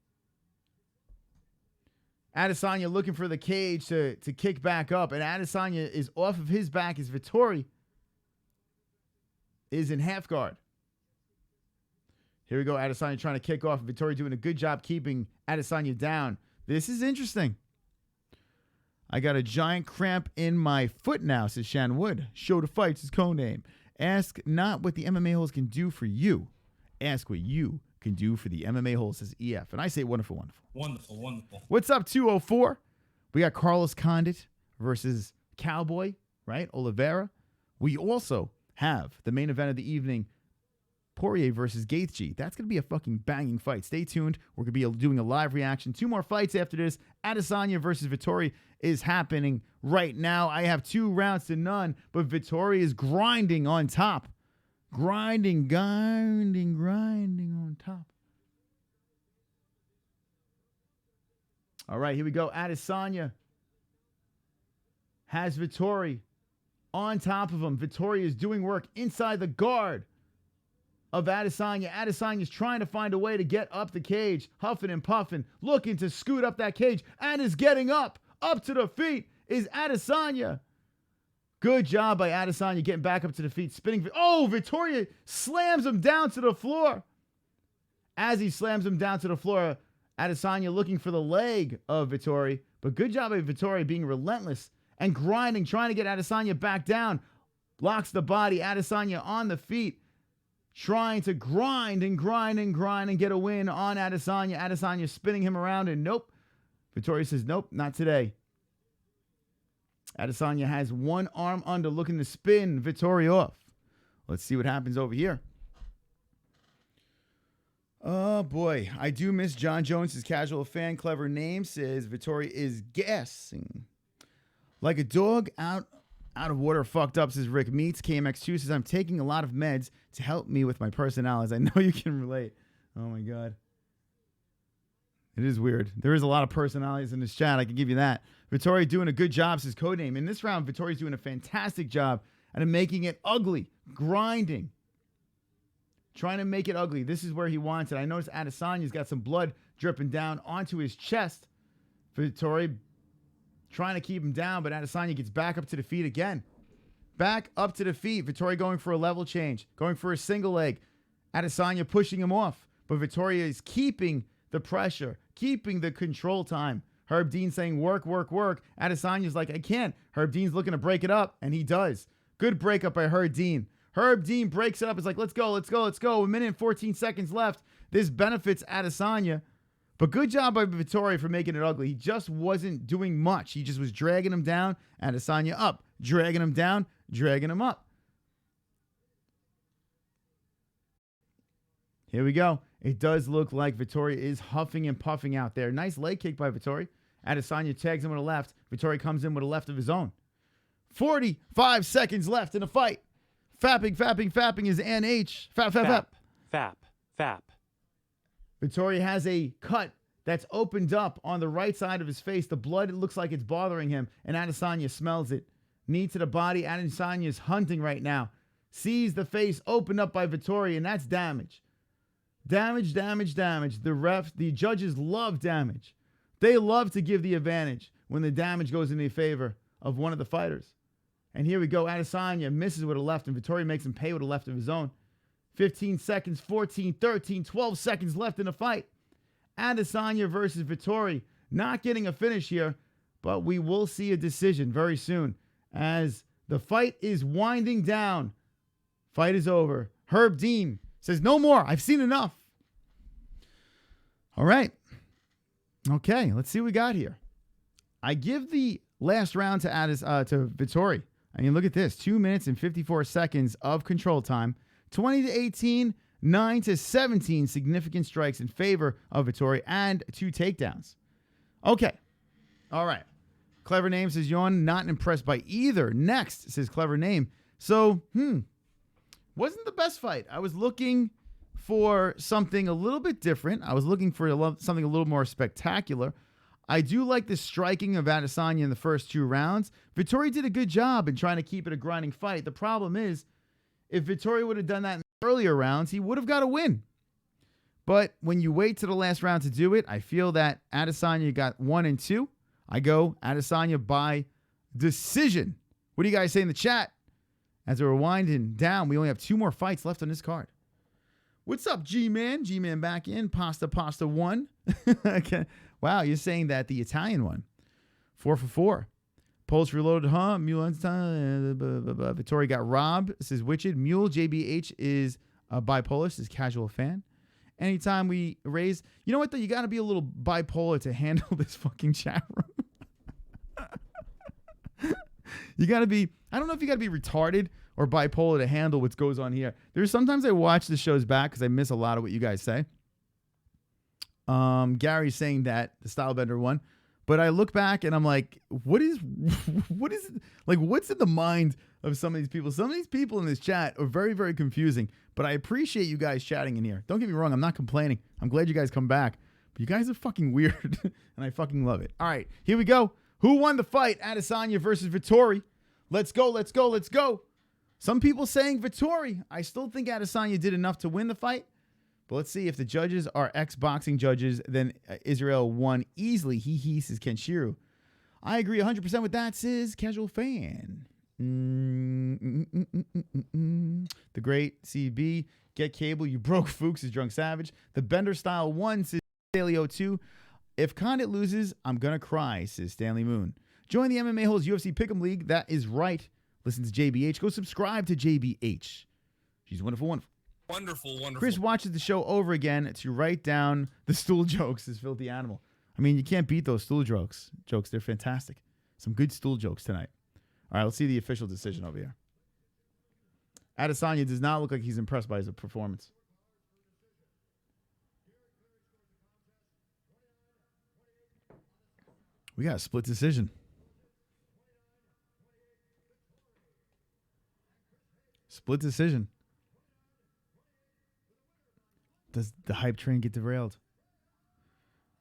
Adesanya looking for the cage to kick back up, and Adesanya is off of his back as Vettori is in half guard. Here we go. Adesanya trying to kick off. Vettori doing a good job keeping Adesanya down. This is interesting. I got a giant cramp in my foot now, says Shan Wood. Show to Fights is co-name. Ask not what the MMA-Holes can do for you. Ask what you can do for the MMA-Holes, says EF. And I say wonderful, wonderful. Wonderful, wonderful. What's up, 204? We got Carlos Condit versus Cowboy, right? Oliveira. We also have the main event of the evening, Poirier versus Gaethje. That's going to be a fucking banging fight. Stay tuned. We're going to be doing a live reaction. 2 more fights after this. Adesanya versus Vettori is happening right now. I have 2 rounds to none, but Vettori is grinding on top. Grinding on top. All right, here we go. Adesanya has Vettori on top of him. Vettori is doing work inside the guard. of Adesanya. Adesanya's trying to find a way to get up the cage, huffing and puffing, looking to scoot up that cage, and is getting up to the feet is Adesanya. Good job by Adesanya getting back up to the feet, spinning. Oh, Vettori slams him down to the floor. As he slams him down to the floor, Adesanya looking for the leg of Vettori. But good job by Vettori being relentless and grinding, trying to get Adesanya back down. Locks the body. Adesanya on the feet, trying to grind and get a win on Adesanya. Adesanya spinning him around, and nope. Vettori says, nope, not today. Adesanya has one arm under, looking to spin Vettori off. Let's see what happens over here. Oh, boy. I do miss John Jones, his casual fan. Clever name says Vettori is gassing. Like a dog out of water, fucked up, says Rick Meets. KMX2 says, I'm taking a lot of meds to help me with my personalities. I know you can relate. Oh, my God. It is weird. There is a lot of personalities in this chat. I can give you that. Vettori doing a good job, says Codename. In this round, Vittori's doing a fantastic job at making it ugly, grinding, trying to make it ugly. This is where he wants it. I noticed Adesanya's got some blood dripping down onto his chest. Vettori trying to keep him down, but Adesanya gets back up to the feet again. Back up to the feet. Vettori going for a level change, going for a single leg. Adesanya pushing him off, but Vettori is keeping the pressure, keeping the control time. Herb Dean saying, work, work, work. Adesanya's like, I can't. Herb Dean's looking to break it up, and he does. Good breakup by Herb Dean. Herb Dean breaks it up. It's like, let's go, let's go, let's go. 1 minute and 14 seconds left. This benefits Adesanya. But good job by Vettori for making it ugly. He just wasn't doing much. He just was dragging him down, Adesanya up. Dragging him down, dragging him up. Here we go. It does look like Vettori is huffing and puffing out there. Nice leg kick by Vettori. Adesanya tags him with a left. Vettori comes in with a left of his own. 45 seconds left in the fight. Fapping is NH. Fap. Vettori has a cut that's opened up on the right side of his face. The blood, it looks like it's bothering him, and Adesanya smells it. Knee to the body. Adesanya is hunting right now. Sees the face opened up by Vettori, and that's damage. Damage. The judges love damage. They love to give the advantage when the damage goes in the favor of one of the fighters. And here we go. Adesanya misses with a left, and Vettori makes him pay with a left of his own. 15 seconds, 14, 13, 12 seconds left in the fight. Adesanya versus Vettori. Not getting a finish here, but we will see a decision very soon as the fight is winding down. Fight is over. Herb Dean says, no more. I've seen enough. All right. Okay, let's see what we got here. I give the last round to Vettori. I mean, look at this. 2 minutes and 54 seconds of control time. 20-18, 9-17 significant strikes in favor of Vettori and 2 takedowns. Okay. All right. Clever Name says, Yawn, not impressed by either. Next, says Clever Name. So, wasn't the best fight. I was looking for something a little bit different. I was looking for something a little more spectacular. I do like the striking of Adesanya in the first 2 rounds. Vettori did a good job in trying to keep it a grinding fight. The problem is, if Vettori would have done that in the earlier rounds, he would have got a win. But when you wait to the last round to do it, I feel that Adesanya got 1 and 2. I go Adesanya by decision. What do you guys say in the chat? As we're winding down, we only have 2 more fights left on this card. What's up, G-Man? G-Man back in. Pasta 1. Okay. Wow, you're saying that the Italian one. 4 for 4. Pulse reloaded, huh? Mule Vittori got robbed. Says Witched. Mule JBH is bipolar. Says Casual Fan. Anytime we raise... You know what, though? You got to be a little bipolar to handle this fucking chat room. You got to be... I don't know if you got to be retarded or bipolar to handle what goes on here. There's sometimes I watch the shows back because I miss a lot of what you guys say. Gary's saying that, the Stylebender one. But I look back and I'm like, what's in the mind of some of these people? Some of these people in this chat are very, very confusing. But I appreciate you guys chatting in here. Don't get me wrong. I'm not complaining. I'm glad you guys come back. But you guys are fucking weird. And I fucking love it. All right, here we go. Who won the fight? Adesanya versus Vettori. Let's go. Some people saying Vettori. I still think Adesanya did enough to win the fight. But let's see if the judges are ex-boxing judges, then Israel won easily. He says Kenshiro. I agree 100% with that, says Casual Fan. The great CB. Get cable. You broke Fuchs, is Drunk Savage. The Bender Style 1, says Stanley 02. If Condit loses, I'm going to cry, says Stanley Moon. Join the MMA-Holes UFC Pick'em League. That is right. Listen to JBH. Go subscribe to JBH. She's wonderful, wonderful. Wonderful, wonderful. Chris watches the show over again to write down the stool jokes, says Filthy Animal. I mean, you can't beat those stool jokes. They're fantastic. Some good stool jokes tonight. All right, let's see the official decision over here. Adesanya does not look like he's impressed by his performance. We got a split decision. Split decision. Does the hype train get derailed?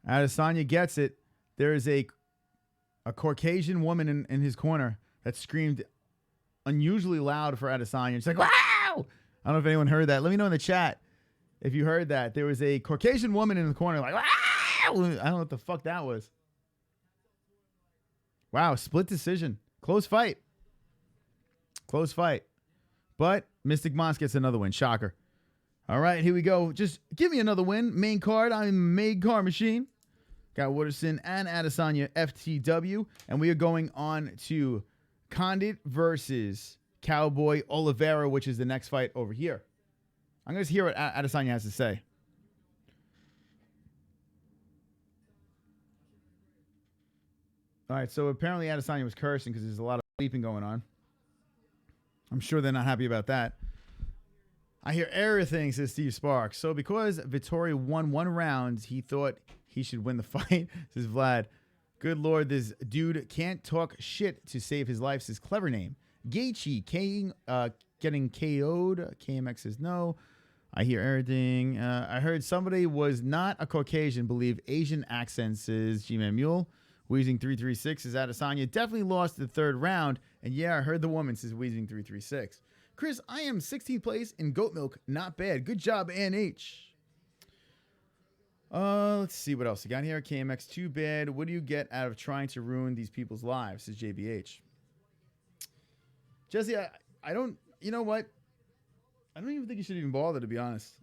Adesanya gets it. There is a Caucasian woman in his corner that screamed unusually loud for Adesanya. She's like, wow! I don't know if anyone heard that. Let me know in the chat if you heard that. There was a Caucasian woman in the corner like, wow! I don't know what the fuck that was. Wow, split decision. Close fight. Close fight. But Mystic Moss gets another win. Shocker. All right, here we go. Just give me another win. Main card. I'm Made Car Machine. Got Waterson and Adesanya FTW. And we are going on to Condit versus Cowboy Oliveira, which is the next fight over here. I'm going to hear what Adesanya has to say. All right, so apparently Adesanya was cursing because there's a lot of bleeping going on. I'm sure they're not happy about that. I hear everything, says Steve Sparks. So because Vettori won one round, he thought he should win the fight, says Vlad. Good Lord, this dude can't talk shit to save his life, says Clever Name. Gaethje getting KO'd. KMX says no. I hear everything. I heard somebody was not a Caucasian, believe Asian accent, says G-Man Mule. Wheezing 336 says Adesanya definitely lost the third round. And yeah, I heard the woman, says Wheezing 336. Chris, I am 16th place in goat milk. Not bad. Good job, ANH. Let's see what else I got here. KMX, too bad. What do you get out of trying to ruin these people's lives, says JBH. Jesse, I don't, you know what? I don't even think you should even bother, to be honest.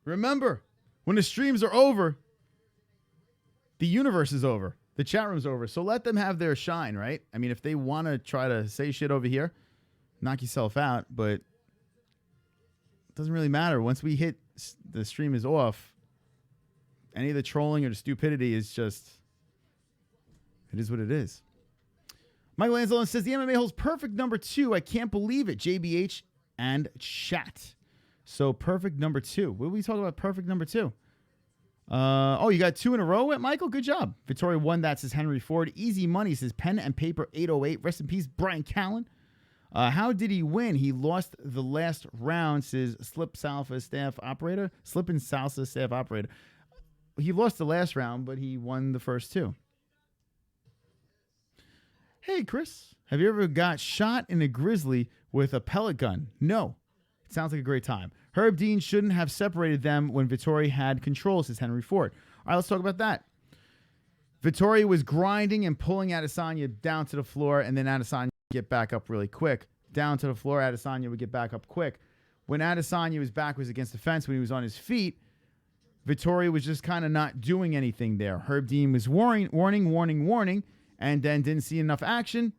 Remember, when the streams are over, the universe is over. The chat room's over. So let them have their shine, right? I mean, if they want to try to say shit over here, knock yourself out, but it doesn't really matter. Once we hit the stream is off, any of the trolling or the stupidity is just, it is what it is. Michael Anzalone says the MMA holds perfect number 2. I can't believe it. JBH and chat. So perfect number 2. What are we talking about? Perfect number 2. Oh, you got 2 in a row at Michael? Good job. Victoria won that, says Henry Ford. Easy money, says Pen and Paper 808. Rest in peace, Brian Callen. How did he win? He lost the last round, says Slip Salsa Staff Operator. Slip and Salsa Staff Operator. He lost the last round, but he won the first 2. Hey, Chris, have you ever got shot in a grizzly with a pellet gun? No. It sounds like a great time. Herb Dean shouldn't have separated them when Vettori had control, says Henry Ford. All right, let's talk about that. Vettori was grinding and pulling Adesanya down to the floor, and then Adesanya would get back up really quick. Down to the floor, Adesanya would get back up quick. When Adesanya was backwards against the fence, when he was on his feet, Vettori was just kind of not doing anything there. Herb Dean was warning, and then didn't see enough action,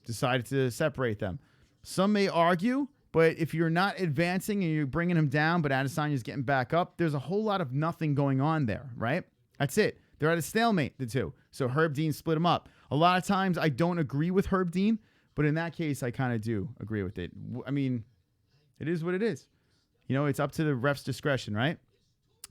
decided to separate them. Some may argue, but if you're not advancing and you're bringing him down, but Adesanya's getting back up, there's a whole lot of nothing going on there, right? That's it. They're at a stalemate, the two. So Herb Dean split them up. A lot of times I don't agree with Herb Dean, but in that case, I kind of do agree with it. I mean, it is what it is. You know, it's up to the ref's discretion, right?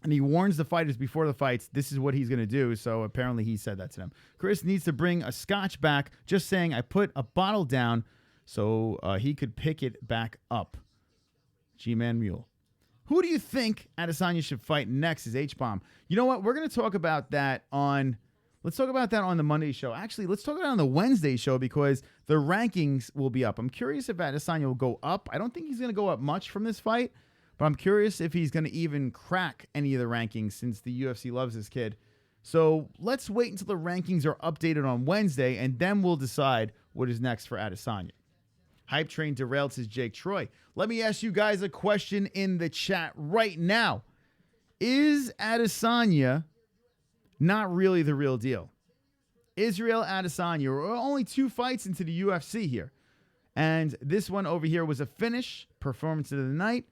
And he warns the fighters before the fights, this is what he's going to do. So apparently he said that to them. Chris needs to bring a scotch back, just saying I put a bottle down so he could pick it back up. G-Man Mule. Who do you think Adesanya should fight next is H-Bomb? You know what? We're going to talk about that on Let's talk about that on the Monday show. Actually, let's talk about it on the Wednesday show because the rankings will be up. I'm curious if Adesanya will go up. I don't think he's going to go up much from this fight, but I'm curious if he's going to even crack any of the rankings since the UFC loves this kid. So let's wait until the rankings are updated on Wednesday, and then we'll decide what is next for Adesanya. Hype train derailed, says Jake Troy. Let me ask you guys a question in the chat right now. Is Adesanya not really the real deal? Israel Adesanya, we're only 2 fights into the UFC here. And this one over here was a finish, performance of the night.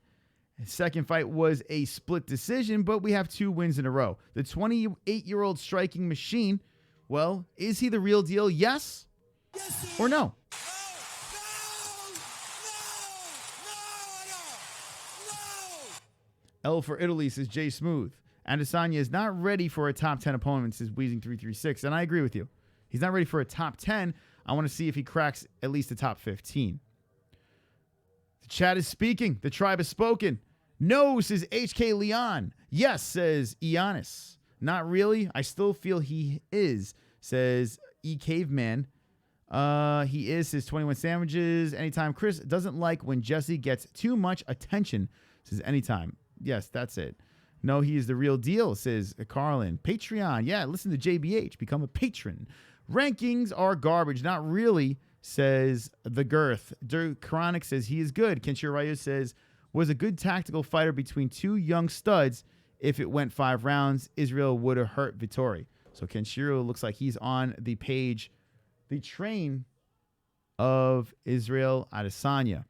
His second fight was a split decision, but we have 2 wins in a row. The 28-year-old striking machine, well, is he the real deal? Yes or no? L for Italy, says Jay Smooth. Adesanya is not ready for a top 10 opponent, says Wheezing336. And I agree with you. He's not ready for a top 10. I want to see if he cracks at least the top 15. The chat is speaking. The tribe has spoken. No, says HK Leon. Yes, says Ioannis. Not really. I still feel he is, says E Caveman. He is, says 21 Sandwiches. Anytime. Chris doesn't like when Jessie gets too much attention, says anytime. Yes, that's it. No, he is the real deal, says Carlin. Patreon. Yeah, listen to JBH. Become a patron. Rankings are garbage. Not really, says The Girth. Dirk Chronic says he is good. Kenshiro Ryu says, was a good tactical fighter between 2 young studs. If it went 5 rounds, Israel would have hurt Fitori. So Kenshiro looks like he's on the page, the train of Israel Adesanya.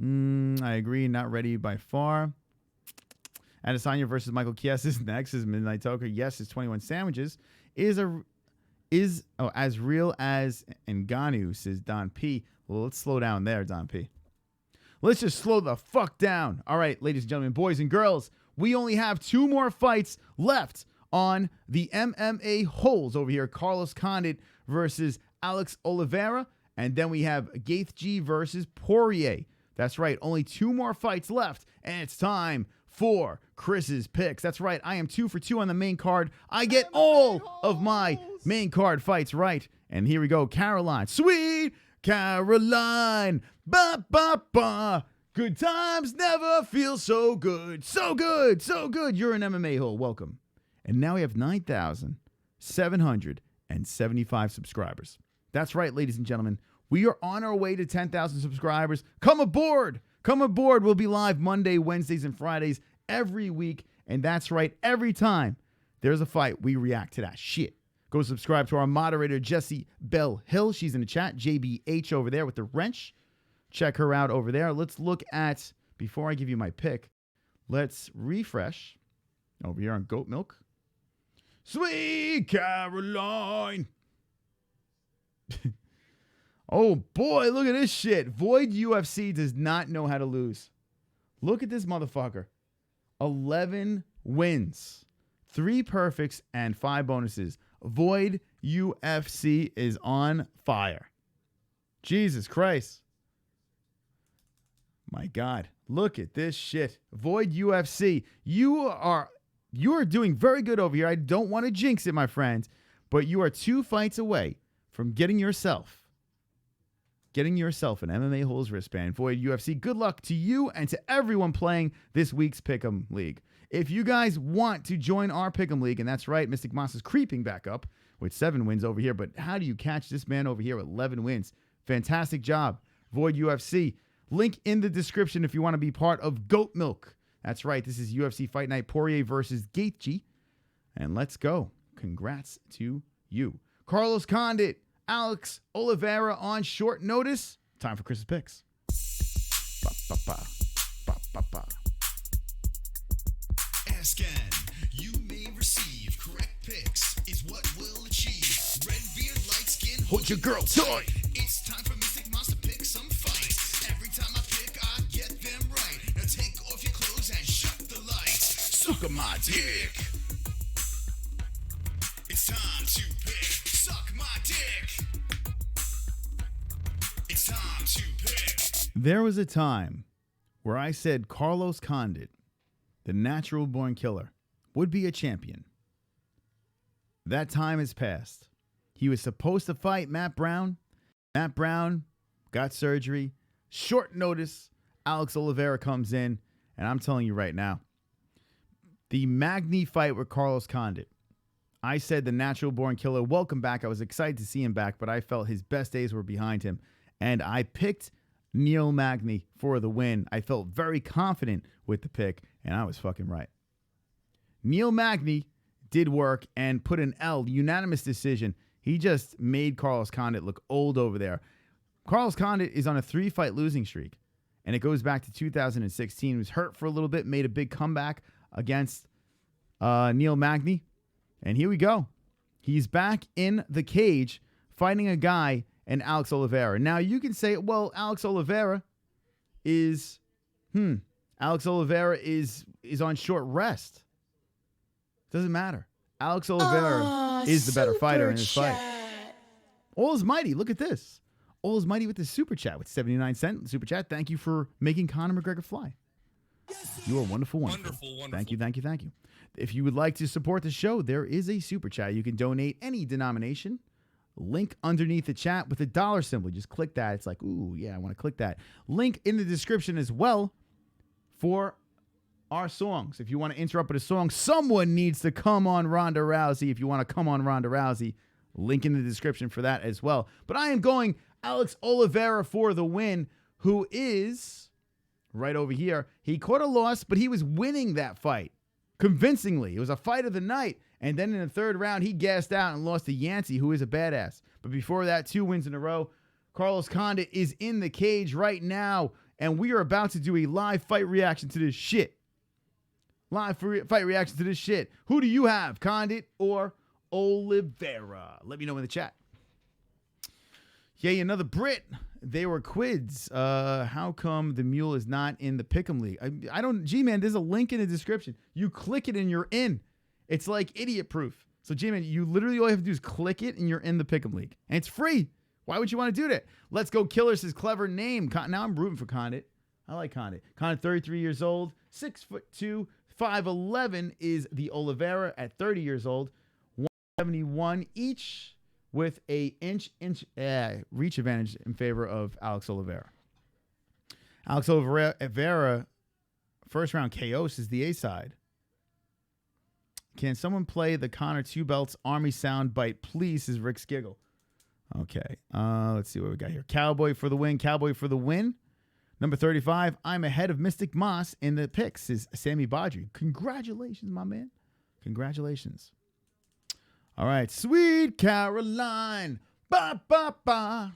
I agree. Not ready by far. Adesanya versus Michael Chiesa is next. Is Midnight Toker. Yes, is 21 Sandwiches. As real as Ngannou, says Don P. Well, let's slow down there, Don P. Let's just slow the fuck down. All right, ladies and gentlemen, boys and girls, we only have 2 more fights left on the MMA-Holes over here. Carlos Condit versus Alex Oliveira. And then we have Gaethje versus Poirier. That's right, only 2 more fights left, and it's time for Chris's picks. That's right, I am 2 for 2 on the main card. I get all of my main card fights right. And here we go, Caroline. Sweet Caroline. Ba, ba, ba. Good times never feel so good. So good, so good. You're an MMA hole. Welcome. And now we have 9,775 subscribers. That's right, ladies and gentlemen. We are on our way to 10,000 subscribers. Come aboard. Come aboard. We'll be live Monday, Wednesdays, and Fridays every week. And that's right, every time there's a fight, we react to that shit. Go subscribe to our moderator, Jessie Bell Hill. She's in the chat. JBH over there with the wrench. Check her out over there. Let's look at, before I give you my pick, let's refresh over here on Goat Milk. Sweet Caroline. Oh, boy, look at this shit. Void UFC does not know how to lose. Look at this motherfucker. 11 wins, 3 perfects, and 5 bonuses. Void UFC is on fire. Jesus Christ. My God. Look at this shit. Void UFC. You are doing very good over here. I don't want to jinx it, my friend, but you are 2 fights away from getting yourself an MMA Holes wristband. Void UFC. Good luck to you and to everyone playing this week's Pick'em League. If you guys want to join our Pick'em League, and that's right, Mystic Moss is creeping back up with 7 wins over here, but how do you catch this man over here with 11 wins? Fantastic job, Void UFC. Link in the description if you want to be part of Goat Milk. That's right, this is UFC Fight Night, Poirier versus Gaethje. And let's go. Congrats to you. Carlos Condit, Alex Oliveira on short notice. Time for Chris's picks. Ba, ba, ba. Ba, ba, ba. Ascan, you may receive correct picks is what we'll achieve. Red beard, light skin, hold your girl tight. It's time for Mystic Moss to pick some fights. Every time I pick, I get them right. Now take off your clothes and shut the lights. Suck my dick. It's time to pick. Suck my dick. It's time to pick. There was a time where I said Carlos Condit, the natural born killer, would be a champion. That time has passed. He was supposed to fight Matt Brown. Matt Brown got surgery. Short notice, Alex Oliveira comes in, and I'm telling you right now, the Magny fight with Carlos Condit. I said the natural-born killer, welcome back. I was excited to see him back, but I felt his best days were behind him. And I picked Neil Magny for the win. I felt very confident with the pick, and I was fucking right. Neil Magny did work and put an L, unanimous decision. He just made Carlos Condit look old over there. Carlos Condit is on a 3-fight losing streak, and it goes back to 2016. He was hurt for a little bit, made a big comeback against Neil Magny. And here we go. He's back in the cage fighting a guy in Alex Oliveira. Now, you can say, well, Alex Oliveira is on short rest. Doesn't matter. Alex Oliveira is the better fighter in this fight. All is mighty. Look at this. All is mighty with the super chat with 79-cent super chat. Thank you for making Conor McGregor fly. You are wonderful, wonderful. Thank you, thank you, thank you. If you would like to support the show, there is a super chat. You can donate any denomination. Link underneath the chat with the dollar symbol. Just click that. It's like, ooh, yeah, I want to click that. Link in the description as well for our songs. If you want to interrupt with a song, someone needs to come on Ronda Rousey. If you want to come on Ronda Rousey, link in the description for that as well. But I am going Alex Oliveira for the win, who is right over here. He caught a loss, but he was winning that fight convincingly. It was a fight of the night. And then in the third round, he gassed out and lost to Yancey, who is a badass. But before that, 2 wins in a row. Carlos Condit is in the cage right now, and we are about to do a live fight reaction to this shit. Live fight reaction to this shit. Who do you have, Condit or Oliveira? Let me know in the chat. Yay, another Brit. They were quids. How come the mule is not in the Pick'em League? I don't, G-Man, there's a link in the description. You click it and you're in. It's like idiot proof. So, G-Man, you literally all you have to do is click it and you're in the Pick'em League. And it's free. Why would you want to do that? Let's Go Killers, his clever name. Now I'm rooting for Condit. I like Condit. Condit, 33 years old, 6'2", 5'11" is the Oliveira at 30 years old, 171 each, with a inch reach advantage in favor of Alex Oliveira. Alex Oliveira, first round KOs is the A side. Can someone play the Conor 2 belts Army soundbite, please? Is Rick's giggle. Okay, let's see what we got here. Cowboy for the win. Cowboy for the win. Number 35, I'm ahead of Mystic Moss in the picks, is Sammy Badri. Congratulations, my man. Congratulations. All right, Sweet Caroline. Ba, ba, ba.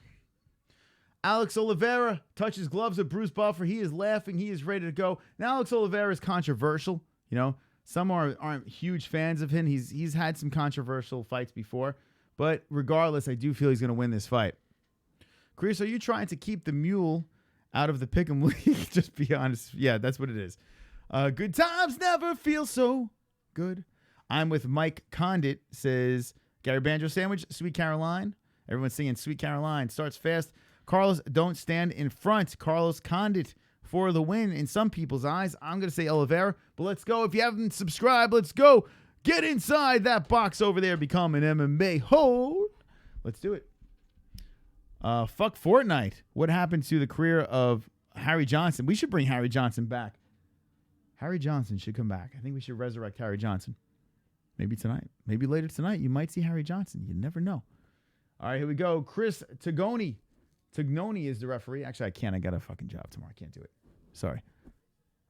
Alex Oliveira touches gloves with Bruce Buffer. He is laughing. He is ready to go. Now, Alex Oliveira is controversial. You know, some aren't huge fans of him. He's had some controversial fights before. But regardless, I do feel he's going to win this fight. Chris, are you trying to keep the mule out of the Pick'em League? Just be honest. Yeah, that's what it is. Good times never feel so good. I'm with Mike Condit, says Gary Banjo Sandwich, Sweet Caroline. Everyone's singing Sweet Caroline. Starts fast. Carlos, don't stand in front. Carlos Condit for the win in some people's eyes. I'm going to say Oliveira, but let's go. If you haven't subscribed, let's go. Get inside that box over there. Become an MMA-Hole. Let's do it. Fuck Fortnite. What happened to the career of Harry Johnson? We should bring Harry Johnson back. Harry Johnson should come back. I think we should resurrect Harry Johnson. Maybe tonight. Maybe later tonight. You might see Harry Johnson. You never know. All right, here we go. Chris Tagnoni. Tagnoni is the referee. Actually, I can't. I got a fucking job tomorrow. I can't do it. Sorry.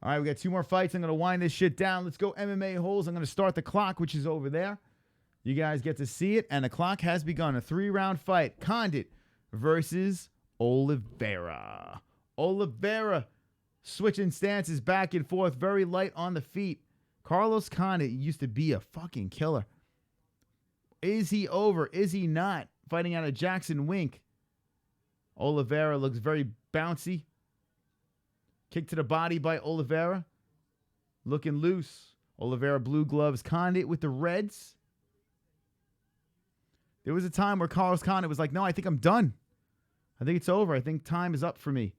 All right, we got 2 more fights. I'm going to wind this shit down. Let's go MMA-Holes. I'm going to start the clock, which is over there. You guys get to see it, and the clock has begun. A 3-round fight. Condit versus Oliveira. Oliveira switching stances back and forth. Very light on the feet. Carlos Condit used to be a fucking killer. Is he over? Is he not? Fighting out of Jackson Wink. Oliveira looks very bouncy. Kick to the body by Oliveira. Looking loose. Oliveira blue gloves. Condit with the reds. There was a time where Carlos Condit was like, no, I think I'm done. I think it's over. I think time is up for me.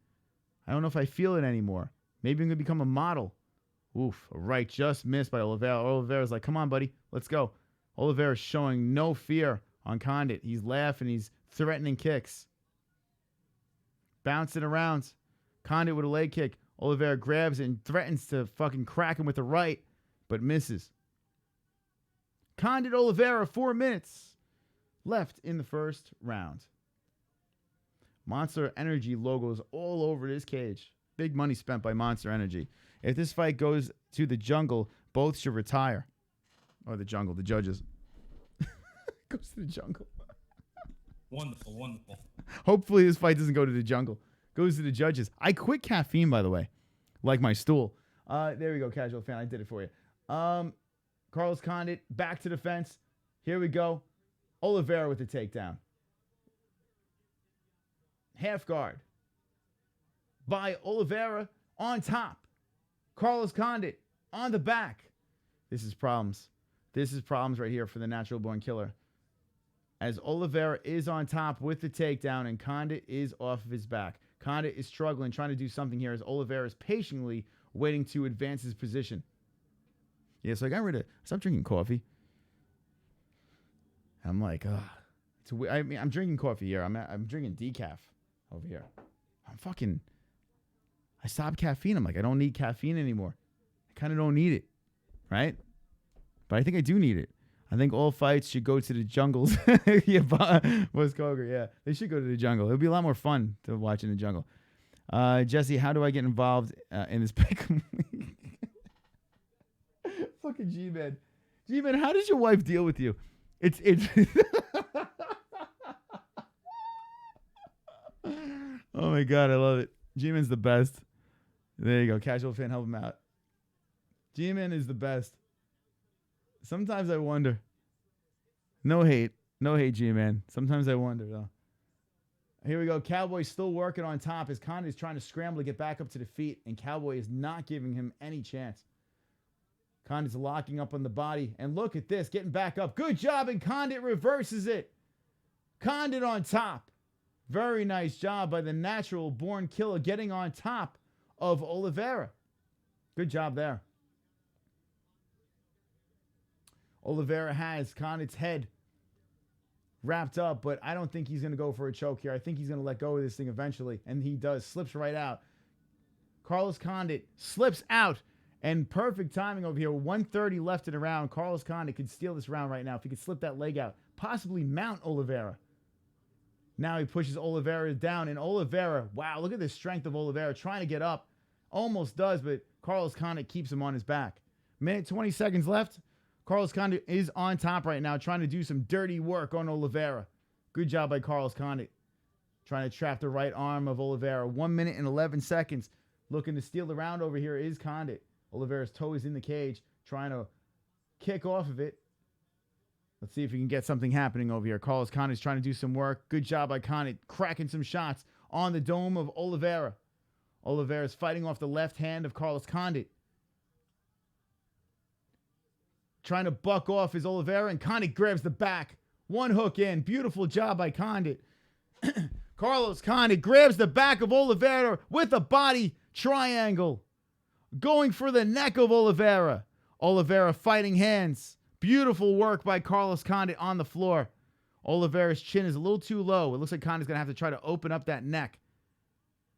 I don't know if I feel it anymore. Maybe I'm going to become a model. Oof, a right just missed by Oliveira. Oliveira's like, come on, buddy. Let's go. Oliveira showing no fear on Condit. He's laughing. He's threatening kicks. Bouncing around. Condit with a leg kick. Oliveira grabs it and threatens to fucking crack him with the right, but misses. Condit Oliveira, 4 minutes left in the first round. Monster Energy logos all over this cage. Big money spent by Monster Energy. If this fight goes to the jungle, both should retire. Or the jungle, the judges. Goes to the jungle. Wonderful, wonderful. Hopefully this fight doesn't go to the jungle. Goes to the judges. I quit caffeine, by the way. Like my stool. There we go, casual fan. I did it for you. Carlos Condit, back to the fence. Here we go. Oliveira with the takedown. Half guard. By Oliveira on top. Carlos Condit on the back. This is problems. This is problems right here for the natural born killer. As Oliveira is on top with the takedown and Condit is off of his back. Condit is struggling, trying to do something here as Oliveira is patiently waiting to advance his position. Yeah, so I got rid of... Stop drinking coffee. I'm like, I'm drinking coffee here. I'm drinking decaf over here. I stopped caffeine. I'm like, I don't need caffeine anymore. I kind of don't need it, right? But I think I do need it. I think all fights should go to the jungles. Yeah, West Coger, yeah. They should go to the jungle. It'll be a lot more fun to watch in the jungle. Jessie, how do I get involved in this pick? Fucking G-Man. G-Man, how does your wife deal with you? It's Oh my God, I love it. G-Man's the best. There you go. Casual fan, help him out. G-Man is the best. Sometimes I wonder. No hate. No hate, G-Man. Sometimes I wonder, though. Here we go. Cowboy still working on top as Conor is trying to scramble to get back up to the feet, and Cowboy is not giving him any chance. Condit's locking up on the body, and look at this, getting back up. Good job, and Condit reverses it. Condit on top. Very nice job by the natural born killer getting on top of Oliveira. Good job there. Oliveira has Condit's head wrapped up, but I don't think he's going to go for a choke here. I think he's going to let go of this thing eventually, and he does. Slips right out. Carlos Condit slips out, and perfect timing over here. 1:30 left in the round. Carlos Condit could steal this round right now if he could slip that leg out, possibly mount Oliveira. Now he pushes Oliveira down, and Oliveira, wow, look at the strength of Oliveira trying to get up. Almost does, but Carlos Condit keeps him on his back. Minute 20 seconds left. Carlos Condit is on top right now, trying to do some dirty work on Oliveira. Good job by Carlos Condit. Trying to trap the right arm of Oliveira. 1 minute and 11 seconds. Looking to steal the round over here is Condit. Oliveira's toe is in the cage, trying to kick off of it. Let's see if we can get something happening over here. Carlos Condit's trying to do some work. Good job by Condit, cracking some shots on the dome of Oliveira. Oliveira's fighting off the left hand of Carlos Condit. Trying to buck off is Oliveira, and Condit grabs the back. One hook in. Beautiful job by Condit. Carlos Condit grabs the back of Oliveira with a body triangle. Going for the neck of Oliveira. Oliveira fighting hands. Beautiful work by Carlos Condit on the floor. Oliveira's chin is a little too low. It looks like Condit's going to have to try to open up that neck.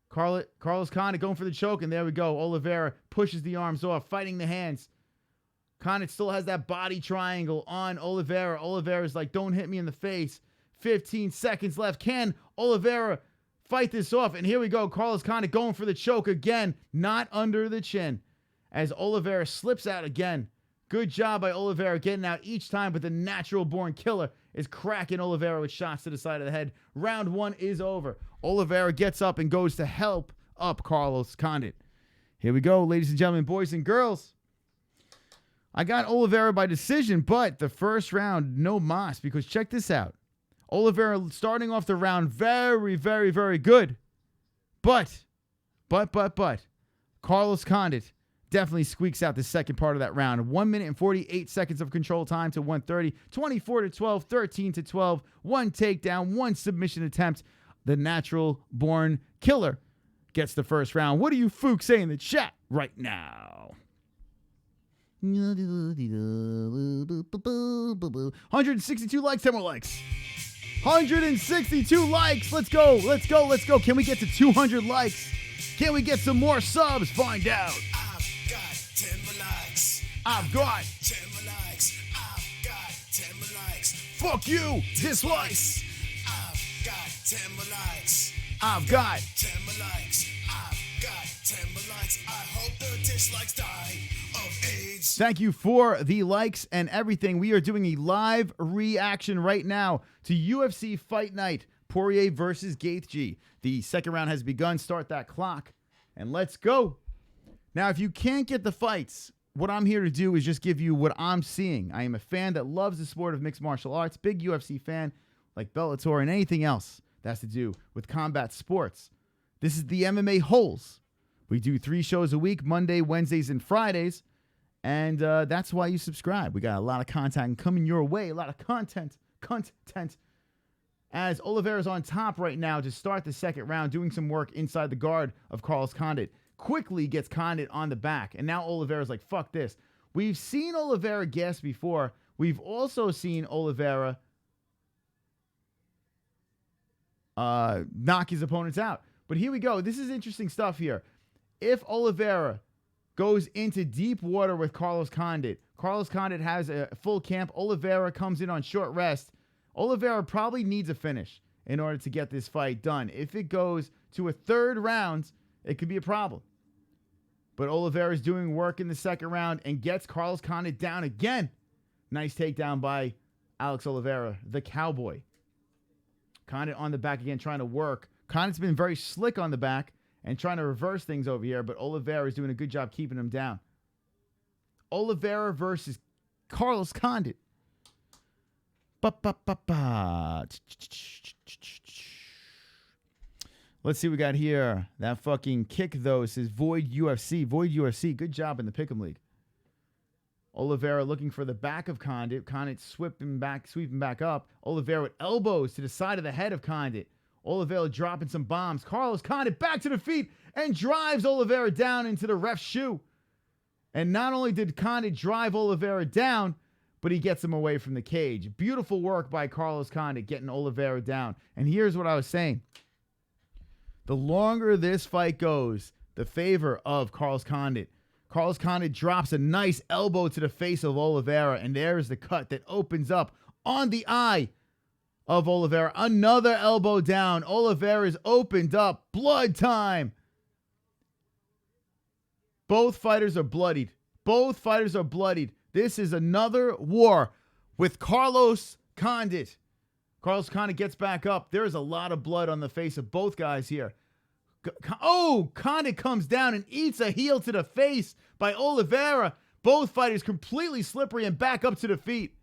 Carlos Condit going for the choke, and there we go. Oliveira pushes the arms off, fighting the hands. Condit still has that body triangle on Oliveira. Oliveira's like, don't hit me in the face. 15 seconds left. Can Oliveira fight this off? And here we go. Carlos Condit going for the choke again. Not under the chin. As Oliveira slips out again. Good job by Oliveira getting out each time, but the natural born killer is cracking Oliveira with shots to the side of the head. Round one is over. Oliveira gets up and goes to help up Carlos Condit. Here we go, ladies and gentlemen, boys and girls. I got Oliveira by decision, but the first round, no mas, because check this out. Oliveira starting off the round very, very, very good. But, Carlos Condit definitely squeaks out the second part of that round. 1 minute and 48 seconds of control time to 1:30. 24-12, 13-12. One takedown, one submission attempt. The natural born killer gets the first round. What do you Fook say in the chat right now? 162 likes, 10 more likes. 162 likes. Let's go. Let's go. Let's go. Can we get to 200 likes? Can we get some more subs? Find out. I've got 10 more likes. I've got 10 more likes. I've got 10 more likes. Fuck you. Dislikes. I've got 10 more likes. I've got 10 more likes. I've got 10 more likes. I hope the dislikes die of AIDS. Thank you for the likes and everything. We are doing a live reaction right now to UFC Fight Night, Poirier versus Gaethje. The second round has begun. Start that clock, and let's go. Now, if you can't get the fights, what I'm here to do is just give you what I'm seeing. I am a fan that loves the sport of mixed martial arts, big UFC fan, like Bellator and anything else that has to do with combat sports. This is the MMA-Holes. We do 3 shows a week, Monday, Wednesdays, and Fridays. And that's why you subscribe. We got a lot of content coming your way. A lot of content. As Oliveira's on top right now to start the second round, doing some work inside the guard of Carlos Condit. Quickly gets Condit on the back. And now Oliveira's like, fuck this. We've seen Oliveira gas before. We've also seen Oliveira knock his opponents out. But here we go. This is interesting stuff here. If Oliveira goes into deep water with Carlos Condit, Carlos Condit has a full camp. Oliveira comes in on short rest. Oliveira probably needs a finish in order to get this fight done. If it goes to a third round, it could be a problem. But Oliveira is doing work in the second round and gets Carlos Condit down again. Nice takedown by Alex Oliveira, the cowboy. Condit on the back again, trying to work. Condit's been very slick on the back and trying to reverse things over here, but Oliveira is doing a good job keeping him down. Oliveira versus Carlos Condit. Let's see what we got here. That fucking kick, though, says Void UFC. Void UFC. Good job in the Pick'em League. Oliveira looking for the back of Condit. Condit sweeping back up. Oliveira with elbows to the side of the head of Condit. Oliveira dropping some bombs. Carlos Condit back to the feet and drives Oliveira down into the ref's shoe. And not only did Condit drive Oliveira down, but he gets him away from the cage. Beautiful work by Carlos Condit getting Oliveira down. And here's what I was saying. The longer this fight goes, the favor of Carlos Condit. Carlos Condit drops a nice elbow to the face of Oliveira, and there's the cut that opens up on the eye of Oliveira. Another elbow down. Oliveira's opened up. Blood time. Both fighters are bloodied. Both fighters are bloodied. This is another war with Carlos Condit. Carlos Condit gets back up. There is a lot of blood on the face of both guys here. Oh, Condit comes down and eats a heel to the face by Oliveira. Both fighters completely slippery and back up to the feet.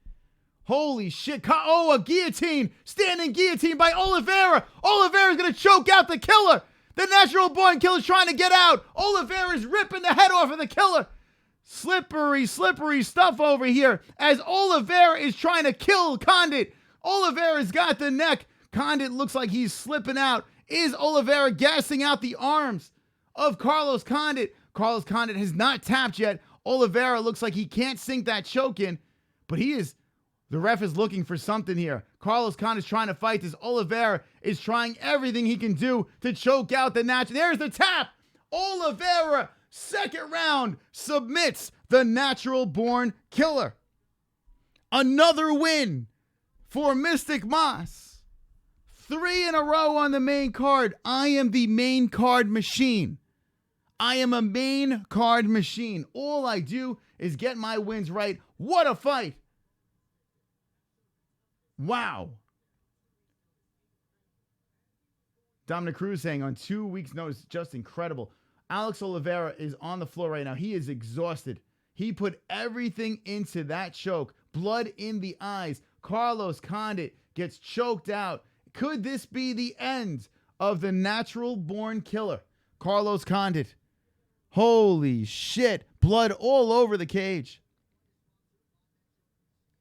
Holy shit. Oh, a guillotine. Standing guillotine by Oliveira. Oliveira's going to choke out the killer. The natural born killer's trying to get out. Oliveira's ripping the head off of the killer. Slippery stuff over here as Oliveira is trying to kill Condit. Oliveira's got the neck. Condit looks like he's slipping out. Is Oliveira gassing out the arms of Carlos Condit? Carlos Condit has not tapped yet. Oliveira looks like he can't sink that choke in, but he is. The ref is looking for something here. Carlos Condit is trying to fight this. Oliveira is trying everything he can do to choke out the natural. There's the tap. Oliveira, second round, submits the natural born killer. Another win for Mystic Moss. 3 in a row on the main card. I am the main card machine. I am a main card machine. All I do is get my wins right. What a fight. Wow. Dominic Cruz saying on 2 weeks' notice, just incredible. Alex Oliveira is on the floor right now. He is exhausted. He put everything into that choke. Blood in the eyes. Carlos Condit gets choked out. Could this be the end of the natural born killer? Carlos Condit. Holy shit. Blood all over the cage.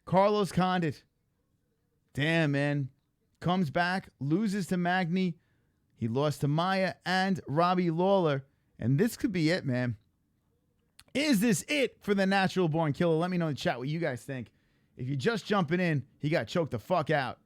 Carlos Condit. Damn, man. Comes back, loses to Magny. He lost to Maya and Robbie Lawler. And this could be it, man. Is this it for the natural born killer? Let me know in the chat what you guys think. If you're just jumping in, he got choked the fuck out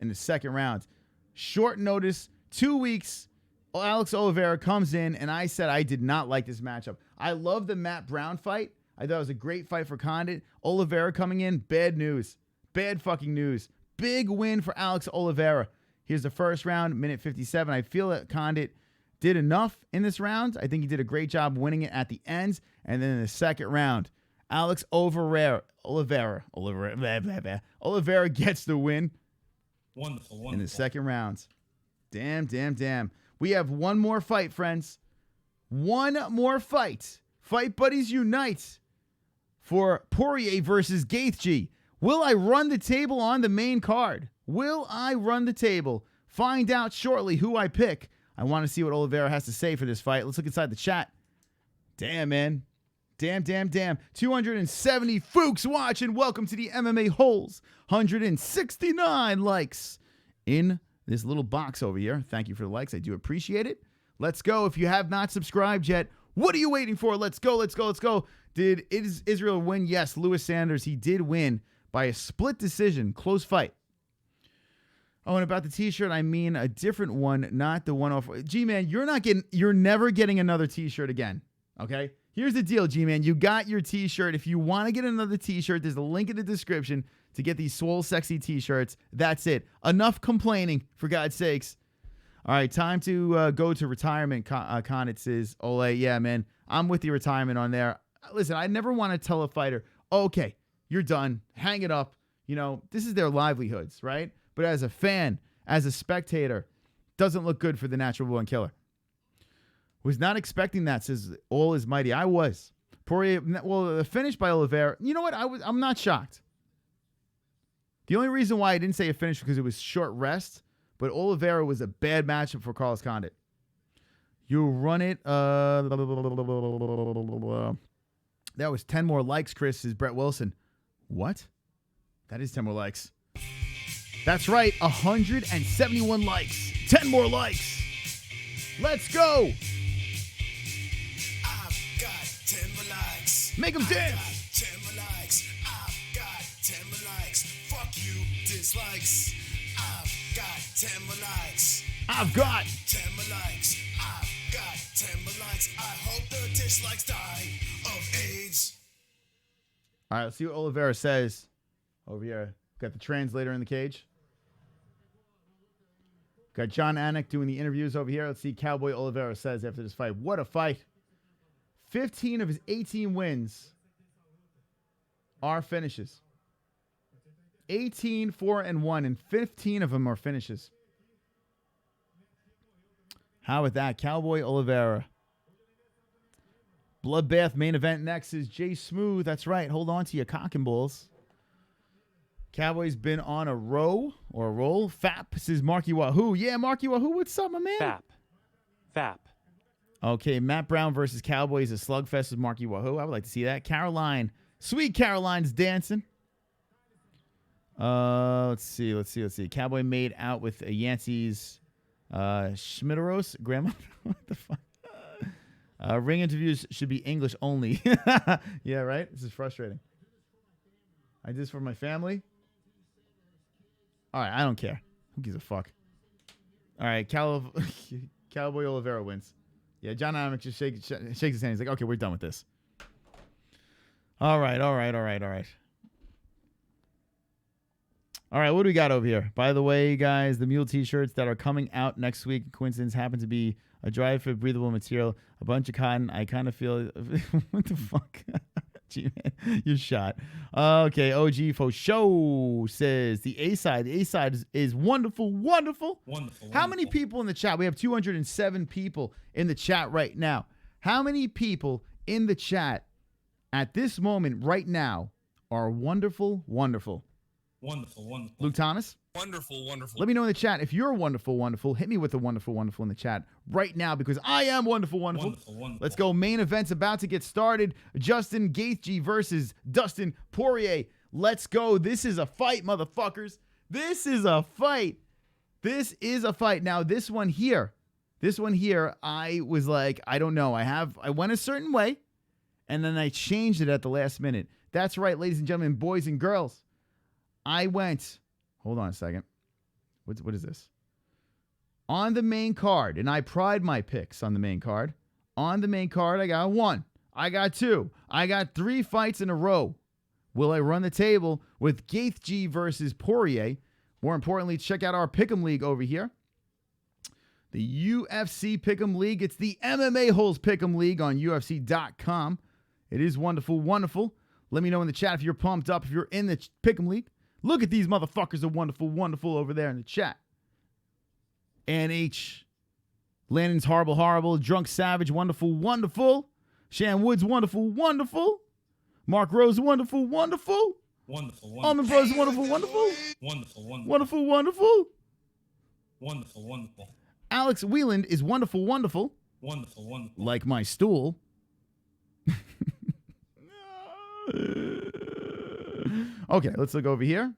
in the second round. Short notice, 2 weeks. Alex Oliveira comes in, and I said I did not like this matchup. I love the Matt Brown fight. I thought it was a great fight for Condit. Oliveira coming in, bad news. Bad fucking news. Big win for Alex Oliveira. Here's the first round, minute 57. I feel that Condit did enough in this round. I think he did a great job winning it at the end. And then in the second round, Alex Oliveira gets the win. Wonderful. In the second round. Damn. We have one more fight, friends. One more fight. Fight Buddies Unite for Poirier versus Gaethje. Will I run the table on the main card? Will I run the table? Find out shortly who I pick. I want to see what Oliveira has to say for this fight. Let's look inside the chat. Damn, man. Damn. 270 Fooks watching. Welcome to the MMA-Holes. 169 likes in this little box over here. Thank you for the likes. I do appreciate it. Let's go. If you have not subscribed yet, what are you waiting for? Let's go. Did Israel win? Yes, Lewis Sanders. He did win by a split decision. Close fight. Oh, and about the t-shirt, I mean a different one, not the one off. G-Man, you're never getting another t-shirt again. Okay? Here's the deal, G-Man. You got your t-shirt. If you want to get another t-shirt, there's a link in the description to get these Swole Sexy t-shirts. That's it. Enough complaining, for God's sakes. All right, time to go to retirement. Conit says, Ole, yeah, man, I'm with the retirement on there. Listen, I never want to tell a fighter, okay, you're done. Hang it up. You know, this is their livelihoods, right? But as a fan, as a spectator, doesn't look good for the natural born killer. Was not expecting that, says All is Mighty. I was. Poirier, well, the finish by Oliveira, you know what? I'm not shocked. The only reason why I didn't say a finish because it was short rest, but Oliveira was a bad matchup for Carlos Condit. You run it. That was 10 more likes, Chris, says Brett Wilson. What? That is 10 more likes. That's right, 171 likes. 10 more likes. Let's go. I've got 10 more likes. Make them dance. I've got 10 more likes. I've got 10 more likes. Fuck you, dislikes. I've got 10 more likes. I've got 10 more likes. I've got 10 more likes. I hope the dislikes die of AIDS. All right, let's see what Oliveira says over here. Got the translator in the cage. Got John Anik doing the interviews over here. Let's see Cowboy Oliveira says after this fight. What a fight. 15 of his 18 wins are finishes. 18, 4-1, and 15 of them are finishes. How about that? Cowboy Oliveira. Bloodbath main event next is Jay Smooth. That's right. Hold on to your cock and balls. Cowboy's been on a roll. FAP says Marky Wahoo. Yeah, Marky Wahoo, what's up, my man? FAP. Okay, Matt Brown versus Cowboys, a slugfest with Marky Wahoo. I would like to see that. Caroline. Sweet Caroline's dancing. Let's see. Cowboy made out with Yancey's Schmideros grandma. What the fuck? Ring interviews should be English only. Yeah, right? This is frustrating. I did this for my family. All right, I don't care. Who gives a fuck? All right, Cowboy Oliveira wins. Yeah, John Amick just shakes his hand. He's like, okay, we're done with this. All right. All right, what do we got over here? By the way, guys, the mule t-shirts that are coming out next week, coincidence, happen to be a dry fit breathable material, a bunch of cotton. I kind of feel... What the fuck? Gee, man, you're shot. Okay, OG for show says the A-side. The A-side is wonderful. How many people in the chat? We have 207 people in the chat right now. How many people in the chat at this moment right now are wonderful? Wonderful. Luke Thomas? Wonderful. Let me know in the chat if you're wonderful. Hit me with the wonderful in the chat right now because I am wonderful. Let's go. Main event's about to get started. Justin Gaethje versus Dustin Poirier. Let's go. This is a fight, motherfuckers. This is a fight. Now, this one here, I was like, I don't know. I went a certain way, and then I changed it at the last minute. That's right, ladies and gentlemen, boys and girls. I went, hold on a second. What is this? On the main card, and I pride my picks on the main card. On the main card, I got 1. I got 2. I got 3 fights in a row. Will I run the table with Gaethje versus Poirier? More importantly, check out our Pick'em League over here. The UFC Pick'em League. It's the MMA-Holes Pick'em League on UFC.com. It is wonderful, wonderful. Let me know in the chat if you're pumped up, if you're in the Pick'em League. Look at these motherfuckers are wonderful, wonderful over there in the chat. H. Landon's horrible, horrible. Drunk Savage, wonderful, wonderful. Shan Woods, wonderful, wonderful. Mark Rose, wonderful, wonderful. Wonderful, wonderful. Almond Bros, wonderful, wonderful. Wonderful, wonderful. Wonderful, wonderful. Wonderful, wonderful. Alex Wieland is wonderful, wonderful. Wonderful, wonderful. Like my stool. Okay, let's look over here.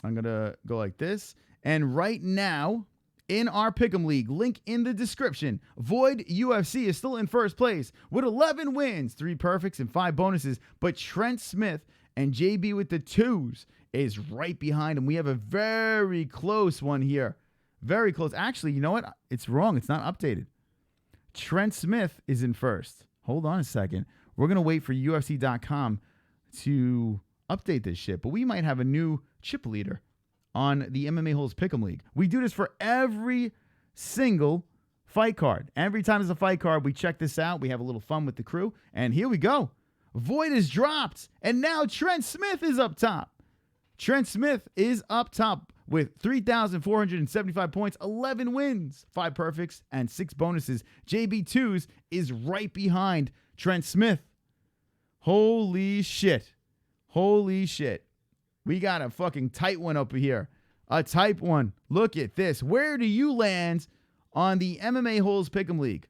I'm going to go like this. And right now, in our Pick'em League, link in the description, Void UFC is still in first place with 11 wins, 3 perfects, and 5 bonuses. But Trent Smith and JB with the 2s is right behind him. We have a very close one here. Very close. Actually, you know what? It's wrong. It's not updated. Trent Smith is in first. Hold on a second. We're going to wait for UFC.com to update this shit. But we might have a new chip leader on the MMA-Holes Pick'em League. We do this for every single fight card. Every time there's a fight card, we check this out. We have a little fun with the crew. And here we go. Void is dropped. And now Trent Smith is up top. Trent Smith is up top with 3,475 points, 11 wins, 5 perfects, and 6 bonuses. JB2s is right behind Trent Smith. Holy shit. Holy shit. We got a fucking tight one up here. A tight one. Look at this. Where do you land on the MMA-Holes Pick'em League?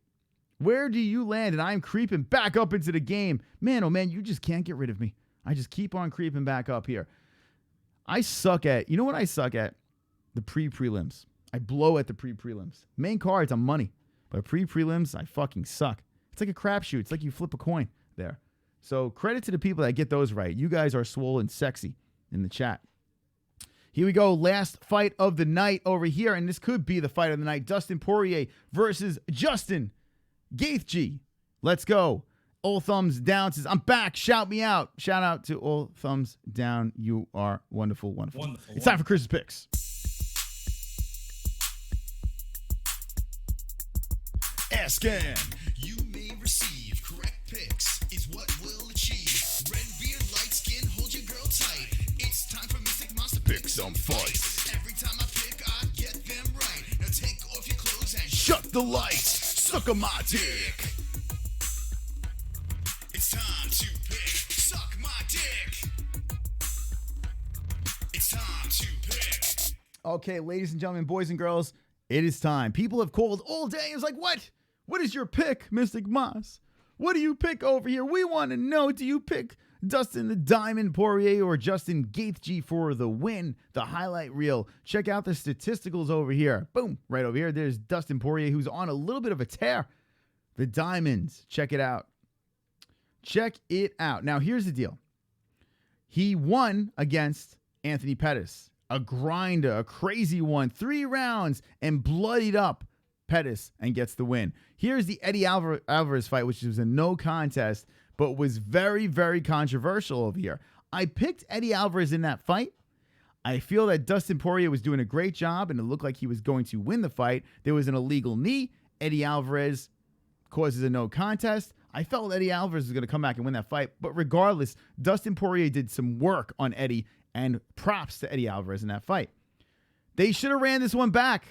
Where do you land? And I'm creeping back up into the game. Man, oh man, you just can't get rid of me. I just keep on creeping back up here. I suck at, you know what I suck at? The pre-prelims. I blow at the pre-prelims. Main cards, I'm money. But pre-prelims, I fucking suck. It's like a crapshoot. It's like you flip a coin there. So credit to the people that get those right. You guys are swole and sexy in the chat. Here we go. Last fight of the night over here. And this could be the fight of the night. Dustin Poirier versus Justin Gaethje. Let's go. All thumbs down says, I'm back. Shout me out. Shout out to all thumbs down. You are wonderful, wonderful. Wonderful, it's time for Chris's picks. Scan. You may receive correct picks is what will achieve. Red beard, light skin, hold your girl tight. It's time for Mystic Monster pick some fights. Every time I pick, I get them right. Now take off your clothes and shut the lights. Suck on my dick. It's time to pick. Suck my dick. It's time to pick. Okay, ladies and gentlemen, boys and girls, it is time. People have called all day. It's like, what? What is your pick, Mystic Moss? What do you pick over here? We want to know, do you pick Dustin the Diamond Poirier or Justin Gaethje for the win? The highlight reel. Check out the statisticals over here. Boom, right over here. There's Dustin Poirier, who's on a little bit of a tear. The Diamonds. Check it out. Check it out. Now, here's the deal. He won against Anthony Pettis. A grinder, a crazy one. 3 rounds and bloodied up Pettis and gets the win. Here's the Eddie Alvarez fight, which was a no contest, but was very, very controversial over here. I picked Eddie Alvarez in that fight. I feel that Dustin Poirier was doing a great job, and it looked like he was going to win the fight. There was an illegal knee. Eddie Alvarez causes a no contest. I felt Eddie Alvarez was going to come back and win that fight, but regardless, Dustin Poirier did some work on Eddie, and props to Eddie Alvarez in that fight. They should have ran this one back.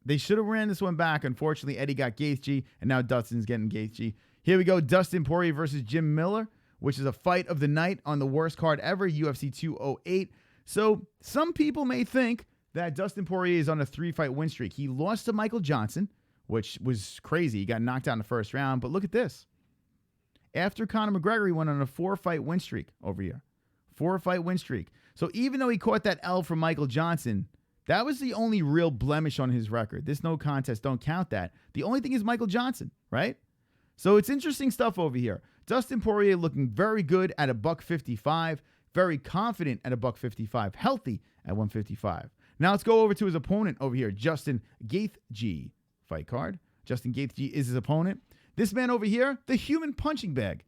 Unfortunately, Eddie got Gaethje, and now Dustin's getting Gaethje. Here we go. Dustin Poirier versus Jim Miller, which is a fight of the night on the worst card ever, UFC 208. So some people may think that Dustin Poirier is on a 3-fight win streak. He lost to Michael Johnson, which was crazy. He got knocked out in the first round. But look at this. After Conor McGregor, he went on a 4-fight win streak over here. 4-fight win streak. So even though he caught that L from Michael Johnson, that was the only real blemish on his record. This no contest, don't count that. The only thing is Michael Johnson, right? So it's interesting stuff over here. Dustin Poirier looking very good at a $155, very confident at a $155, healthy at 155. Now let's go over to his opponent over here, Justin Gaethje. Fight card. Justin Gaethje is his opponent. This man over here, the human punching bag.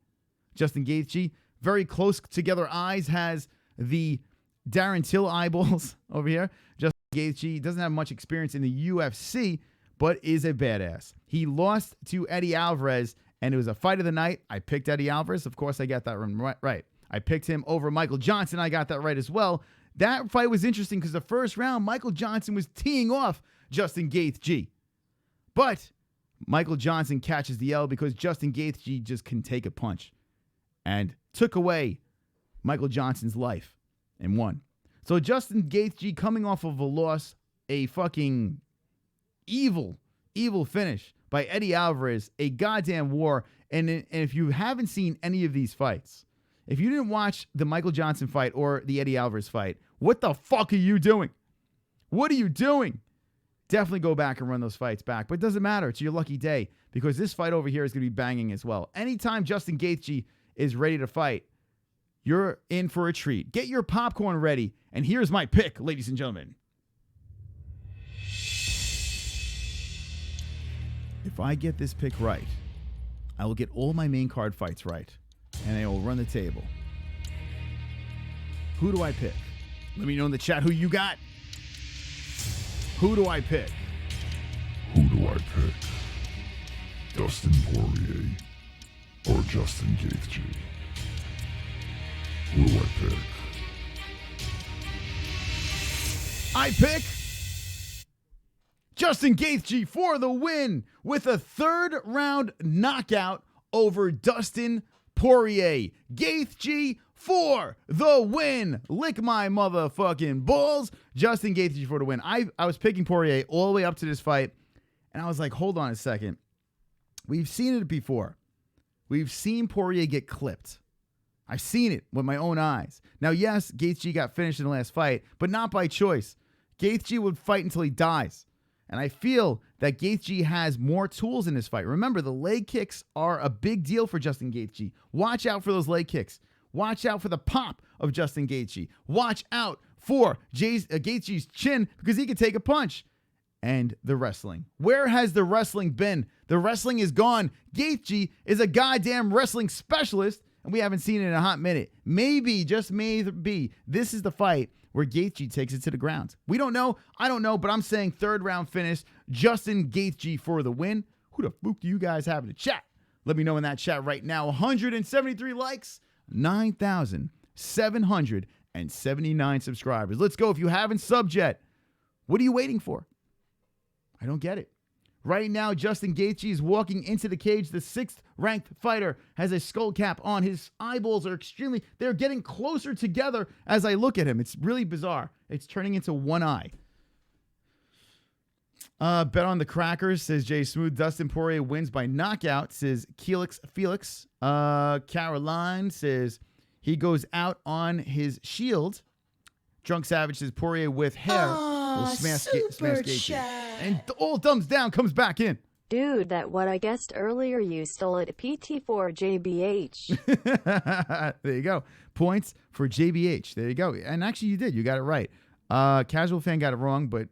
Justin Gaethje, very close together eyes, has the Darren Till eyeballs over here. Justin Gaethje doesn't have much experience in the UFC, but is a badass. He lost to Eddie Alvarez, and it was a fight of the night. I picked Eddie Alvarez. Of course, I got that right. I picked him over Michael Johnson. I got that right as well. That fight was interesting because the first round, Michael Johnson was teeing off Justin Gaethje. But Michael Johnson catches the L because Justin Gaethje just couldn't take a punch and took away Michael Johnson's life and won. So Justin Gaethje coming off of a loss, a fucking evil finish by Eddie Alvarez, a goddamn war. And if you haven't seen any of these fights, if you didn't watch the Michael Johnson fight or the Eddie Alvarez fight, what the fuck are you doing? What are you doing? Definitely go back and run those fights back. But it doesn't matter. It's your lucky day because this fight over here is going to be banging as well. Anytime Justin Gaethje is ready to fight, you're in for a treat. Get your popcorn ready. And here's my pick, ladies and gentlemen. If I get this pick right, I will get all my main card fights right. And I will run the table. Who do I pick? Let me know in the chat who you got. Who do I pick? Who do I pick? Dustin Poirier or Justin Gaethje? Who do I pick? I pick Justin Gaethje for the win with a third-round knockout over Dustin Poirier. Gaethje for the win. Lick my motherfucking balls. Justin Gaethje for the win. I was picking Poirier all the way up to this fight, and I was like, hold on a second. We've seen it before. We've seen Poirier get clipped. I've seen it with my own eyes. Now, yes, Gaethje got finished in the last fight, but not by choice. Gaethje would fight until he dies. And I feel that Gaethje has more tools in this fight. Remember, the leg kicks are a big deal for Justin Gaethje. Watch out for those leg kicks. Watch out for the pop of Justin Gaethje. Watch out for Gaethje's chin because he can take a punch. And the wrestling. Where has the wrestling been? The wrestling is gone. Gaethje is a goddamn wrestling specialist, and we haven't seen it in a hot minute. Maybe, just maybe, this is the fight where Gaethje takes it to the ground. We don't know. I don't know, but I'm saying third round finish. Justin Gaethje for the win. Who the fuck do you guys have in the chat? Let me know in that chat right now. 173 likes, 9,779 subscribers. Let's go. If you haven't subbed yet, what are you waiting for? I don't get it. Right now, Justin Gaethje is walking into the cage. The 6th-ranked fighter has a skull cap on. His eyeballs are they're getting closer together as I look at him. It's really bizarre. It's turning into one eye. Bet on the crackers, says Jay Smooth. Dustin Poirier wins by knockout, says Felix. Caroline says he goes out on his shield. Drunk Savage says Poirier with hair will smash Gaethje. And all thumbs down comes back in. Dude, that what I guessed earlier, you stole it. PT4 JBH. There you go. Points for JBH. There you go. And actually, you did. You got it right. Casual fan got it wrong, but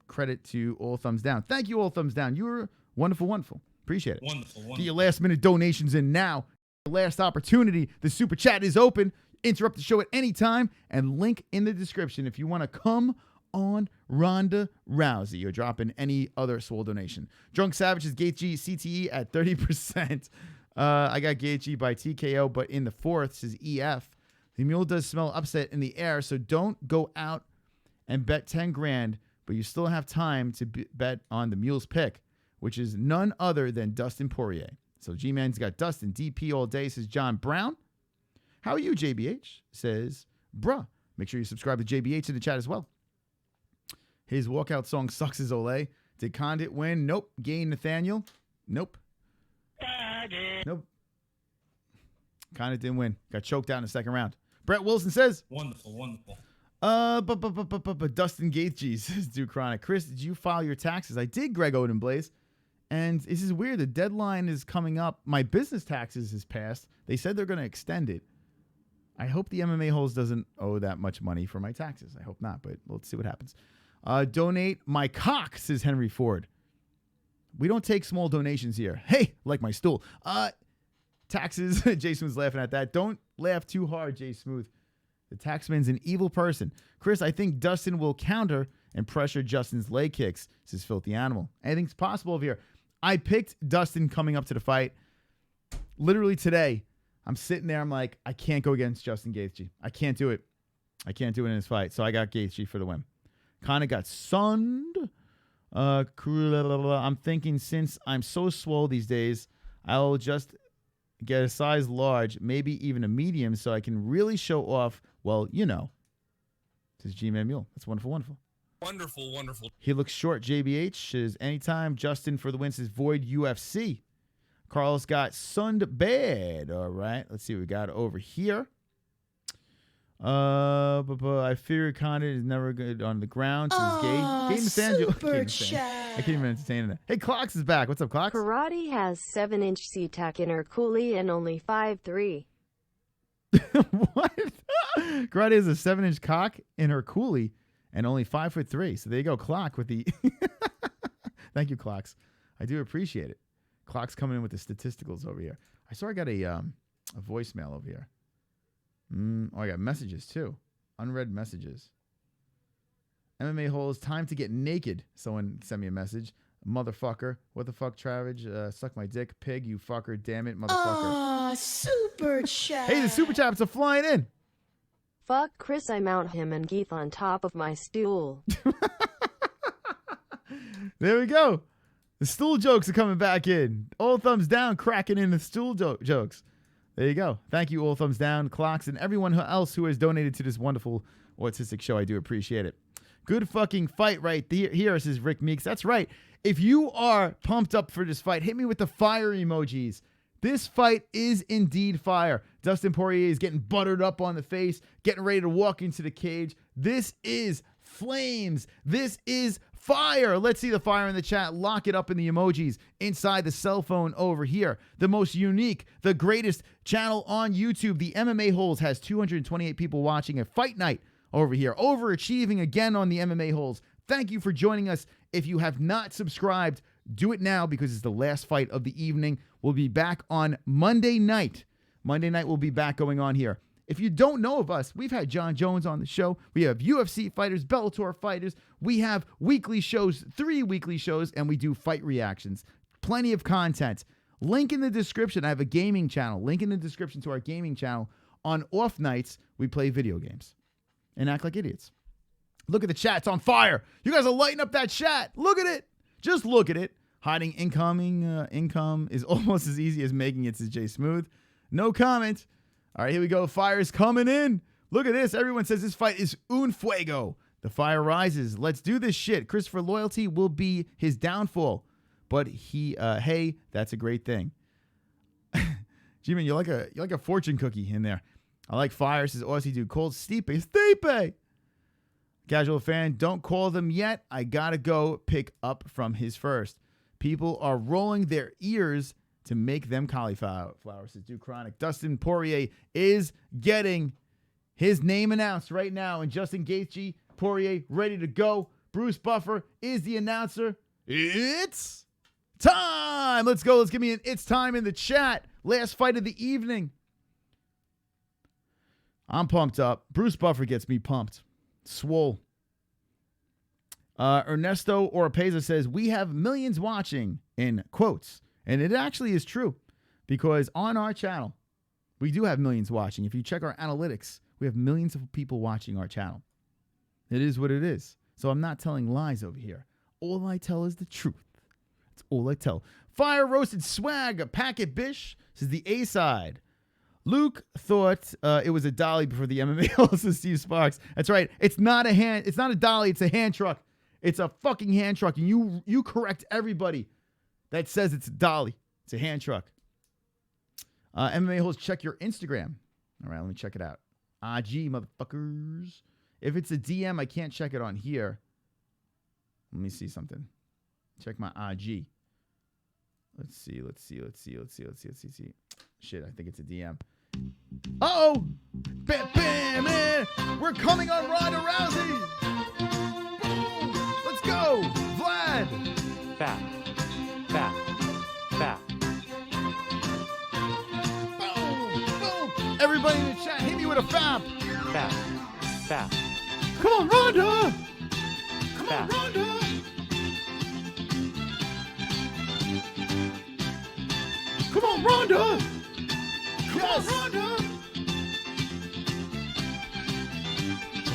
credit to all thumbs down. Thank you, all thumbs down. You were wonderful, wonderful. Appreciate it. Wonderful. Get your last minute donations in now. The last opportunity. The super chat is open. Interrupt the show at any time. And link in the description if you want to come on Ronda Rousey or drop in any other swole donation. Drunk Savage's Gaethje CTE at 30%. I got Gaethje by TKO, but in the 4th, says EF. The mule does smell upset in the air, so don't go out and bet 10 grand, but you still have time to bet on the mule's pick, which is none other than Dustin Poirier. So G-Man's got Dustin DP all day, says John Brown. How are you, JBH? Says, bruh. Make sure you subscribe to JBH in the chat as well. His walkout song sucks as Ole. Did Condit win? Nope. Gain Nathaniel? Nope. Nope. Condit didn't win. Got choked out in the second round. Brett Wilson says. Wonderful. But Dustin Gaethje says, do Chronic. Chris, did you file your taxes? I did, Greg Odenblaze. And this is weird. The deadline is coming up. My business taxes is passed. They said they're going to extend it. I hope the MMA Holes doesn't owe that much money for my taxes. I hope not, but let's see what happens. Donate my cock, says Henry Ford. We don't take small donations here. Hey, like my stool. Taxes. Jay Smooth's laughing at that. Don't laugh too hard, Jay Smooth. The taxman's an evil person. Chris, I think Dustin will counter and pressure Justin's leg kicks, says Filthy Animal. Anything's possible over here. I picked Dustin coming up to the fight. Literally today, I'm sitting there. I'm like, I can't go against Justin Gaethje. I can't do it. I can't do it in this fight. So I got Gaethje for the win. Conor got sunned. I'm thinking since I'm so swole these days, I'll just get a size large, maybe even a medium, so I can really show off, well, you know. This is G-Man Mule. That's wonderful, wonderful. Wonderful, wonderful. He looks short. JBH says anytime. Justin for the win says Void UFC. Carlos got sunned bad. All right. Let's see what we got over here. I fear Condit is never good on the ground. Says Gay Nathaniel. Super chat. I can't even entertain that. Hey, Clocks is back. What's up, Clocks? Karate has 7-inch SeaTac in her coolie and only 5'3". What? Karate has a 7-inch cock in her coolie and only 5'3". So there you go, Clock with the. Thank you, Clocks. I do appreciate it. Clock's coming in with the statisticals over here. I saw I got a voicemail over here. Oh, I got messages too. Unread messages. MMA Holes, time to get naked. Someone sent me a message. Motherfucker. What the fuck, Travage? Suck my dick. Pig, you fucker. Damn it, motherfucker. Super chat. Hey, the super chats are flying in. Fuck Chris, I mount him and Geeth on top of my stool. There we go. The stool jokes are coming back in. All thumbs down, cracking in the stool jokes. There you go. Thank you, all thumbs down, Clocks, and everyone else who has donated to this wonderful autistic show. I do appreciate it. Good fucking fight right here, says Rick Meeks. That's right. If you are pumped up for this fight, hit me with the fire emojis. This fight is indeed fire. Dustin Poirier is getting buttered up on the face, getting ready to walk into the cage. This is flames. This is fire. Let's see the fire in the chat. Lock it up in the emojis inside the cell phone over here. The most unique, the greatest channel on YouTube. The MMA Holes has 228 people watching a fight night over here. Overachieving again on the MMA Holes. Thank you for joining us. If you have not subscribed, do it now because it's the last fight of the evening. We'll be back on Monday night. Monday night we'll be back going on here. If you don't know of us, we've had John Jones on the show. We have UFC fighters, Bellator fighters. We have weekly shows, 3 weekly shows, and we do fight reactions. Plenty of content. Link in the description. I have a gaming channel. Link in the description to our gaming channel. On off nights, we play video games and act like idiots. Look at the chat. It's on fire. You guys are lighting up that chat. Look at it. Just look at it. Hiding incoming income is almost as easy as making it, says Jay Smooth. No comment. All right, here we go. Fire's coming in. Look at this. Everyone says this fight is un fuego. The fire rises. Let's do this shit. Christopher Loyalty will be his downfall. But hey, that's a great thing. G-Man, you're like a fortune cookie in there. I like fire, says Aussie dude. Called Stipe. Casual fan, don't call them yet. I gotta go pick up from his first. People are rolling their ears to make them cauliflower, says Duke Chronic. Dustin Poirier is getting his name announced right now. And Justin Gaethje, Poirier, ready to go. Bruce Buffer is the announcer. It's time. Let's go. Let's give me an it's time in the chat. Last fight of the evening. I'm pumped up. Bruce Buffer gets me pumped. Swole. Ernesto Oropeza says, we have millions watching, in quotes. And it actually is true because on our channel, we do have millions watching. If you check our analytics, we have millions of people watching our channel. It is what it is. So I'm not telling lies over here. All I tell is the truth. That's all I tell. Fire roasted swag, a packet bish. This is the A side. Luke thought it was a dolly before the MMA Holes, says Steve Sparks. That's right. It's not a dolly. It's a hand truck. It's a fucking hand truck. And you correct everybody that says it's a dolly. It's a hand truck. MMA Holes, check your Instagram. All right, let me check it out. IG, motherfuckers. If it's a DM, I can't check it on here. Let me see something. Check my IG. Let's see. Shit, I think it's a DM. Uh-oh! Bam, bam, man! We're coming on Ronda Rousey! Boom! Let's go! Vlad! Fap. Boom! Everybody in the chat, hit me with a fap! Fap. Come on, Ronda! Come on, Fap. Ronda! Come on, Ronda! Come on, Ronda!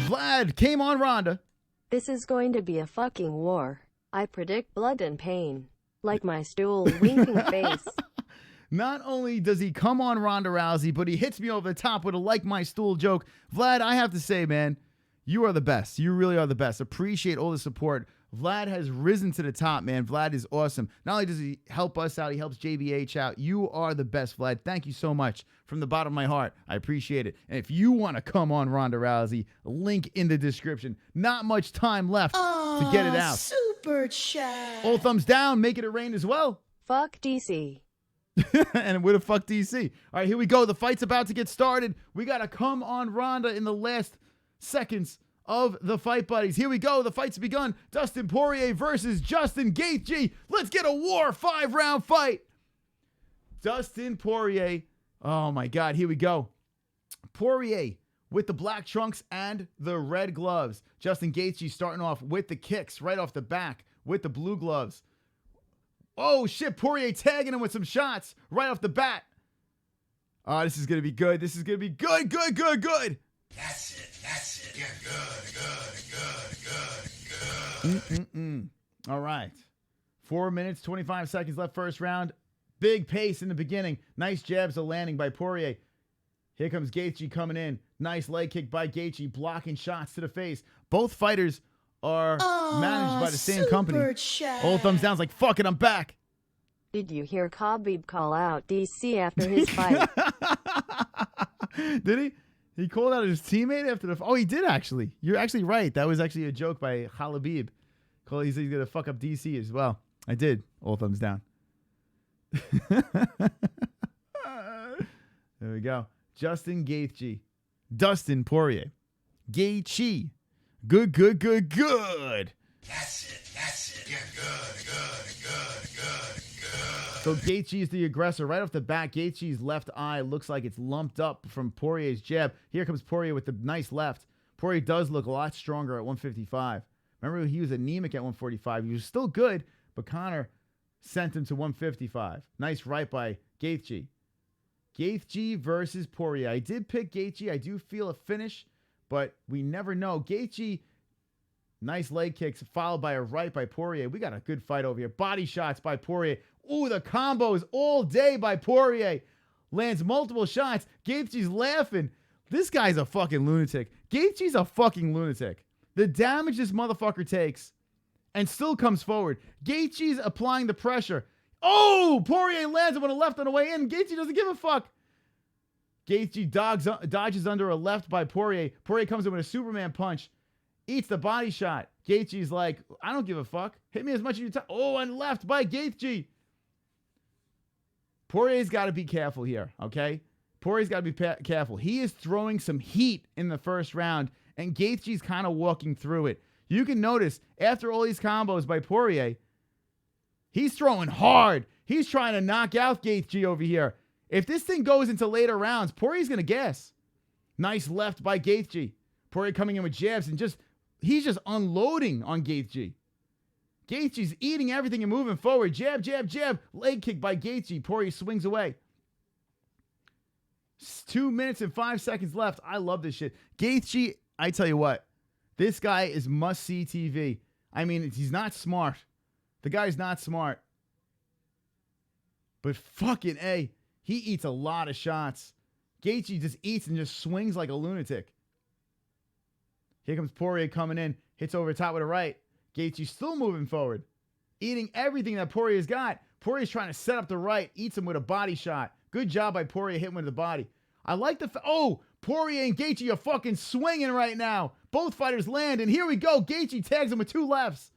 Vlad came on Ronda. This is going to be a fucking war. I predict blood and pain. Like my stool winking face. Not only does he come on Ronda Rousey, but he hits me over the top with a like my stool joke. Vlad, I have to say, man, you are the best. You really are the best. Appreciate all the support. Vlad has risen to the top, man. Vlad is awesome. Not only does he help us out, he helps JBH out. You are the best, Vlad. Thank you so much from the bottom of my heart. I appreciate it. And if you want to come on Ronda Rousey, link in the description. Not much time left to get it out. Super chat. All thumbs down. Make it a rain as well. Fuck DC. And with a fuck DC. All right, here we go. The fight's about to get started. We got to come on Ronda in the last seconds of the fight, buddies. Here we go. The fight's begun. Dustin Poirier versus Justin Gaethje. Let's get a war 5-round fight. Dustin Poirier. Oh, my God. Here we go. Poirier with the black trunks and the red gloves. Justin Gaethje starting off with the kicks right off the back with the blue gloves. Oh, shit. Poirier tagging him with some shots right off the bat. Oh, this is going to be good. This is going to be good. That's it. Yeah, good. All right. 4 minutes, 25 seconds left first round. Big pace in the beginning. Nice jabs are landing by Poirier. Here comes Gaethje coming in. Nice leg kick by Gaethje, blocking shots to the face. Both fighters are managed by the same company. Chat. All thumbs down. Like, fuck it, I'm back. Did you hear Khabib call out DC after his fight? Did he? He called out his teammate after the... Oh, he did, actually. You're actually right. That was actually a joke by Khabib. He said he's going to fuck up DC as well. I did. All thumbs down. There we go. Justin Gaethje. Dustin Poirier. Gaethje. Good. That's it. Yeah, good. So Gaethje is the aggressor. Right off the bat, Gaethje's left eye looks like it's lumped up from Poirier's jab. Here comes Poirier with the nice left. Poirier does look a lot stronger at 155. Remember, he was anemic at 145. He was still good, but Conor sent him to 155. Nice right by Gaethje. Gaethje versus Poirier. I did pick Gaethje. I do feel a finish, but we never know. Gaethje, nice leg kicks, followed by a right by Poirier. We got a good fight over here. Body shots by Poirier. Ooh, the combos all day by Poirier. Lands multiple shots. Gaethje's laughing. This guy's a fucking lunatic. Gaethje's a fucking lunatic. The damage this motherfucker takes and still comes forward. Gaethje's applying the pressure. Oh, Poirier lands him with a left on the way in. Gaethje doesn't give a fuck. Gaethje dodges under a left by Poirier. Poirier comes in with a Superman punch. Eats the body shot. Gaethje's like, I don't give a fuck. Hit me as much as you Oh, and left by Gaethje. Poirier's got to be careful here, okay? Poirier's got to be careful. He is throwing some heat in the first round, and Gaethje's kind of walking through it. You can notice, after all these combos by Poirier, he's throwing hard. He's trying to knock out Gaethje over here. If this thing goes into later rounds, Poirier's going to gas. Nice left by Gaethje. Poirier coming in with jabs, and he's just unloading on Gaethje. Gaethje's eating everything and moving forward. Jab. Leg kick by Gaethje. Poirier swings away. 2 minutes and 5 seconds left. I love this shit. Gaethje, I tell you what, this guy is must-see TV. I mean, he's not smart. The guy's not smart. But fucking A, he eats a lot of shots. Gaethje just eats and just swings like a lunatic. Here comes Poirier coming in. Hits over the top with a right. Gaethje's still moving forward. Eating everything that Poirier's got. Poirier's trying to set up the right. Eats him with a body shot. Good job by Poirier hitting with the body. I like the... Oh! Poirier and Gaethje are fucking swinging right now. Both fighters land, and here we go. Gaethje tags him with two lefts.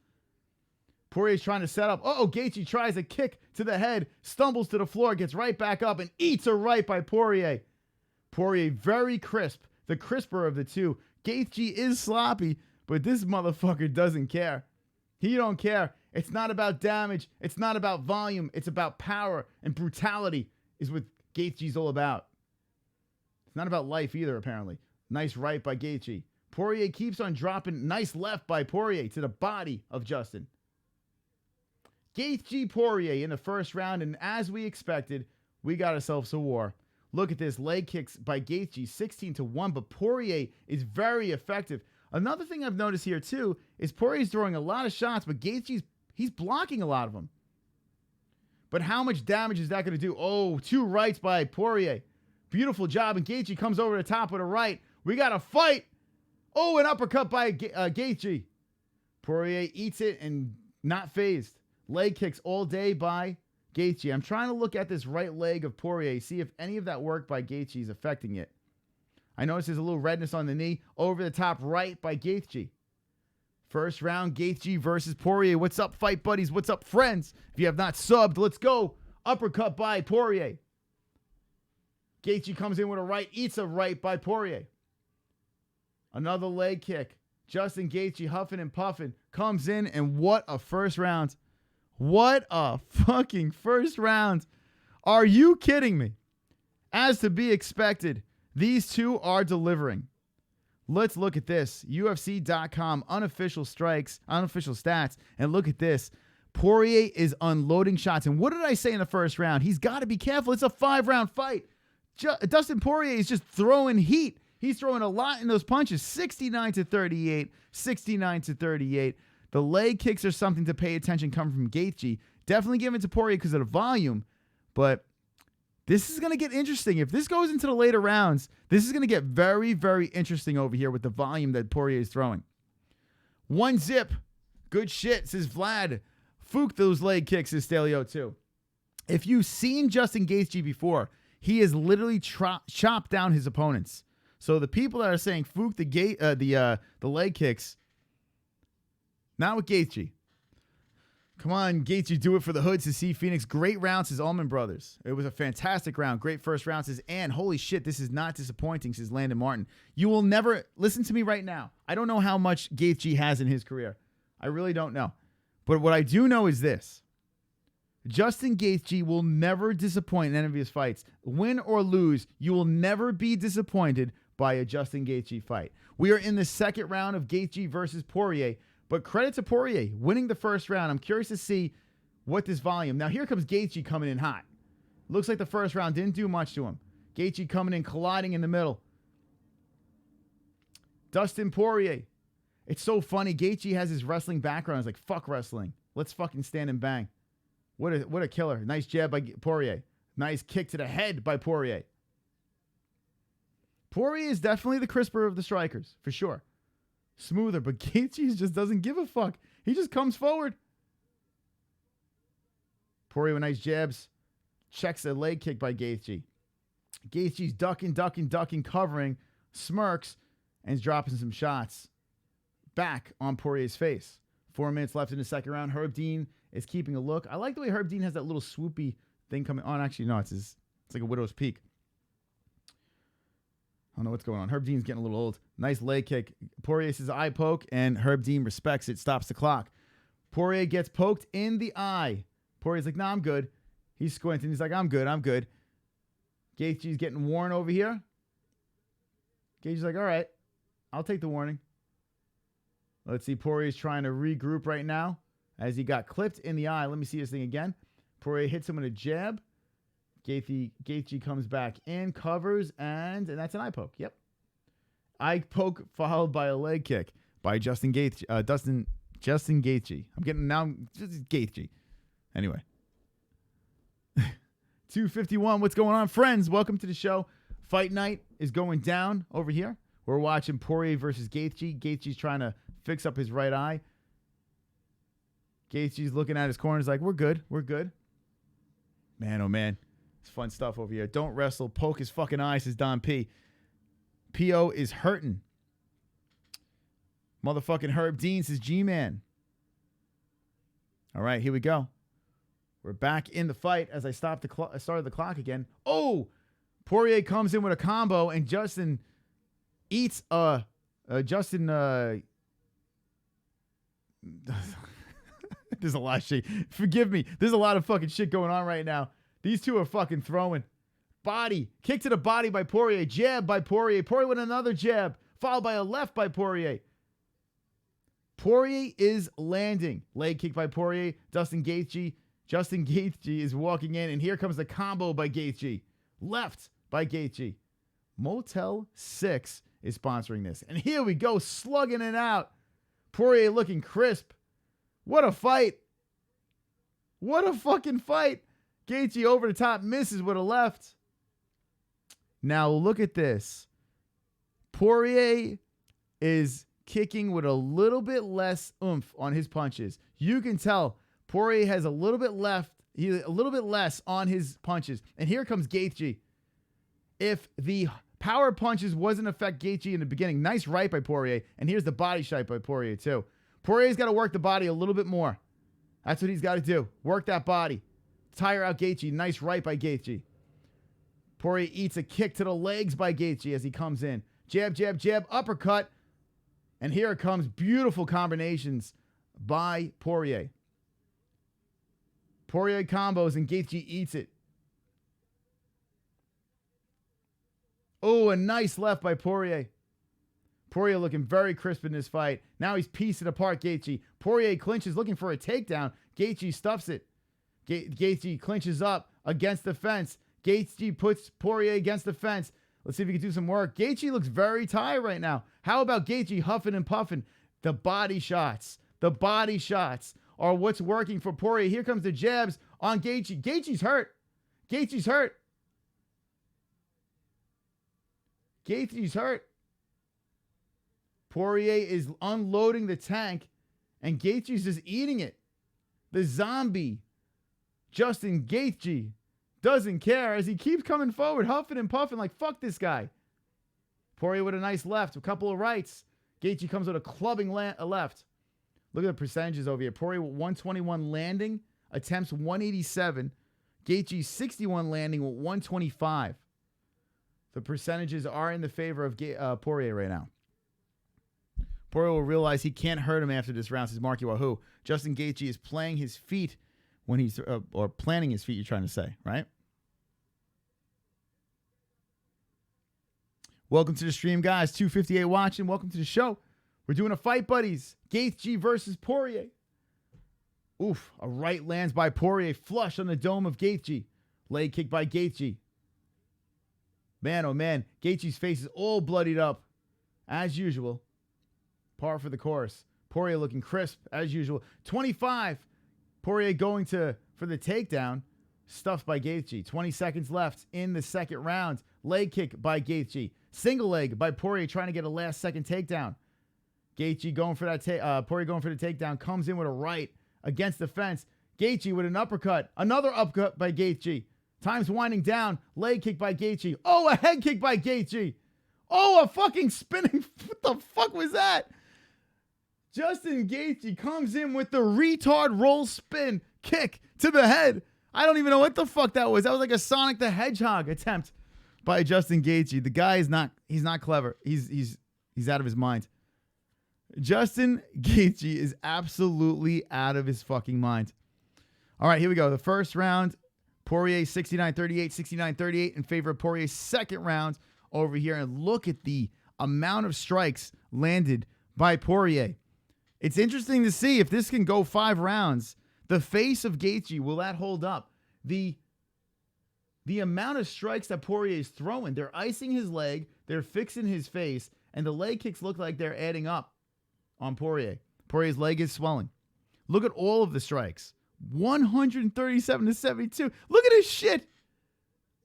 Poirier's trying to set up. Uh-oh, Gaethje tries a kick to the head, stumbles to the floor, gets right back up, and eats a right by Poirier. Poirier very crisp, the crisper of the two. Gaethje is sloppy, but this motherfucker doesn't care. He don't care. It's not about damage. It's not about volume. It's about power, and brutality is what Gaethje's all about. It's not about life either, apparently. Nice right by Gaethje. Poirier keeps on dropping. Nice left by Poirier to the body of Justin. Gaethje Poirier in the first round, and as we expected, we got ourselves a war. Look at this. Leg kicks by Gaethje, 16-1, but Poirier is very effective. Another thing I've noticed here, too, is Poirier's throwing a lot of shots, but Gaethje's he's blocking a lot of them. But how much damage is that going to do? Oh, 2 rights by Poirier. Beautiful job, and Gaethje comes over the top with a right. We got a fight. Oh, an uppercut by Gaethje. Poirier eats it and not phased. Leg kicks all day by Gaethje. I'm trying to look at this right leg of Poirier, see if any of that work by Gaethje is affecting it. I notice there's a little redness on the knee. Over the top right by Gaethje. First round, Gaethje versus Poirier. What's up, fight buddies? What's up, friends? If you have not subbed, let's go. Uppercut by Poirier. Gaethje comes in with a right, eats a right by Poirier. Another leg kick. Justin Gaethje, huffing and puffing, comes in, and what a first round. What a fucking first round. Are you kidding me? As to be expected, these two are delivering. Let's look at this. UFC.com unofficial stats, and look at this. Poirier is unloading shots. And what did I say in the first round? He's got to be careful. It's a 5-round fight. Dustin Poirier is just throwing heat. He's throwing a lot in those punches. 69-38, 69-38. The leg kicks are something to pay attention coming from Gaethje. Definitely give it to Poirier because of the volume. But this is going to get interesting. If this goes into the later rounds, this is going to get very, very interesting over here with the volume that Poirier is throwing. 1-zip. Good shit, says Vlad. Fook those leg kicks, says Stelio too. If you've seen Justin Gaethje before, he has literally chopped down his opponents. So the people that are saying Fook the leg kicks, not with Gaethje. Come on, Gaethje, do it for the hood, says C Phoenix. Great round, says Allman Brothers. It was a fantastic round. Great first round, says Ann. Holy shit, this is not disappointing, says Landon Martin. You will never, listen to me right now. I don't know how much Gaethje has in his career. I really don't know. But what I do know is this. Justin Gaethje will never disappoint in any of his fights. Win or lose, you will never be disappointed by a Justin Gaethje fight. We are in the second round of Gaethje versus Poirier. But credit to Poirier, winning the first round. I'm curious to see what this volume. Now here comes Gaethje coming in hot. Looks like the first round didn't do much to him. Gaethje coming in, colliding in the middle. Dustin Poirier. It's so funny. Gaethje has his wrestling background. It's like, fuck wrestling. Let's fucking stand and bang. What a killer. Nice jab by Poirier. Nice kick to the head by Poirier. Poirier is definitely the crisper of the strikers, for sure. Smoother, but Gaethje just doesn't give a fuck. He just comes forward. Poirier with nice jabs. Checks a leg kick by Gaethje. Gaethje's ducking, covering, smirks, and is dropping some shots. Back on Poirier's face. 4 minutes left in the second round. Herb Dean is keeping a look. I like the way Herb Dean has that little swoopy thing coming on. Actually, no, it's like a widow's peak. I don't know what's going on. Herb Dean's getting a little old. Nice leg kick. Poirier says eye poke, and Herb Dean respects it, stops the clock. Poirier gets poked in the eye. Poirier's like, nah, I'm good. He's squinting. He's like, I'm good. Gaethje's getting worn over here. Gaethje's like, all right, I'll take the warning. Let's see. Poirier's trying to regroup right now as he got clipped in the eye. Let me see this thing again. Poirier hits him with a jab. Gaethje comes back in, covers, and that's an eye poke. Yep. Eye poke followed by a leg kick by Justin Gaethje. Justin Gaethje. I'm getting now just Gaethje. Anyway. 251. What's going on, friends? Welcome to the show. Fight night is going down over here. We're watching Poirier versus Gaethje. Gaethje's trying to fix up his right eye. Gaethje's looking at his corners like, we're good. Man, oh man. It's fun stuff over here. Don't wrestle. Poke his fucking eye, says Don P. P.O. is hurting. Motherfucking Herb Dean says G-Man. All right, here we go. We're back in the fight as I started the clock again. Oh, Poirier comes in with a combo, and Justin eats Justin. There's a lot of shit. Forgive me. There's a lot of fucking shit going on right now. These two are fucking throwing. Body. Kick to the body by Poirier. Jab by Poirier. Poirier with another jab, followed by a left by Poirier. Poirier is landing. Leg kick by Poirier. Justin Gaethje is walking in, and here comes the combo by Gaethje. Left by Gaethje. Motel 6 is sponsoring this. And here we go, slugging it out. Poirier looking crisp. What a fight. What a fucking fight. Gaethje over the top, misses with a left. Now look at this. Poirier is kicking with a little bit less oomph on his punches. You can tell Poirier has a little bit less on his punches. And here comes Gaethje. If the power punches wasn't affect Gaethje in the beginning, nice right by Poirier. And here's the body shot by Poirier too. Poirier's got to work the body a little bit more. That's what he's got to do. Work that body. Tire out Gaethje. Nice right by Gaethje. Poirier eats a kick to the legs by Gaethje as he comes in. Jab, jab, jab, uppercut. And here it comes. Beautiful combinations by Poirier. Poirier combos and Gaethje eats it. Oh, a nice left by Poirier. Poirier looking very crisp in this fight. Now he's piecing apart Gaethje. Poirier clinches, looking for a takedown. Gaethje stuffs it. Gaethje clinches up against the fence. Gaethje puts Poirier against the fence. Let's see if he can do some work. Gaethje looks very tired right now. How about Gaethje huffing and puffing? The body shots. The body shots are what's working for Poirier. Here comes the jabs on Gaethje. Gaethje's hurt. Gaethje's hurt. Gaethje's hurt. Poirier is unloading the tank, and Gaethje's just eating it. The zombie, Justin Gaethje, doesn't care as he keeps coming forward, huffing and puffing like, fuck this guy. Poirier with a nice left, a couple of rights. Gaethje comes with a clubbing left. Look at the percentages over here. Poirier with 121 landing, attempts 187. Gaethje 61 landing with 125. The percentages are in the favor of Poirier right now. Poirier will realize he can't hurt him after this round, says Marky Wahoo. Justin Gaethje is playing his feet when he's, or planting his feet, you're trying to say, right? Welcome to the stream, guys. 258 watching. Welcome to the show. We're doing a fight, buddies. Gaethje versus Poirier. Oof, a right lands by Poirier, flush on the dome of Gaethje. Leg kick by Gaethje. Man, oh man, Gaethje's face is all bloodied up, as usual. Par for the course. Poirier looking crisp, as usual. 25. Poirier going for the takedown. Stuffed by Gaethje. 20 seconds left in the second round. Leg kick by Gaethje. Single leg by Poirier trying to get a last-second takedown. Gaethje going for that. Poirier going for the takedown. Comes in with a right against the fence. Gaethje with an uppercut. Another uppercut by Gaethje. Time's winding down. Leg kick by Gaethje. Oh, a head kick by Gaethje. Oh, a fucking spinning. What the fuck was that? Justin Gaethje comes in with the retard roll spin kick to the head. I don't even know what the fuck that was. That was like a Sonic the Hedgehog attempt by Justin Gaethje. The guy is not, he's not clever. He's out of his mind. Justin Gaethje is absolutely out of his fucking mind. All right, here we go. The first round, Poirier 69-38, 69-38 in favor of Poirier's second round over here. And look at the amount of strikes landed by Poirier. It's interesting to see if this can go 5 rounds. The face of Gaethje, will that hold up? The amount of strikes that Poirier is throwing, they're icing his leg, they're fixing his face, and the leg kicks look like they're adding up on Poirier. Poirier's leg is swelling. Look at all of the strikes. 137-72. Look at his shit.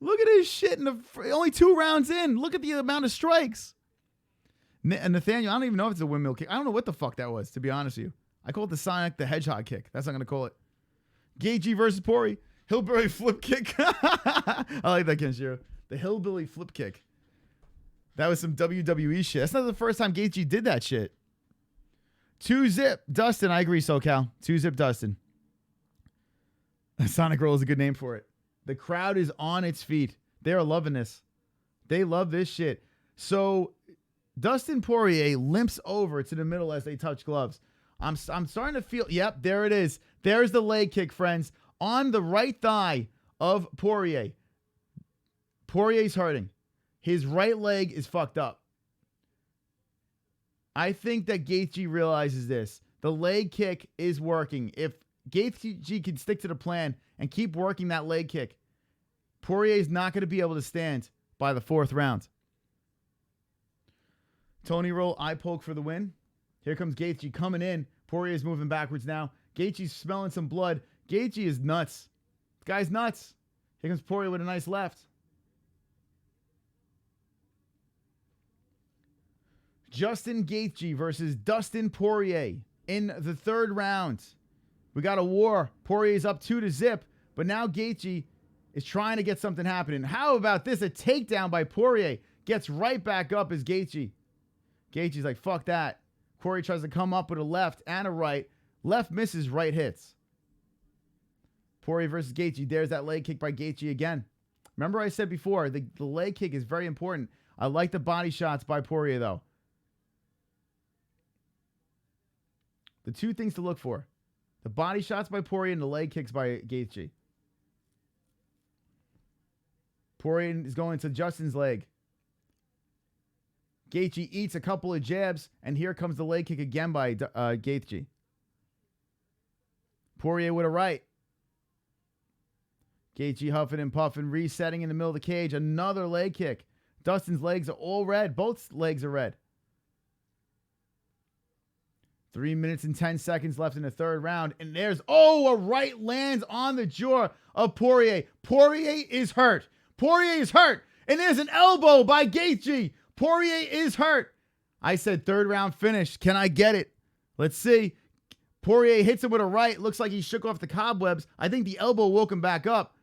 Look at his shit. Only 2 rounds in. Look at the amount of strikes. Nathaniel, I don't even know if it's a windmill kick. I don't know what the fuck that was, to be honest with you. I call it the Sonic the Hedgehog kick. That's what I'm going to call it. Gaethje versus Poirier. Hillbilly flip kick. I like that, Kenshiro. The hillbilly flip kick. That was some WWE shit. That's not the first time Gaethje did that shit. 2-zip Dustin. I agree, SoCal. 2-zip Dustin. Sonic Roll is a good name for it. The crowd is on its feet. They're loving this. They love this shit. So Dustin Poirier limps over to the middle as they touch gloves. I'm starting to feel, yep, there it is. There's the leg kick, friends, on the right thigh of Poirier. Poirier's hurting. His right leg is fucked up. I think that Gaethje realizes this. The leg kick is working. If Gaethje can stick to the plan and keep working that leg kick, Poirier is not going to be able to stand by the 4th round. Tony Roll, eye poke for the win. Here comes Gaethje coming in. Poirier's moving backwards now. Gaethje's smelling some blood. Gaethje is nuts. This guy's nuts. Here comes Poirier with a nice left. Justin Gaethje versus Dustin Poirier in the 3rd round. We got a war. Poirier's up 2-0, but now Gaethje is trying to get something happening. How about this? A takedown by Poirier. Gets right back up as Gaethje. Gaethje's like, fuck that. Poirier tries to come up with a left and a right. Left misses, right hits. Poirier versus Gaethje. There's that leg kick by Gaethje again. Remember I said before, the leg kick is very important. I like the body shots by Poirier, though. The 2 things to look for. The body shots by Poirier and the leg kicks by Gaethje. Poirier is going to Justin's leg. Gaethje eats a couple of jabs, and here comes the leg kick again by Gaethje. Poirier with a right. Gaethje huffing and puffing, resetting in the middle of the cage. Another leg kick. Dustin's legs are all red. Both legs are red. 3 minutes and 10 seconds left in the 3rd round. And there's, a right lands on the jaw of Poirier. Poirier is hurt. Poirier is hurt. And there's an elbow by Gaethje. Poirier is hurt. I said 3rd round finish. Can I get it? Let's see. Poirier hits him with a right. Looks like he shook off the cobwebs. I think the elbow woke him back up.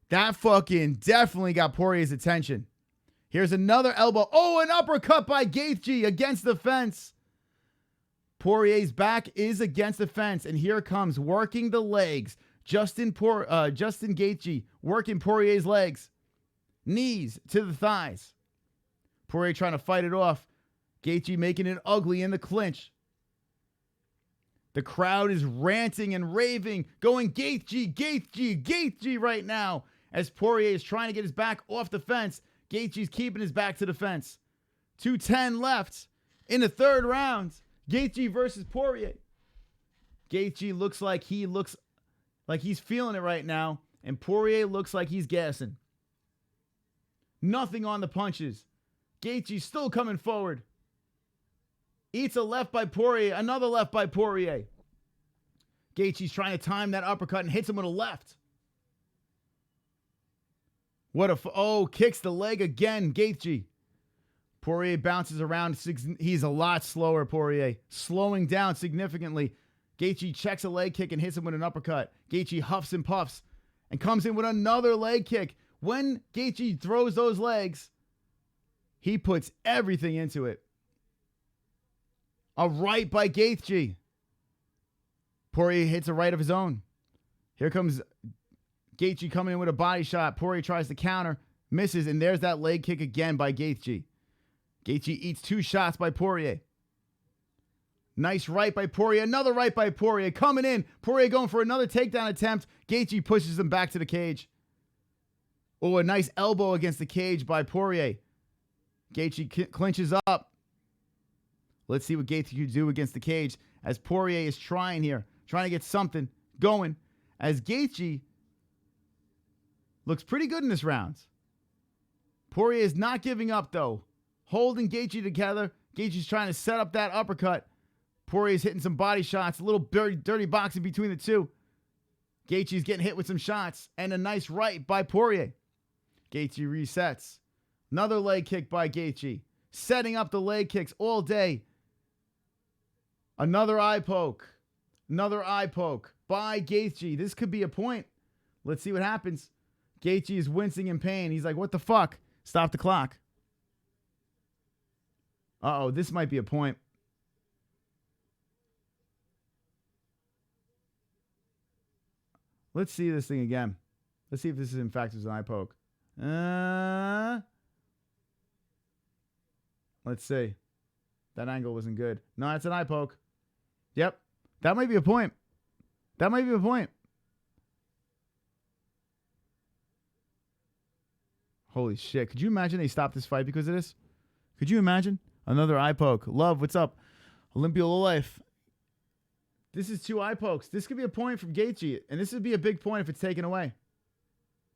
That fucking definitely got Poirier's attention. Here's another elbow. An uppercut by Gaethje against the fence. Poirier's back is against the fence, and here comes working the legs. Justin Gaethje working Poirier's legs. Knees to the thighs. Poirier trying to fight it off. Gaethje making it ugly in the clinch. The crowd is ranting and raving, going Gaethje, Gaethje, Gaethje right now. As Poirier is trying to get his back off the fence, Gaethje's keeping his back to the fence. 2:10 left in the 3rd round. Gaethje versus Poirier. Gaethje looks like he's feeling it right now, and Poirier looks like he's gassing. Nothing on the punches. Gaethje still coming forward. Eats a left by Poirier, another left by Poirier. Gaethje's trying to time that uppercut and hits him with a left. Kicks the leg again, Gaethje. Poirier bounces around. He's a lot slower, Poirier. Slowing down significantly. Gaethje checks a leg kick and hits him with an uppercut. Gaethje huffs and puffs and comes in with another leg kick. When Gaethje throws those legs, he puts everything into it. A right by Gaethje. Poirier hits a right of his own. Here comes Gaethje coming in with a body shot. Poirier tries to counter, misses, and there's that leg kick again by Gaethje. Gaethje eats 2 shots by Poirier. Nice right by Poirier. Another right by Poirier. Coming in. Poirier going for another takedown attempt. Gaethje pushes him back to the cage. A nice elbow against the cage by Poirier. Gaethje clinches up. Let's see what Gaethje can do against the cage as Poirier is trying here. Trying to get something going. As Gaethje looks pretty good in this round. Poirier is not giving up, though. Holding Gaethje together. Gaethje's trying to set up that uppercut. Poirier's hitting some body shots. A little dirty boxing between the two. Gaethje's getting hit with some shots. And a nice right by Poirier. Gaethje resets. Another leg kick by Gaethje. Setting up the leg kicks all day. Another eye poke. Another eye poke by Gaethje. This could be a point. Let's see what happens. Gaethje is wincing in pain. He's like, what the fuck? Stop the clock. This might be a point. Let's see this thing again. Let's see if this is in fact an eye poke. Let's see. That angle wasn't good. No, it's an eye poke. Yep. That might be a point. That might be a point. Holy shit. Could you imagine they stopped this fight because of this? Could you imagine? Another eye poke. Love, what's up? Olympia Low Life. This is 2 eye pokes. This could be a point from Gaethje, and this would be a big point if it's taken away.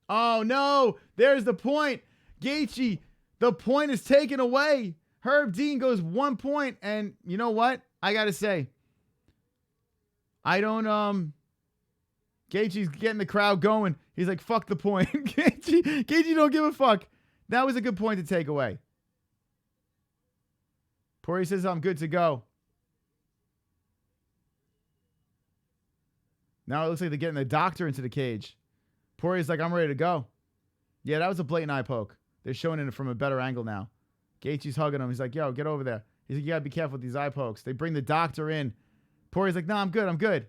Oh, no. There's the point. Gaethje, the point is taken away. Herb Dean goes 1 point, and you know what? I got to say, I don't, Gaethje's getting the crowd going. He's like, fuck the point. Gaethje don't give a fuck. That was a good point to take away. Poirier says, I'm good to go. Now it looks like they're getting the doctor into the cage. Poirier's like, I'm ready to go. Yeah, that was a blatant eye poke. They're showing it from a better angle now. Gaethje's hugging him. He's like, yo, get over there. He's like, you got to be careful with these eye pokes. They bring the doctor in. Poirier's like, no, I'm good. I'm good.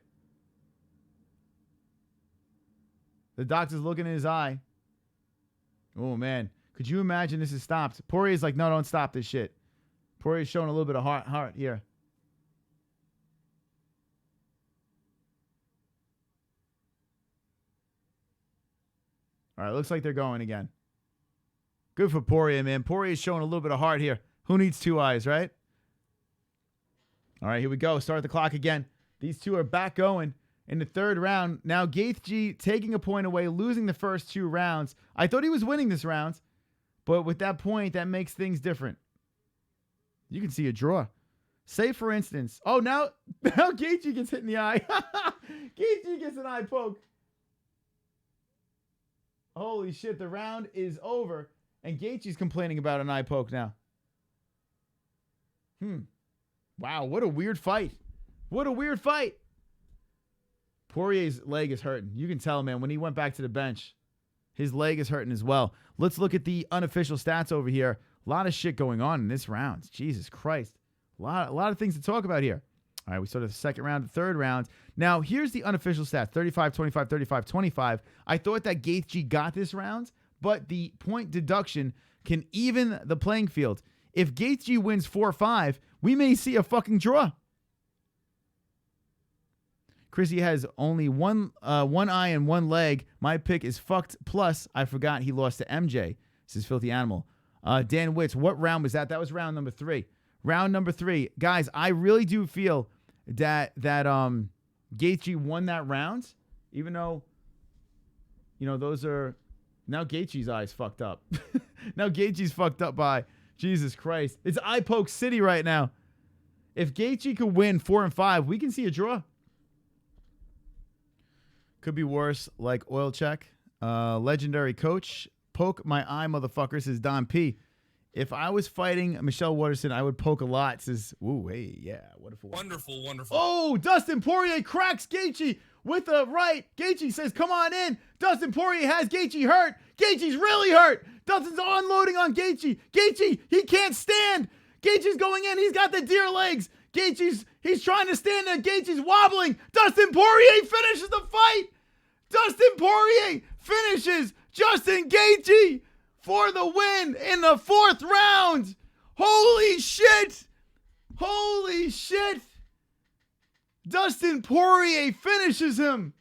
The doctor's looking in his eye. Oh, man. Could you imagine this is stopped? Poirier's like, no, don't stop this shit. Poirier's showing a little bit of heart here. All right, looks like they're going again. Good for Poirier, man. Poirier's showing a little bit of heart here. Who needs 2 eyes, right? All right, here we go. Start the clock again. These two are back going in the 3rd round. Now, Gaethje taking a point away, losing the first 2 rounds. I thought he was winning this round, but with that point, that makes things different. You can see a draw. Say, for instance, oh, now Gaethje gets hit in the eye. Gaethje gets an eye poke. Holy shit, the round is over, and Gaethje's complaining about an eye poke now. Wow, what a weird fight. What a weird fight. Poirier's leg is hurting. You can tell, man, when he went back to the bench, his leg is hurting as well. Let's look at the unofficial stats over here. A lot of shit going on in this round. Jesus Christ. A lot of things to talk about here. All right, we started the 2nd round, the 3rd round. Now, here's the unofficial stats. 35, 25, 35, 25. I thought that Gaethje got this round, but the point deduction can even the playing field. If Gaethje wins 4-5, we may see a fucking draw. Chrissy has only one eye and 1 leg. My pick is fucked. Plus, I forgot he lost to MJ. This is Filthy Animal. Dan Witz, what round was that? That was round number 3. Round number 3. Guys, I really do feel that Gaethje won that round, even though, you know, those are, now Gaethje's eyes fucked up. Now Gaethje's fucked up by, Jesus Christ. It's eye poke city right now. If Gaethje could win 4-5, we can see a draw. Could be worse, like oil check. Legendary coach. Poke my eye, motherfucker, says Don P. If I was fighting Michelle Waterson, I would poke a lot, says, ooh, hey, yeah. Wonderful, wonderful. Oh, Dustin Poirier cracks Gaethje with a right. Gaethje says, come on in. Dustin Poirier has Gaethje hurt. Gaethje's really hurt. Dustin's unloading on Gaethje. Gaethje, he can't stand. Gaethje's going in. He's got the deer legs. He's trying to stand there. Gaethje's wobbling. Dustin Poirier finishes the fight. Dustin Poirier finishes Justin Gaethje for the win in the 4th round. Holy shit. Holy shit. Dustin Poirier finishes him.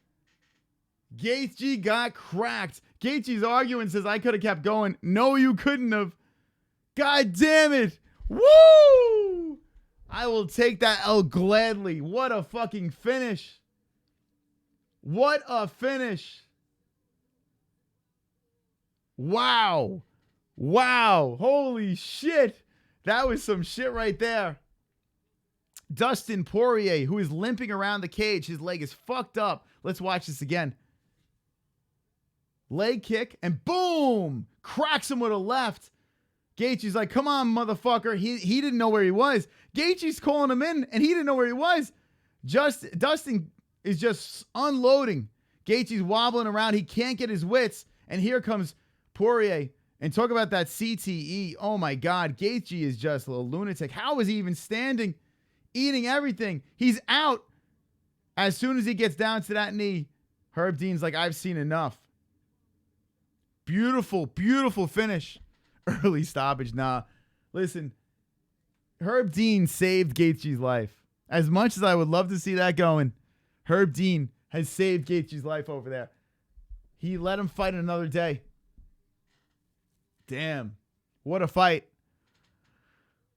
Gaethje got cracked. Gaethje's arguing, says, I could have kept going. No, you couldn't have. God damn it. Woo! I will take that L gladly. What a fucking finish. What a finish. Wow. Wow. Holy shit. That was some shit right there. Dustin Poirier, who is limping around the cage. His leg is fucked up. Let's watch this again. Leg kick, and boom! Cracks him with a left. Gaethje's like, come on, motherfucker. He didn't know where he was. Gaethje's calling him in, and he didn't know where he was. Dustin is just unloading. Gaethje's wobbling around. He can't get his wits. And here comes Poirier. And talk about that CTE. Oh, my God. Gaethje is just a lunatic. How is he even standing? Eating everything. He's out as soon as he gets down to that knee. Herb Dean's like, I've seen enough. Beautiful, beautiful finish. Early stoppage. Nah, listen. Herb Dean saved Gaethje's life. As much as I would love to see that going, Herb Dean has saved Gaethje's life over there. He let him fight another day. Damn. What a fight.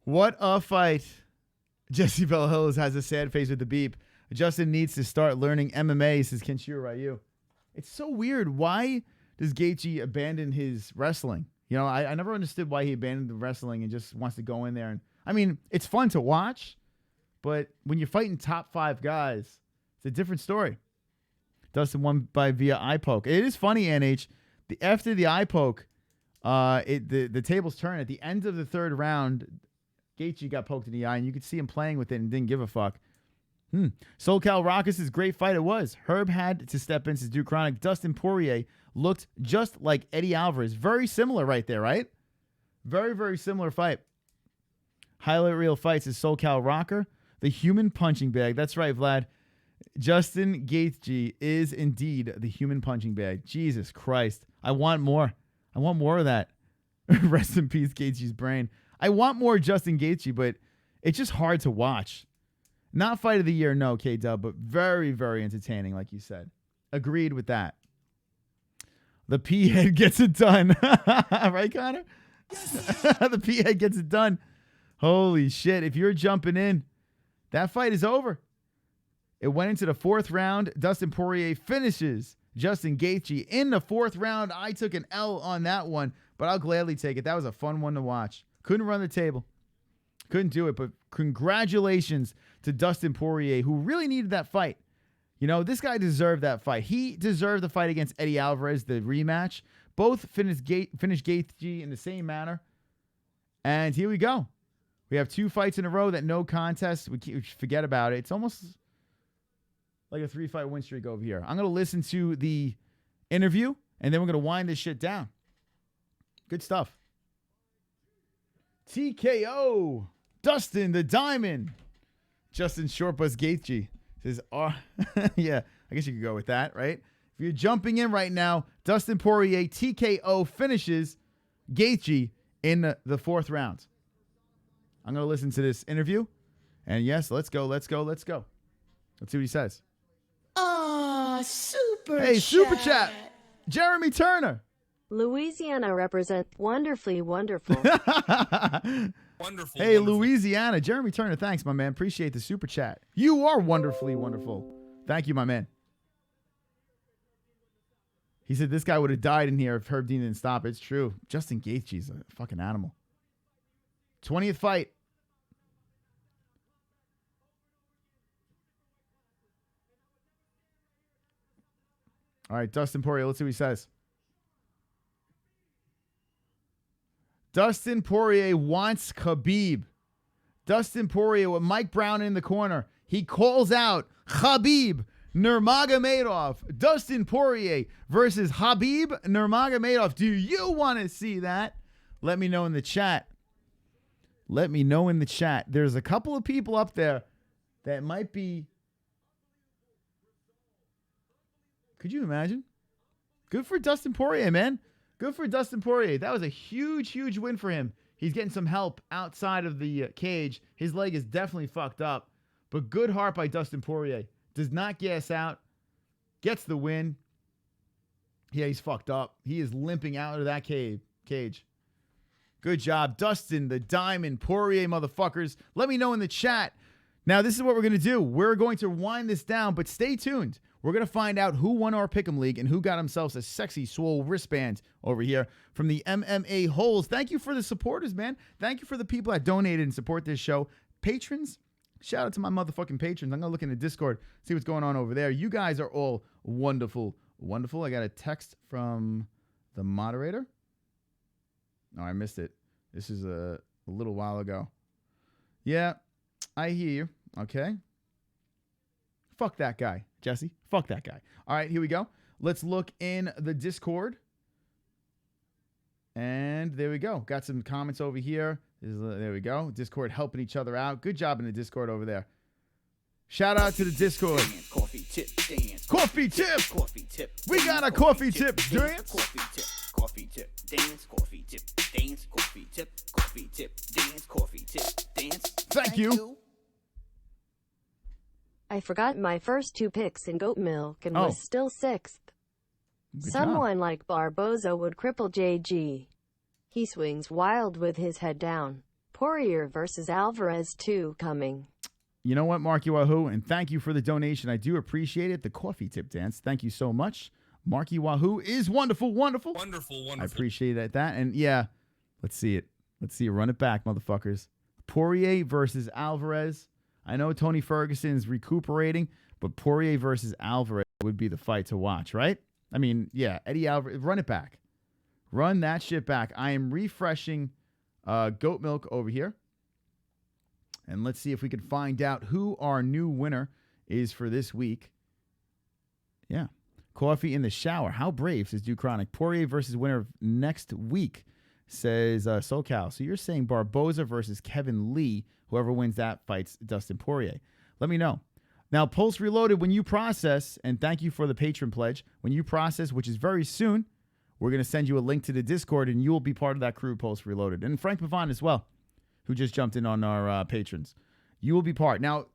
What a fight. Jesse Bella has a sad face with the beep. Justin needs to start learning MMA, says Kenshiro Ryu. It's so weird. Why does Gaethje abandon his wrestling? You know, I never understood why he abandoned the wrestling and just wants to go in there. And I mean, it's fun to watch, but when you're fighting top 5 guys, it's a different story. Dustin won via eye poke. It is funny, NH. After the eye poke, the tables turn. At the end of the 3rd round, Gaethje got poked in the eye, and you could see him playing with it and didn't give a fuck. SoCal Raucus' great fight it was. Herb had to step in, says Duke Chronic. Dustin Poirier looked just like Eddie Alvarez. Very similar right there, right? Very, very similar fight. Highlight reel fights is SoCal Rocker. The human punching bag. That's right, Vlad. Justin Gaethje is indeed the human punching bag. Jesus Christ. I want more. I want more of that. Rest in peace, Gaethje's brain. I want more Justin Gaethje, but it's just hard to watch. Not fight of the year, no, K-Dub, but very, very entertaining, like you said. Agreed with that. The P-head gets it done. Right, Connor? The P-head gets it done. Holy shit. If you're jumping in, that fight is over. It went into the 4th round. Dustin Poirier finishes Justin Gaethje in the 4th round. I took an L on that one, but I'll gladly take it. That was a fun one to watch. Couldn't run the table. Couldn't do it, but congratulations to Dustin Poirier, who really needed that fight. You know, this guy deserved that fight. He deserved the fight against Eddie Alvarez, the rematch. Both finished Gaethje in the same manner. And here we go. We have 2 fights in a row that no contest. We forget about it. It's almost like a 3-fight win streak over here. I'm going to listen to the interview, and then we're going to wind this shit down. Good stuff. TKO. Dustin the Diamond. Justin Shortbus Gaethje says, yeah, I guess you could go with that, right? If you're jumping in right now, Dustin Poirier TKO finishes Gaethje in the 4th round. I'm going to listen to this interview. And yes, let's go. Let's see what he says. Super Hey, Super Chat. Jeremy Turner. Louisiana represents wonderfully wonderful. Hey, Louisiana. Jeremy Turner, thanks, my man. Appreciate the Super Chat. You are wonderfully wonderful. Thank you, my man. He said this guy would have died in here if Herb Dean didn't stop. It's true. Justin Gaethje's a fucking animal. 20th fight. All right, Dustin Poirier. Let's see what he says. Dustin Poirier wants Khabib. Dustin Poirier with Mike Brown in the corner. He calls out Khabib Nurmagomedov. Dustin Poirier versus Khabib Nurmagomedov. Do you want to see that? Let me know in the chat. Let me know in the chat. There's a couple of people up there that might be. Could you imagine? Good for Dustin Poirier, man. Good for Dustin Poirier. That was a huge, huge win for him. He's getting some help outside of the cage. His leg is definitely fucked up. But good heart by Dustin Poirier. Does not gas out. Gets the win. Yeah, he's fucked up. He is limping out of that cage. Good job, Dustin, the Diamond, Poirier, motherfuckers. Let me know in the chat. Now, this is what we're going to do. We're going to wind this down, but stay tuned. We're going to find out who won our Pick'em League and who got themselves a sexy swole wristband over here from the MMA-Holes. Thank you for the supporters, man. Thank you for the people that donated and support this show. Patrons, shout out to my motherfucking patrons. I'm going to look in the Discord, see what's going on over there. You guys are all wonderful, wonderful. I got a text from the moderator. Oh, I missed it. This is a little while ago. Yeah, I hear you. Okay. Fuck that guy, Jesse. Fuck that guy. All right, here we go. Let's look in the Discord. And there we go. Got some comments over here. There we go. Discord helping each other out. Good job in the Discord over there. Shout out to the Discord. Coffee tip dance. Coffee tip. Coffee tip. tip. We got a coffee tip dance. Coffee tip. Coffee tip. Dance. Coffee tip. Dance. Coffee tip. Coffee tip. Dance. Coffee tip. Dance. Thank you. I forgot my first 2 picks in goat milk and Oh. was still 6th. Good Someone job. like Barboza would cripple JG. He swings wild with his head down. Poirier versus Alvarez 2 coming. You know what, Marky Wahoo? And thank you for the donation. I do appreciate it. The coffee tip dance. Thank you so much. Marky Wahoo is wonderful, wonderful. Wonderful, I wonderful. appreciate that. And yeah, let's see it. Let's see it. Run it back, motherfuckers. Poirier versus Alvarez. I know Tony Ferguson's recuperating, but Poirier versus Alvarez would be the fight to watch, right? I mean, yeah, Eddie Alvarez. Run it back. Run that shit back. I am refreshing goat milk over here. And let's see if we can find out who our new winner is for this week. Yeah. Coffee in the shower. How brave, says Duke Chronic. Poirier versus winner of next week, says SoCal. So you're saying Barboza versus Kevin Lee. Whoever wins that fights Dustin Poirier. Let me know. Now, Pulse Reloaded, when you process, and thank you for the patron pledge, when you process, which is very soon, we're going to send you a link to the Discord, and you will be part of that crew, Pulse Reloaded. And Frank Pavon as well, who just jumped in on our patrons. You will be part. Now,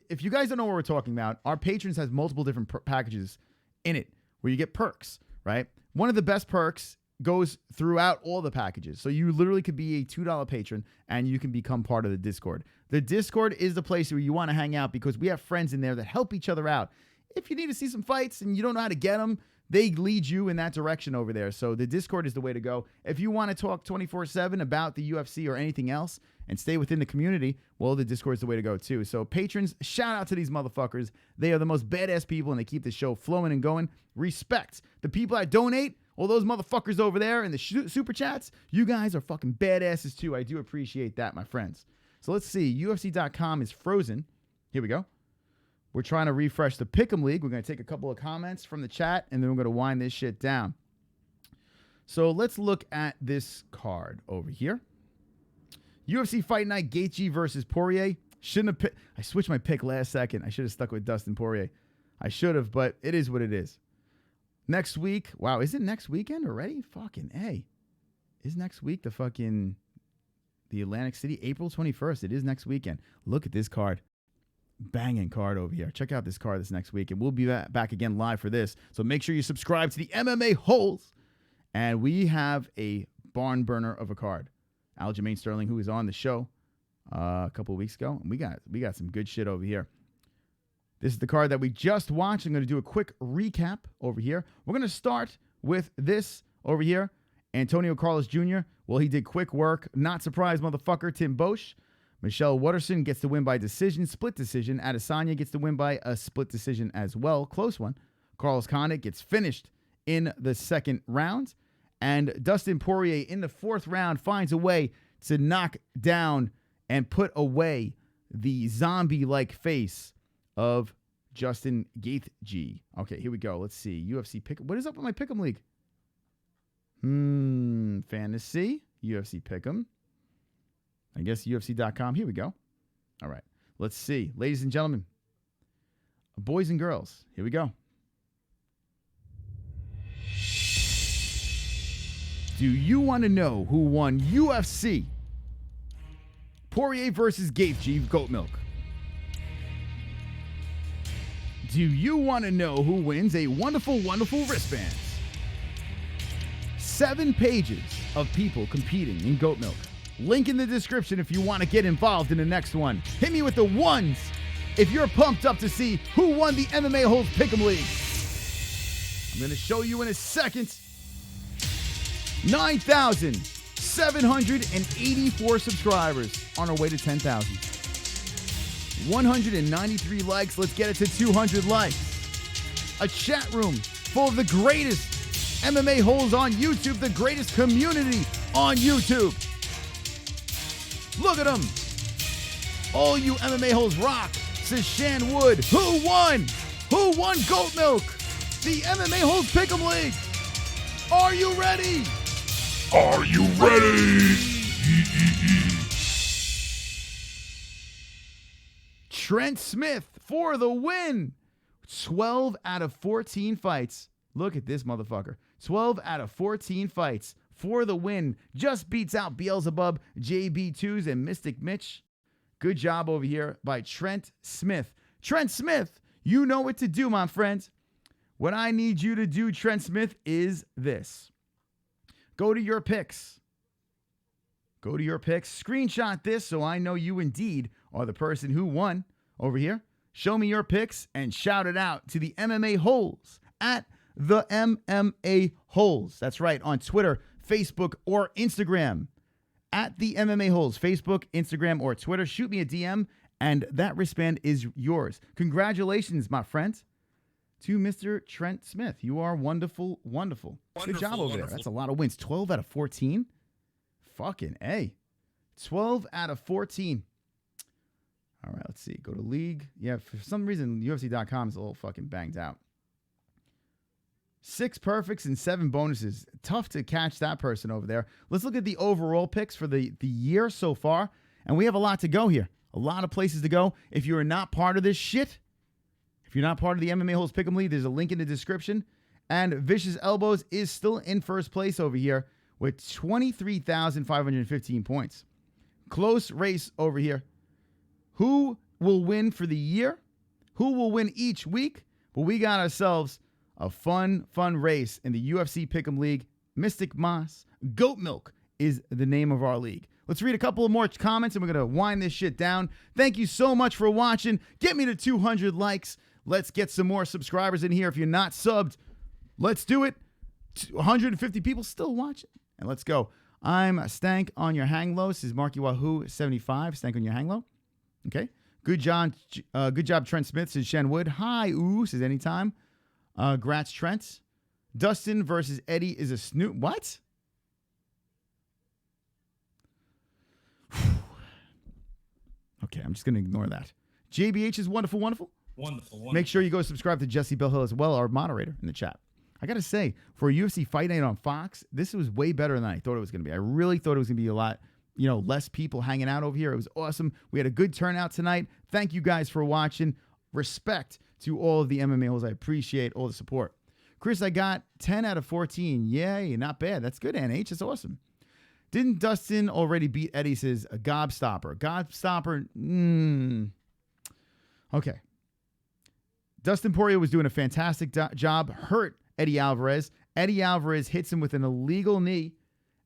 if you guys don't know what we're talking about, our patrons has multiple different packages in it where you get perks, right? One of the best perks goes throughout all the packages. So you literally could be a $2 patron and you can become part of the Discord. The Discord is the place where you want to hang out because we have friends in there that help each other out. If you need to see some fights and you don't know how to get them, they lead you in that direction over there. So the Discord is the way to go. If you want to talk 24/7 about the UFC or anything else and stay within the community, well, the Discord is the way to go too. So patrons, shout out to these motherfuckers. They are the most badass people and they keep the show flowing and going. Respect. The people that donate, all those motherfuckers over there in the super chats, you guys are fucking badasses too. I do appreciate that, my friends. So let's see. UFC.com is frozen. Here we go. We're trying to refresh the Pick'em League. We're going to take a couple of comments from the chat, and then we're going to wind this shit down. So let's look at this card over here. UFC Fight Night, Gaethje versus Poirier. Shouldn't have picked. I switched my pick last second. I should have stuck with Dustin Poirier. I should have, but it is what it is. Next week. Wow, is it next weekend already? Fucking A. Is next week the Atlantic City? April 21st. It is next weekend. Look at this card. Banging card over here. Check out this card this next week, and we'll be back again live for this. So make sure you subscribe to the MMA-Holes. And we have a barn burner of a card. Aljamain Sterling, who was on the show a couple of weeks ago. And we got some good shit over here. This is the card that we just watched. I'm going to do a quick recap over here. We're going to start with this over here. Antonio Carlos Jr. Well, he did quick work. Not surprised, motherfucker. Tim Bosch. Michelle Waterson gets the win by decision, split decision. Adesanya gets the win by a split decision as well. Close one. Carlos Condit gets finished in the second round. And Dustin Poirier in the fourth round finds a way to knock down and put away the zombie-like face of Justin Gaethje. Okay, here we go. Let's see. UFC pick. What is up with my Pick'em League? Fantasy. UFC Pick'em. I guess UFC.com. Here we go. All right. Let's see. Ladies and gentlemen, boys and girls, here we go. Do you want to know who won UFC? Poirier versus Gaethje, goat milk. Do you want to know who wins a wonderful, wonderful wristband? 7 pages of people competing in goat milk. Link in the description if you want to get involved in the next one. Hit me with the ones if you're pumped up to see who won the MMA-Holes Pick'em League. I'm going to show you in a second. 9,784 subscribers on our way to 10,000. 193 likes. Let's get it to 200 likes. A chat room full of the greatest MMA-Holes on YouTube, the greatest community on YouTube. Look at them. All you MMA-Holes rock, says Shan Wood. Who won? Who won goat milk? The MMA-Holes Pick'em League. Are you ready? Are you ready? Trent Smith for the win. 12 out of 14 fights. Look at this motherfucker. 12 out of 14 fights for the win. Just beats out Beelzebub, JB2s, and Mystic Mitch. Good job over here by Trent Smith. Trent Smith, you know what to do, my friends. What I need you to do, Trent Smith, is this. Go to your picks. Go to your picks. Screenshot this so I know you indeed are the person who won over here. Show me your picks and shout it out to the MMA-Holes at the MMA-Holes. That's right, on Twitter, Facebook, or Instagram. At the MMA-Holes, Facebook, Instagram, or Twitter. Shoot me a DM, and that wristband is yours. Congratulations, my friend, to Mr. Trent Smith. You are wonderful, wonderful. Good job over there. That's a lot of wins. 12 out of 14? Fucking A. 12 out of 14. All right, let's see. Go to league. Yeah, for some reason, UFC.com is a little fucking banged out. 6 perfects and 7 bonuses. Tough to catch that person over there. Let's look at the overall picks for the year so far. And we have a lot to go here. A lot of places to go. If you are not part of this shit, if you're not part of the MMA-Holes Pick'em League, there's a link in the description. And Vicious Elbows is still in first place over here with 23,515 points. Close race over here. Who will win for the year? Who will win each week? Well, we got ourselves a fun race in the UFC Pick'em League. Mystic Moss. Goat Milk is the name of our league. Let's read a couple of more comments, and we're going to wind this shit down. Thank you so much for watching. Get me to 200 likes. Let's get some more subscribers in here. If you're not subbed, let's do it. 150 people still watching. And let's go. I'm Stank on your hang low. This is Marky Wahoo 75. Stank on your hang low. Okay. Good job, Trent Smith, says Shen Wood. Hi, ooh, says anytime. Grats, Trent. Dustin versus Eddie is a snoot. What? Okay, I'm just going to ignore that. JBH is wonderful, wonderful. Wonderful. Make sure you go subscribe to Jesse Bell Hill as well, our moderator in the chat. I got to say, for a UFC Fight Night on Fox, this was way better than I thought it was going to be. I really thought it was going to be a lot, less people hanging out over here. It was awesome. We had a good turnout tonight. Thank you guys for watching. Respect to all of the MMA-Holes. I appreciate all the support. Chris, I got 10 out of 14. Yay, not bad. That's good, NH. That's awesome. Didn't Dustin already beat Eddie? Says a gobstopper. Gobstopper. Okay. Dustin Poirier was doing a fantastic job. Hurt Eddie Alvarez. Eddie Alvarez hits him with an illegal knee,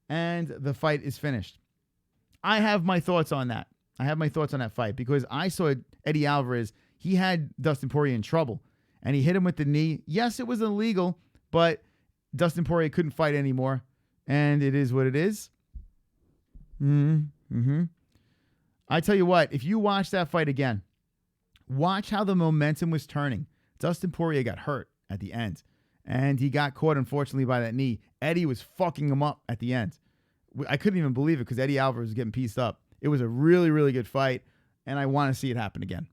and the fight is finished. I have my thoughts on that. I have my thoughts on that fight because I saw Eddie Alvarez. He had Dustin Poirier in trouble, and he hit him with the knee. Yes, it was illegal, but Dustin Poirier couldn't fight anymore, and it is what it is. I tell you what, if you watch that fight again, watch how the momentum was turning. Dustin Poirier got hurt at the end, and he got caught, unfortunately, by that knee. Eddie was fucking him up at the end. I couldn't even believe it because Eddie Alvarez was getting pieced up. It was a really, really good fight, and I want to see it happen again.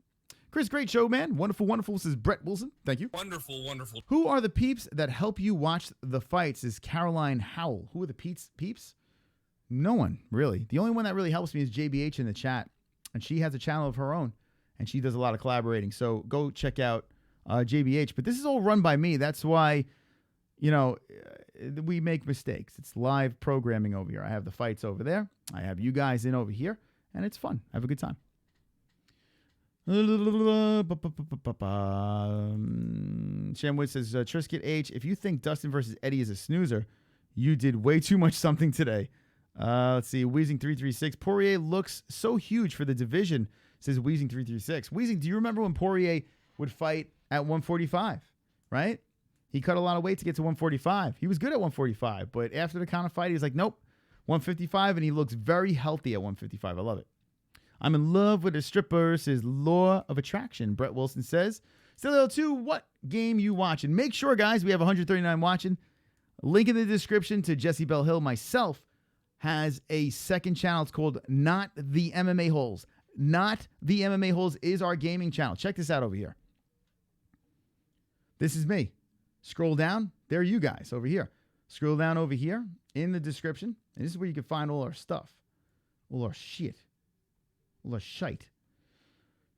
Chris, great show, man. Wonderful, wonderful. This is Brett Wilson. Thank you. Wonderful, wonderful. Who are the peeps that help you watch the fights? Is Caroline Howell. Who are the peeps? No one, really. The only one that really helps me is JBH in the chat, and she has a channel of her own, and she does a lot of collaborating. So go check out JBH. But this is all run by me. That's why, we make mistakes. It's live programming over here. I have the fights over there. I have you guys in over here, and it's fun. Have a good time. Shamwood says, Trisket H, if you think Dustin versus Eddie is a snoozer, you did way too much something today. Let's see. Wheezing336. Poirier looks so huge for the division, says Wheezing336. Wheezing, do you remember when Poirier would fight at 145, right? He cut a lot of weight to get to 145. He was good at 145, but after the Conor fight, he was like, nope, 155, and he looks very healthy at 155. I love it. I'm in love with a stripper, says Law of Attraction. Brett Wilson says, Still 2, what game you watching? Make sure, guys, we have 139 watching. Link in the description to Jesse Bell Hill. Myself has a second channel. It's called Not the MMA-Holes. Not the MMA-Holes is our gaming channel. Check this out over here. This is me. Scroll down. There are you guys over here. Scroll down over here in the description. And this is where you can find all our stuff. All our shit. All our shite.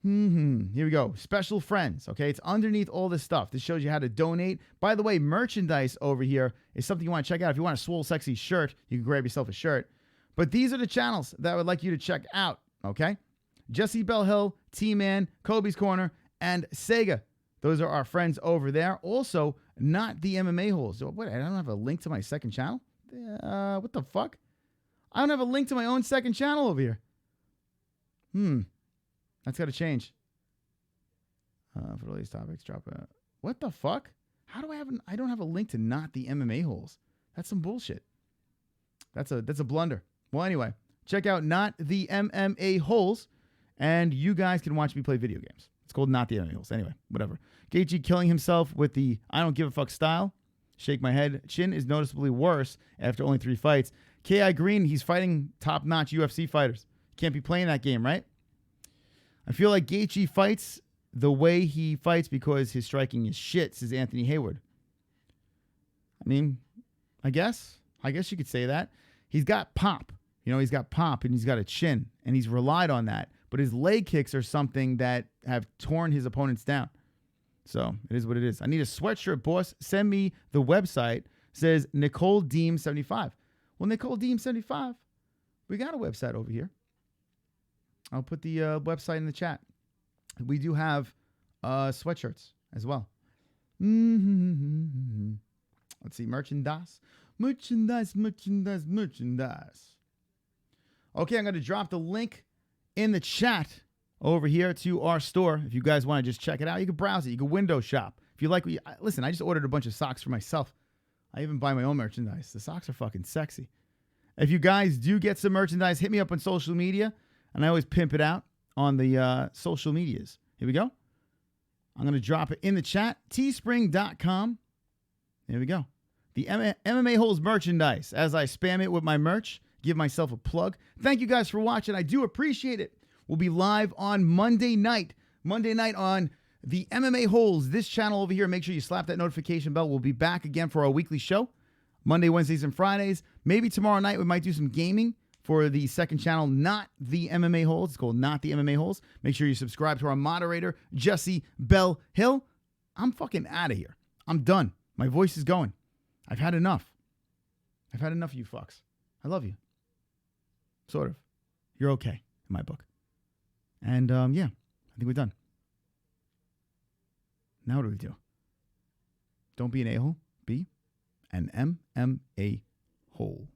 Here we go. Special friends. Okay, it's underneath all this stuff. This shows you how to donate. By the way, merchandise over here is something you want to check out. If you want a Swole Sexy shirt, you can grab yourself a shirt. But these are the channels that I would like you to check out. Okay, Jessie Bell Hill, T-Man, Kobe's Corner, and Sega. Those are our friends over there. Also, not the MMA-Holes. What? I don't have a link to my second channel? What the fuck? I don't have a link to my own second channel over here. That's got to change. For all these topics, drop a... What the fuck? How do I have I don't have a link to not the MMA-Holes. That's some bullshit. That's a blunder. Well, anyway, check out Not the MMA-Holes, and you guys can watch me play video games. It's called Not the MMA-Holes. Anyway, whatever. Gaethje killing himself with the I don't give a fuck style. Shake my head. Chin is noticeably worse after only 3 fights. K.I. Green, he's fighting top-notch UFC fighters. Can't be playing that game, right? I feel like Gaethje fights the way he fights because his striking is shit, says Anthony Hayward. I mean, I guess you could say that. He's got pop. You know, he's got pop and he's got a chin, and he's relied on that. But his leg kicks are something that have torn his opponents down. So it is what it is. I need a sweatshirt, boss. Send me the website, says Nicole Deem 75. Well, Nicole Deem 75, we got a website over here. I'll put the website in the chat. We do have sweatshirts as well. Let's see, merchandise. Merchandise. Okay, I'm going to drop the link in the chat over here to our store. If you guys want to just check it out, you can browse it. You can window shop. If you like what listen, I just ordered a bunch of socks for myself. I even buy my own merchandise. The socks are fucking sexy. If you guys do get some merchandise, hit me up on social media. And I always pimp it out on the social medias. Here we go. I'm going to drop it in the chat. Teespring.com. There we go. The MMA-Holes merchandise. As I spam it with my merch, give myself a plug. Thank you guys for watching. I do appreciate it. We'll be live on Monday night. Monday night on the MMA-Holes. This channel over here. Make sure you slap that notification bell. We'll be back again for our weekly show. Monday, Wednesdays, and Fridays. Maybe tomorrow night we might do some gaming for the second channel, Not the MMA-Holes. It's called Not the MMA-Holes. Make sure you subscribe to our moderator, Jessie Bell Hill. I'm fucking out of here. I'm done. My voice is going. I've had enough. I've had enough of you fucks. I love you. Sort of. You're okay in my book. And, yeah, I think we're done. Now what do we do? Don't be an a-hole. Be an MMA-Hole.